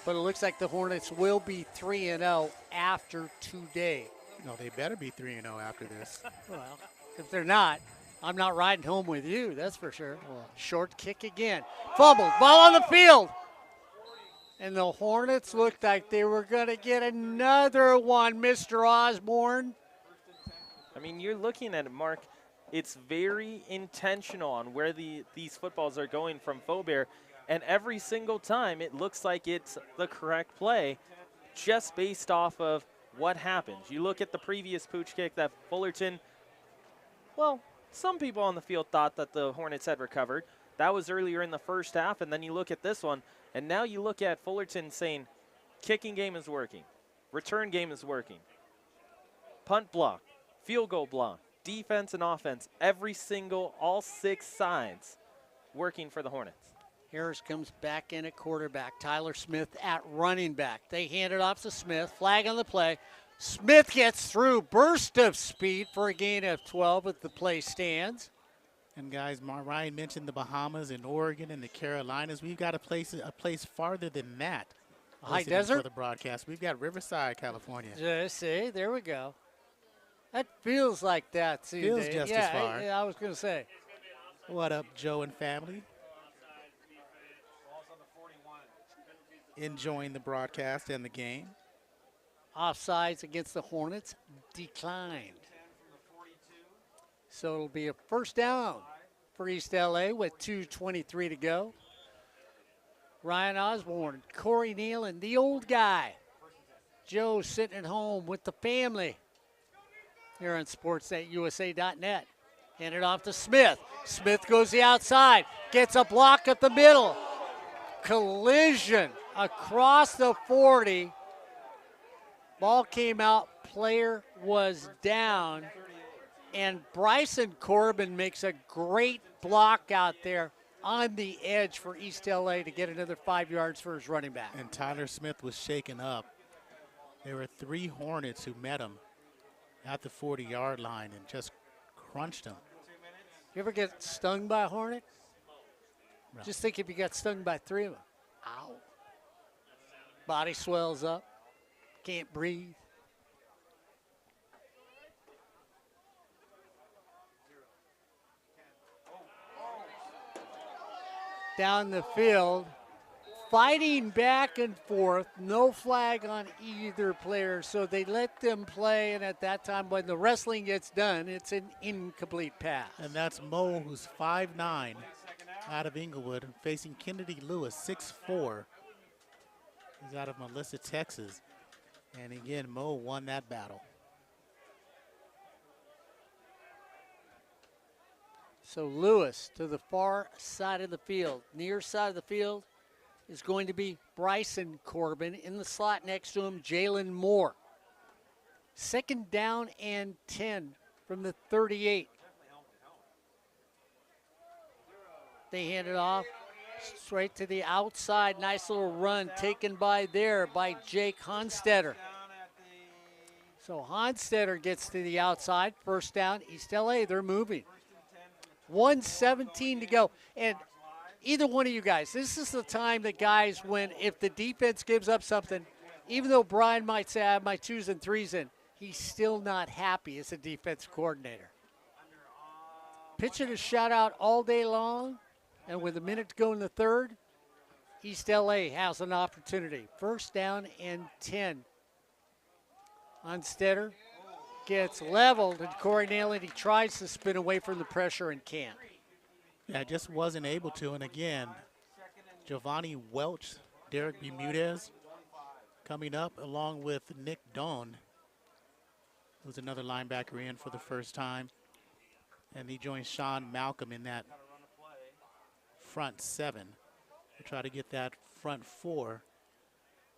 But it looks like the Hornets will be 3-0 after today. No, they better be 3-0 after this. Well, if they're not, I'm not riding home with you, that's for sure. Well, short kick again. Fumbled, ball on the field. And the Hornets looked like they were going to get another one, Mr. Osborn. I mean, you're looking at it, Mark. It's very intentional on where these footballs are going from Faubert. And every single time, it looks like it's the correct play just based off of what happens. You look at the previous pooch kick that Fullerton, well, some people on the field thought that the Hornets had recovered. That was earlier in the first half, and then you look at this one, and now you look at Fullerton saying, kicking game is working, return game is working, punt block, field goal block, defense and offense, all 6 sides working for the Hornets. Harris comes back in at quarterback. Tyler Smith at running back. They hand it off to Smith. Flag on the play. Smith gets through. Burst of speed for a gain of 12 as the play stands. And guys, Ryan mentioned the Bahamas and Oregon and the Carolinas. We've got a place farther than that. High desert? For the broadcast. We've got Riverside, California. Yeah, see, there we go. That feels like that, too. Feels just as far. I was going to say. What up, Joe and family? Enjoying the broadcast and the game. Offsides against the Hornets declined. So it'll be a first down for East LA with 2:23 to go. Ryan Osborn, Corey Neyland, the old guy. Joe sitting at home with the family here on sports.usa.net. Hand it off to Smith. Smith goes the outside, gets a block at the middle. Collision across the 40. Ball came out, player was down, and Bryson Corbin makes a great block out there on the edge for East LA to get another 5 yards for his running back. And Tyler Smith was shaken up. There were 3 Hornets who met him at the 40-yard line and just crunched him. You ever get stung by a Hornet? No. Just think if you got stung by 3 of them. Ow. Body swells up. Can't breathe. Down the field, fighting back and forth, no flag on either player, so they let them play, and at that time when the wrestling gets done, it's an incomplete pass. And that's Mo, who's 5'9", out of Inglewood, facing Kennedy Lewis, 6'4". He's out of Melissa, Texas. And again, Mo won that battle. So Lewis to the far side of the field. Near side of the field is going to be Bryson Corbin. In the slot next to him, Jalen Moore. 2nd down and 10 from the 38. They hand it off straight to the outside. Nice little run taken by Jake Honstetter. So Honstetter gets to the outside. 1st down, East LA. They're moving. 1:17 to go. And either one of you guys, this is the time that guys, if the defense gives up something, even though Brian might say I have my 2s and 3s in, he's still not happy as a defensive coordinator. Pitching a shutout all day long, and with a minute to go in the 3rd, East LA has an opportunity. 1st down and 10. Honstetter gets leveled, and Corey Neyland, he tries to spin away from the pressure and can't. Yeah, just wasn't able to. And again, Giovanni Welch, Derek Bermudez coming up along with Nick Doan, who's another linebacker in for the first time. And he joins Sean Malcolm in that front 7. We'll try to get that front 4.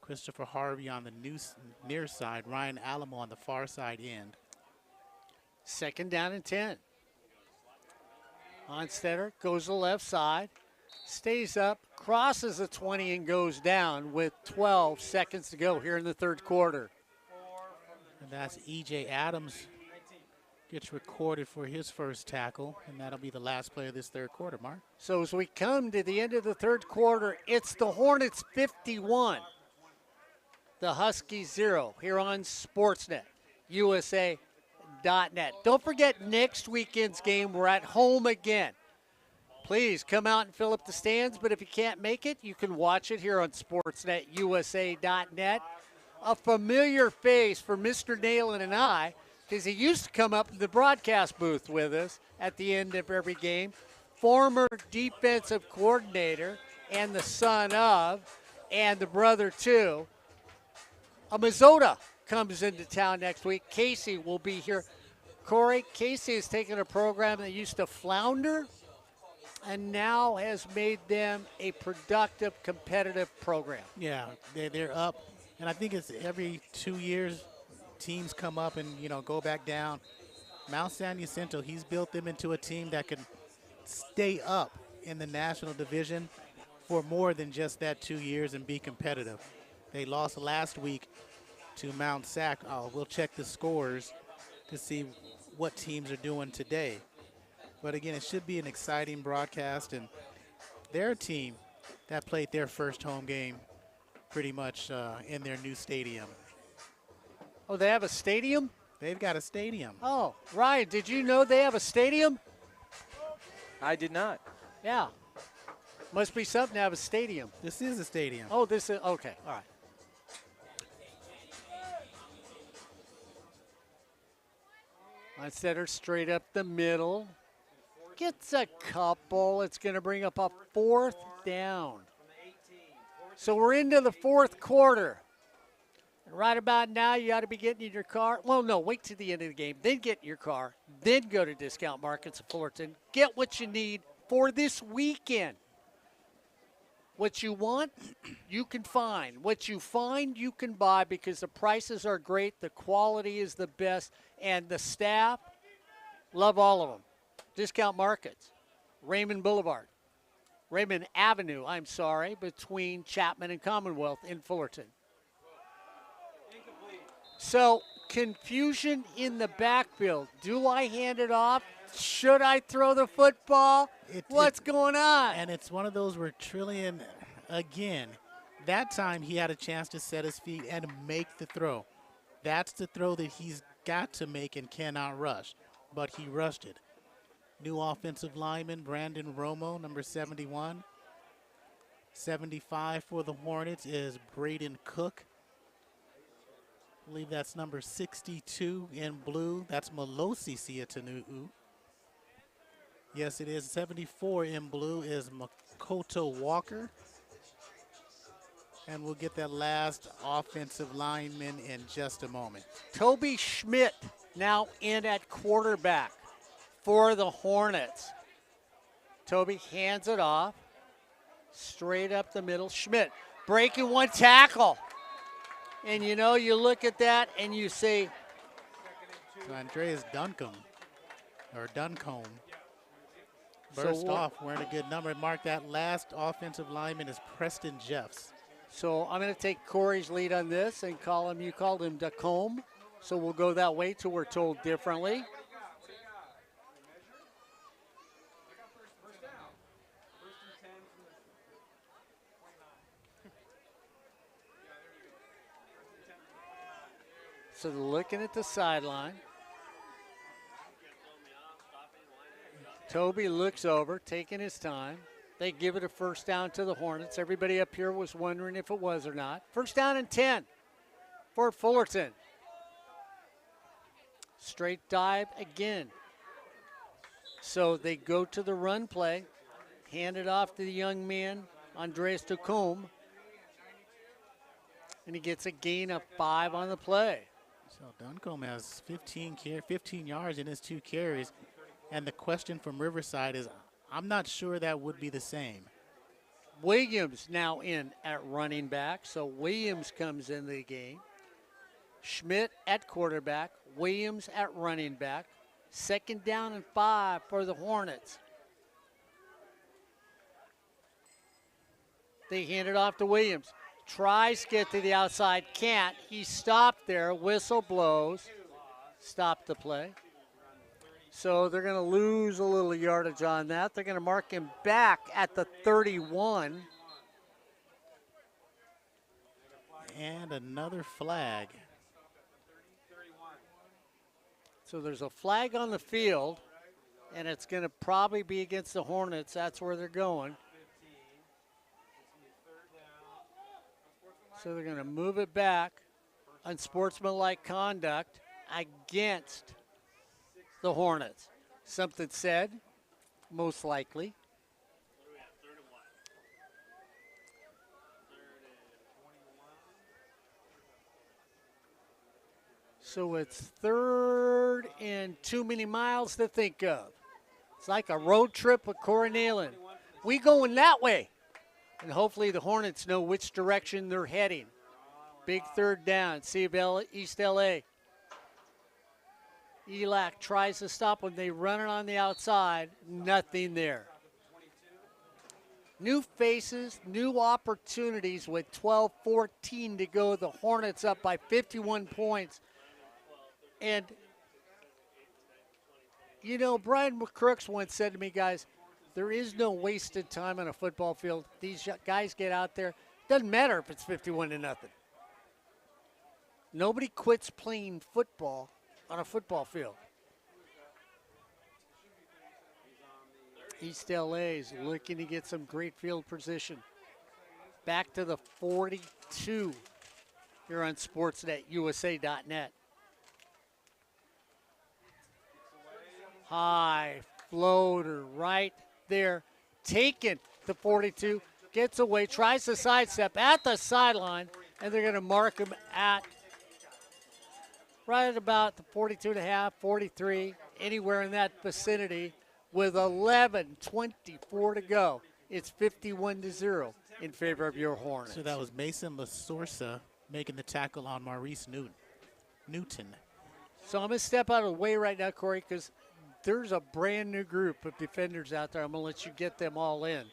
Christopher Harvey on the near side, Ryan Alamo on the far side end. 2nd down and 10. Honstetter goes to the left side, stays up, crosses the 20 and goes down with 12 seconds to go here in the 3rd quarter. And that's E.J. Adams gets recorded for his first tackle, and that'll be the last play of this 3rd quarter, Mark. So as we come to the end of the 3rd quarter, it's the Hornets 51. The Huskies 0 here on Sportsnet, USA.net. Don't forget next weekend's game, we're at home again. Please come out and fill up the stands, but if you can't make it, you can watch it here on Sportsnet, USA.net. A familiar face for Mr. Neyland and I, because he used to come up in the broadcast booth with us at the end of every game. Former defensive coordinator and the son of, and the brother too, a Minnesota comes into town next week. Casey will be here. Corey, Casey has taken a program that used to flounder and now has made them a productive, competitive program. Yeah, they're up. And I think it's every 2 years teams come up and, go back down. Mount San Jacinto, he's built them into a team that can stay up in the national division for more than just that 2 years and be competitive. They lost last week to Mount Sac. We'll check the scores to see what teams are doing today. But again, it should be an exciting broadcast, and their team that played their first home game pretty much in their new stadium. Oh, they have a stadium? They've got a stadium. Oh, Ryan, did you know they have a stadium? I did not. Yeah. Must be something to have a stadium. This is a stadium. Oh, this is, okay, all right. Honstetter straight up the middle. Gets a couple. It's going to bring up a 4th down. So we're into the 4th quarter. And right about now, you ought to be getting in your car. Well, no, wait till the end of the game. Then get in your car. Then go to Discount Markets of Fullerton. Get what you need for this weekend. What you want, you can find. What you find, you can buy, because the prices are great, the quality is the best, and the staff, love all of them. Discount Markets, Raymond Avenue, between Chapman and Commonwealth in Fullerton. So, confusion in the backfield. Do I hand it off? Should I throw the football? What's going on? And it's one of those where Trillian, again, that time he had a chance to set his feet and make the throw. That's the throw that he's got to make and cannot rush, but he rushed it. New offensive lineman, Brandon Romo, number 71. 75 for the Hornets is Braden Cook. I believe that's number 62 in blue. That's Malosi Siatanuu. Yes, it is. 74 in blue is Makoto Walker. And we'll get that last offensive lineman in just a moment. Toby Schmidt now in at quarterback for the Hornets. Toby hands it off. Straight up the middle. Schmidt breaking one tackle. And you know, you look at that and you say, so Andreas Duncombe, burst off wearing a good number. Mark that last offensive lineman is Preston Jeffs. So I'm going to take Corey's lead on this and call him, you called him Duncombe. So we'll go that way till we're told differently. So looking at the sideline. Toby looks over, taking his time. They give it a first down to the Hornets. Everybody up here was wondering if it was or not. First down and 10 for Fullerton. Straight dive again. So they go to the run play. Hand it off to the young man, Andreas Duncombe. And he gets a gain of 5 on the play. So Duncombe has 15 yards in his 2 carries. And the question from Riverside is, I'm not sure that would be the same. Williams now in at running back. So Williams comes into the game. Schmidt at quarterback. Williams at running back. Second down and 5 for the Hornets. They hand it off to Williams. Tries to get to the outside, can't. He's stopped there. Whistle blows. Stop the play. So they're going to lose a little yardage on that. They're going to mark him back at the 31. And another flag. So there's a flag on the field, and it's going to probably be against the Hornets. That's where they're going. So they're going to move it back. Unsportsmanlike conduct against the Hornets. Something said, most likely. So it's 3rd and too many miles to think of. It's like a road trip with Corey Neyland. We going that way. And hopefully the Hornets know which direction they're heading. Big 3rd down. See East LA. Elac tries to stop when they run it on the outside. Nothing there. New faces, new opportunities with 12-14 to go. The Hornets up by 51 points. And, you know, Brian McCrooks once said to me, guys, there is no wasted time on a football field. These guys get out there. Doesn't matter if it's 51-0. Nobody quits playing football on a football field. East LA is looking to get some great field position. Back to the 42 here on sportsnetusa.net. High floater right there. Taken to 42. Gets away. Tries to sidestep at the sideline. And they're going to mark him at right at about the 42.5, 43, anywhere in that vicinity with 11:24 to go. It's 51-0 in favor of your Hornets. So that was Mason Lasorsa making the tackle on Maurice Newton. So I'm going to step out of the way right now, Corey, because there's a brand new group of defenders out there. I'm going to let you get them all in.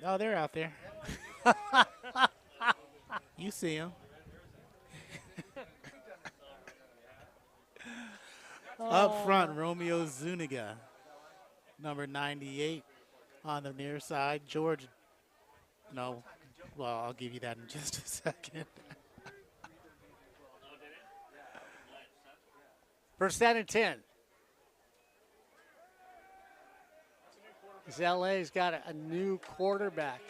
Oh, they're out there. You see them. Up front, Romeo Zuniga, number 98 on the near side. George, no, well, I'll give you that in just a second. First down and 10. As LA's got a new quarterback.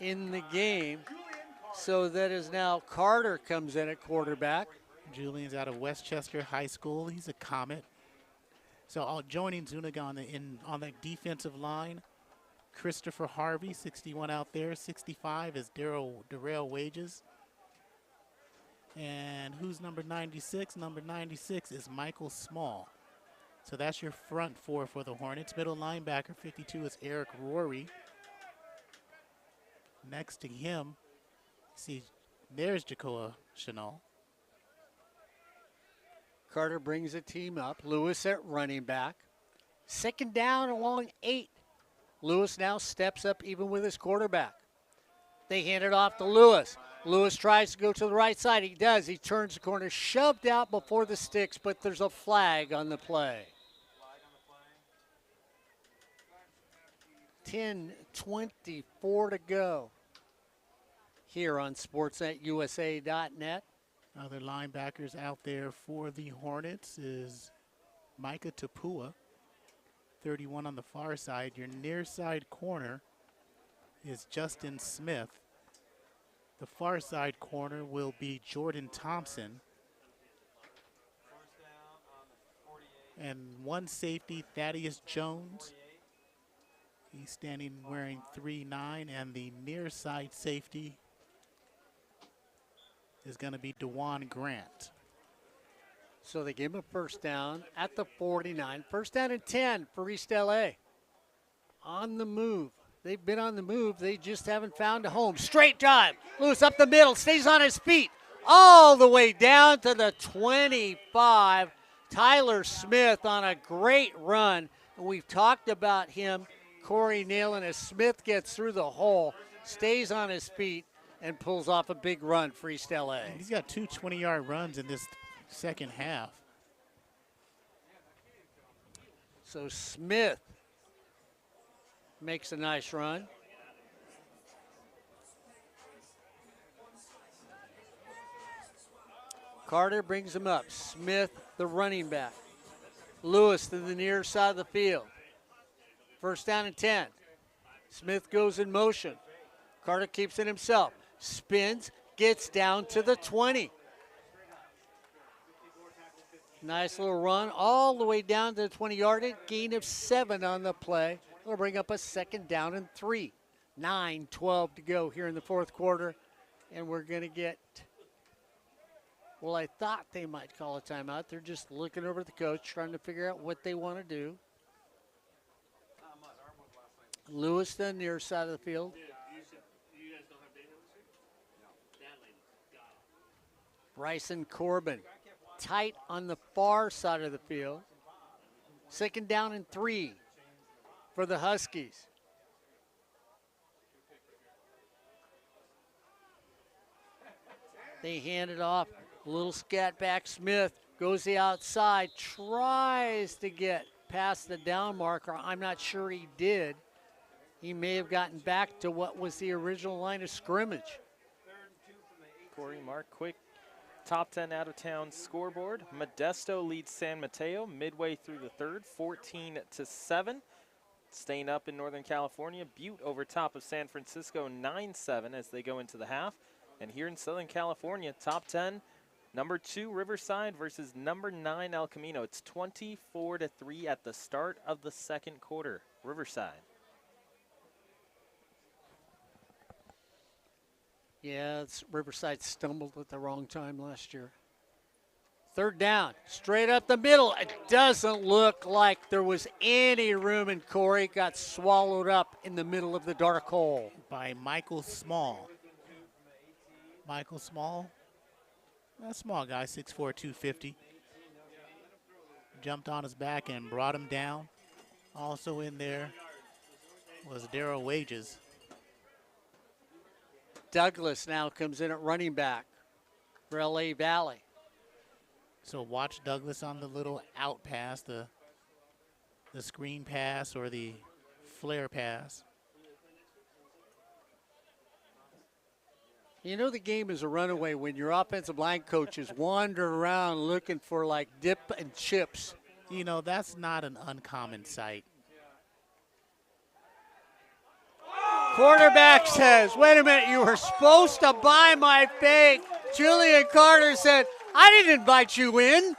in the game. So that is now Carter comes in at quarterback. Julian's out of Westchester High School. He's a Comet. So joining Zuniga on the defensive line, Christopher Harvey, 61 out there. 65 is Darrell Wages. And who's number 96? Number 96 is Michael Small. So that's your front four for the Hornets. Middle linebacker, 52, is Eric Rory. Next to him, see, there's Jacoa Chanel. Carter brings the team up. Lewis at running back. Second down along 8. Lewis now steps up even with his quarterback. They hand it off to Lewis. Lewis tries to go to the right side. He does. He turns the corner, shoved out before the sticks, but there's a flag on the play. 10:24 to go here on sportsnetusa.net. Other linebackers out there for the Hornets is Micah Tapua, 31 on the far side. Your near side corner is Justin Smith. The far side corner will be Jordan Thompson. And one safety, Thaddeus Jones. He's standing wearing 3-9, and the near side safety is going to be DeJuan Grant. So they give him a first down at the 49. First down and 10 for East LA. On the move. They've been on the move. They just haven't found a home. Straight drive. Lewis up the middle. Stays on his feet. All the way down to the 25. Tyler Smith on a great run. And we've talked about him, Corey Neyland, as Smith gets through the hole, stays on his feet, and pulls off a big run for East LA. He's got two 20-yard runs in this second half. So Smith makes a nice run. Carter brings him up. Smith, the running back. Lewis to the near side of the field. First down and 10. Smith goes in motion. Carter keeps it himself. Spins, gets down to the 20. Nice little run all the way down to the 20-yard line. Gain of 7 on the play. It'll bring up a second down and 3. 9:12 to go here in the fourth quarter. And we're going to get, well, I thought they might call a timeout. They're just looking over at the coach, trying to figure out what they want to do. Lewis, the near side of the field. Bryson Corbin, tight on the far side of the field. Second down and 3 for the Huskies. They hand it off. A little scat back. Smith goes the outside, tries to get past the down marker. I'm not sure he did. He may have gotten back to what was the original line of scrimmage. Corey, Mark, quick top 10 out-of-town scoreboard. Modesto leads San Mateo midway through the third, 14-7. Staying up in Northern California, Butte over top of San Francisco, 9-7 as they go into the half. And here in Southern California, top 10, number 2 Riverside versus number 9 El Camino. It's 24-3 at the start of the second quarter. Riverside. Yeah, Riverside stumbled at the wrong time last year. Third down, straight up the middle. It doesn't look like there was any room, and Corey got swallowed up in the middle of the dark hole. By Michael Small. Michael Small, a small guy, 6'4", 250. Jumped on his back and brought him down. Also in there was Darrell Wages. Douglas now comes in at running back for LA Valley. So watch Douglas on the little out pass, the screen pass or the flare pass. You know the game is a runaway when your offensive line coaches wander around looking for like dip and chips. You know, that's not an uncommon sight. Quarterback says, wait a minute, you were supposed to buy my fake. Julian Carter said, I didn't invite you in.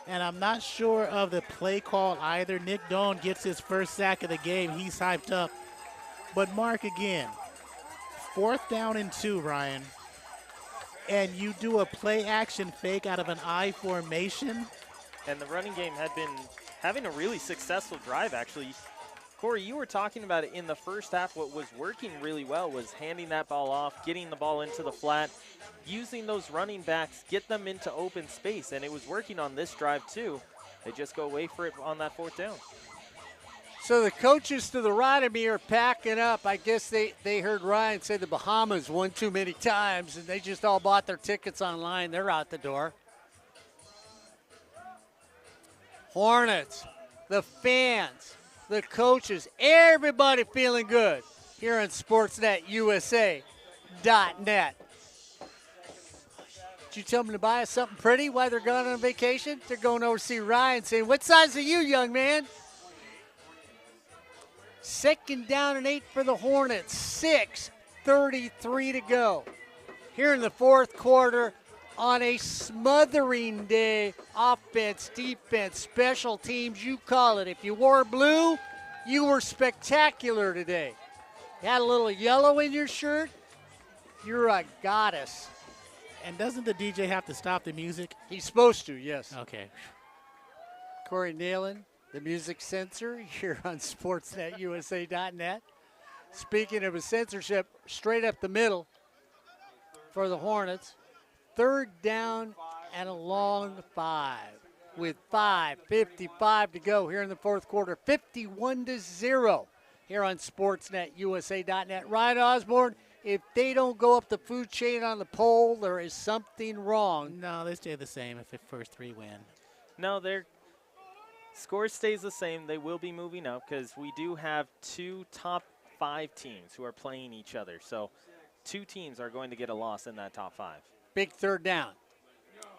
And I'm not sure of the play call either. Nick Doan gets his first sack of the game. He's hyped up. But Mark, again, 4th down and 2, Ryan. And you do a play action fake out of an I formation. And the running game had been having a really successful drive, actually. Corey, you were talking about it in the first half. What was working really well was handing that ball off, getting the ball into the flat, using those running backs, get them into open space. And it was working on this drive, too. They just go wait for it on that 4th down. So the coaches to the right of me are packing up. I guess they heard Ryan say the Bahamas won too many times, and they just all bought their tickets online. They're out the door. Hornets, the fans, the coaches, everybody feeling good here on SportsNetUSA.net. Did you tell them to buy us something pretty while they're gone on vacation? They're going over to see Ryan saying, what size are you, young man? 2nd down and 8 for the Hornets. 6:33 to go. Here in the 4th quarter on a smothering day. Offense, defense, special teams, you call it. If you wore blue, you were spectacular today. You had a little yellow in your shirt, you're a goddess. And doesn't the DJ have to stop the music? He's supposed to, yes. Okay. Corey Neyland, the music censor here on SportsNetUSA.net. Speaking of a censorship, straight up the middle for the Hornets. 3rd down and a long 5 with 5:55 to go here in the 4th quarter. 51-0 here on SportsNetUSA.net. Ryan Osborn, if they don't go up the food chain on the poll, there is something wrong. No, they stay the same if the first 3 win. No, their score stays the same. They will be moving up because we do have 2 top 5 teams who are playing each other. So 2 teams are going to get a loss in that top 5. Big 3rd down.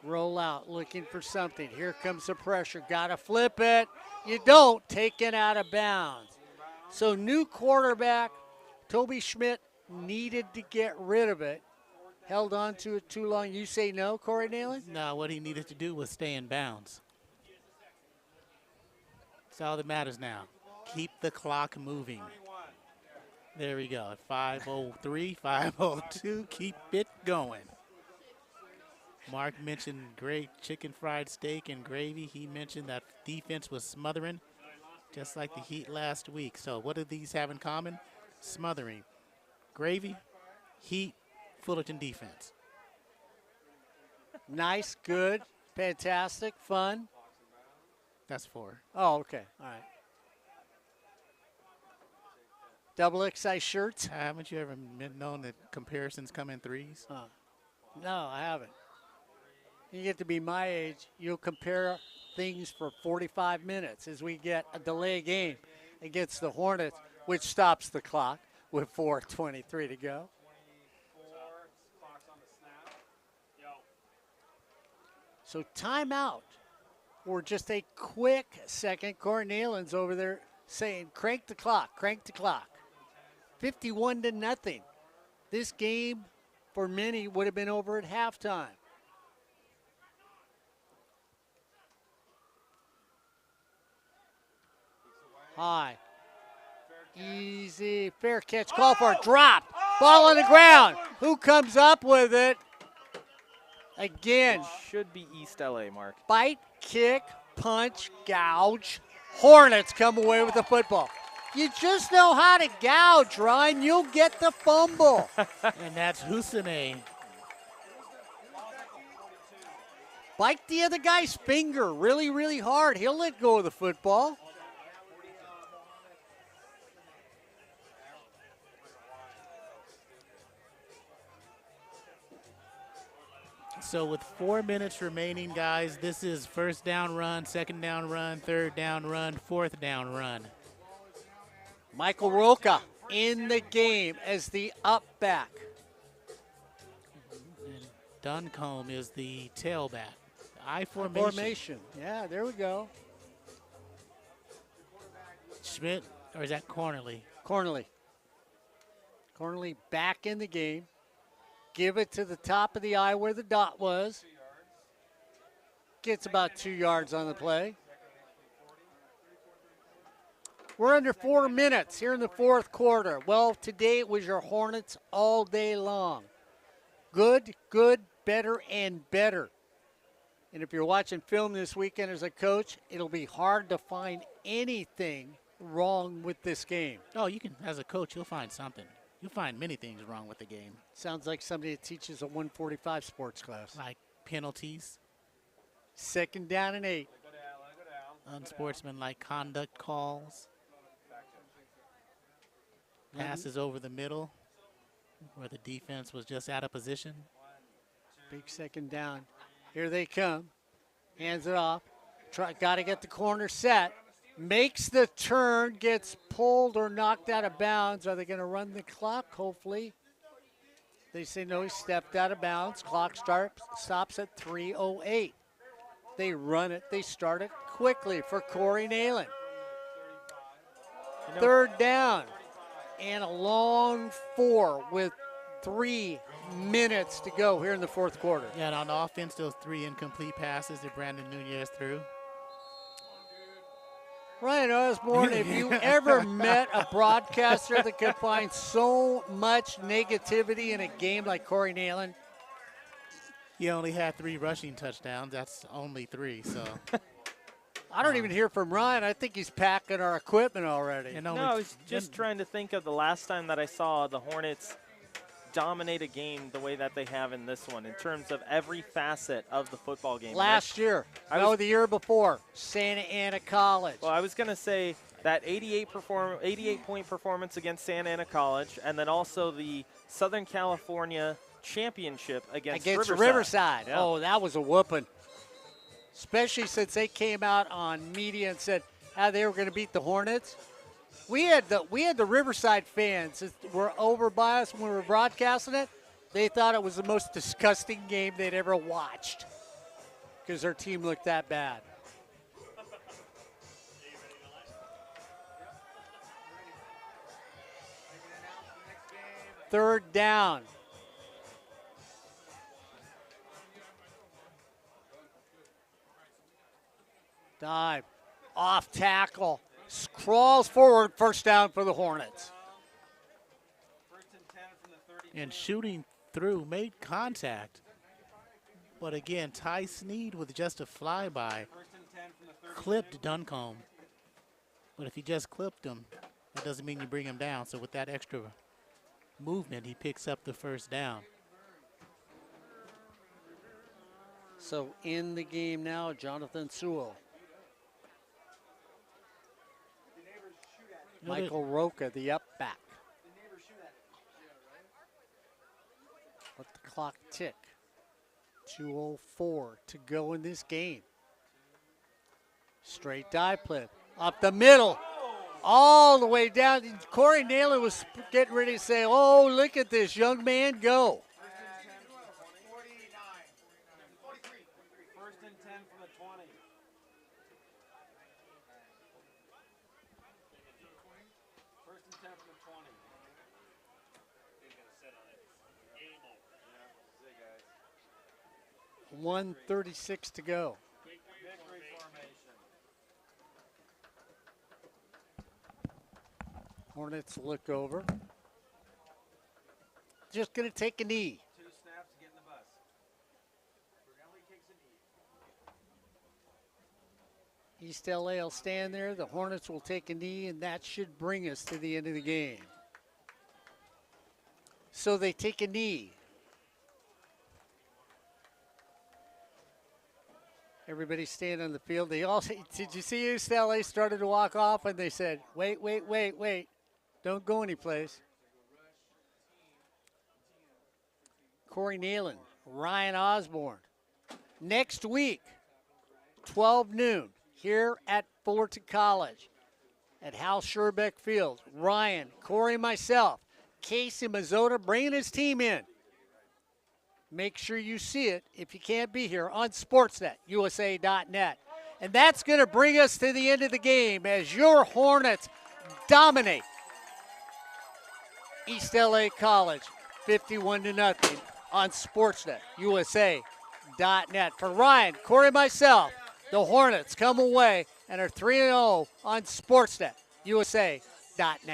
Roll out, looking for something. Here comes the pressure. Got to flip it. You don't. Taken out of bounds. So new quarterback, Toby Schmidt, needed to get rid of it. Held on to it too long. You say no, Corey Neyland? No, what he needed to do was stay in bounds. That's all that matters now. Keep the clock moving. There we go. 5:03, 5:02. Keep it going. Mark mentioned great chicken fried steak and gravy. He mentioned that defense was smothering, just like the Heat last week. So what do these have in common? Smothering. Gravy, Heat, Fullerton defense. Nice, good, fantastic, fun. That's 4. Oh, okay, all right. Double XI shirts? Haven't you ever known that comparisons come in 3s? No, I haven't. You get to be my age, you'll compare things for 45 minutes as we get a delay game against the Hornets, which stops the clock with 4:23 to go. So timeout, or just a quick second. Corey Neyland's over there saying, crank the clock, crank the clock. 51-0. This game, for many, would have been over at halftime. High. Easy. Fair catch. Call for a drop. Ball on the ground. Who comes up with it? Again. Should be East LA, Mark. Bite, kick, punch, gouge. Hornets come away with the football. You just know how to gouge, Ryan. You'll get the fumble. And that's Hussein. Bite the other guy's finger really, really hard. He'll let go of the football. So with 4 minutes remaining, guys, this is 1st down run, 2nd down run, 3rd down run, 4th down run. Michael Roca in the game as the up back. And Duncombe is the tailback. I formation. Yeah, there we go. Schmidt, or is that Cornerly? Cornerly. Cornley back in the game. Give it to the top of the eye where the dot was. Gets about 2 yards on the play. We're under 4 minutes here in the fourth quarter. Well, today it was your Hornets all day long. Good, good, better, and better. And if you're watching film this weekend as a coach, it'll be hard to find anything wrong with this game. Oh, you can, as a coach, you'll find something. You'll find many things wrong with the game. Sounds like somebody that teaches a 145 sports class. Like penalties. 2nd down and 8. Unsportsmanlike conduct calls. Passes over the middle where the defense was just out of position. Big 2nd down. Here they come. Hands it off. Got to get the corner set. Makes the turn, gets pulled or knocked out of bounds. Are they going to run the clock? Hopefully. They say no, he stepped out of bounds. Clock stops at 3:08. They run it. They start it quickly for Corey Neyland. 3rd down and a long 4 with 3 minutes to go here in the fourth quarter. Yeah, and on offense, those 3 incomplete passes that Brandon Nunez threw. Ryan Osborn, have you ever met a broadcaster that could find so much negativity in a game like Corey Neyland? He only had 3 rushing touchdowns. That's only 3, so. I don't even hear from Ryan. I think he's packing our equipment already. No, I was just trying to think of the last time that I saw the Hornets dominate a game the way that they have in this one in terms of every facet of the football game. Last year. No, the year before. Santa Ana College. Well, I was going to say that 88-point performance against Santa Ana College, and then also the Southern California championship against Riverside. Yeah. Oh, that was a whooping. Especially since they came out on media and said how they were going to beat the Hornets. We had the Riverside fans that were over by us when we were broadcasting it. They thought it was the most disgusting game they'd ever watched because their team looked that bad. Third down. Dive. Off tackle. Crawls forward. First down for the Hornets. And shooting through, made contact. But again, Ty Sneed with just a flyby clipped Duncombe. But if you just clipped him, that doesn't mean you bring him down. So with that extra movement, he picks up the first down. So in the game now, Jonathan Sewell. Michael Roca, the up back. Let the clock tick. 2:04 to go in this game. Straight dive play. Up the middle. All the way down. Corey Neyland was getting ready to say, oh, look at this young man go. Big 1:36 to go. Hornets look over. Just going to take a knee. 2 snaps to get in the bus. Brunelli takes a knee. East LA will stand there. The Hornets will take a knee, and that should bring us to the end of the game. So they take a knee. Everybody staying on the field. They all, did you see East LA started to walk off, and they said, wait. Don't go anyplace. Corey Neyland, Ryan Osborn. Next week, 12 noon, here at Fullerton College at Hal Scherbeck Field. Ryan, Corey, myself, Casey Mazzota bringing his team in. Make sure you see it if you can't be here on sportsnetusa.net. And that's going to bring us to the end of the game as your Hornets dominate East LA College 51-0 on Sportsnet USA.net. For Ryan, Corey, and myself, the Hornets come away and are 3-0 on Sportsnet USA.net.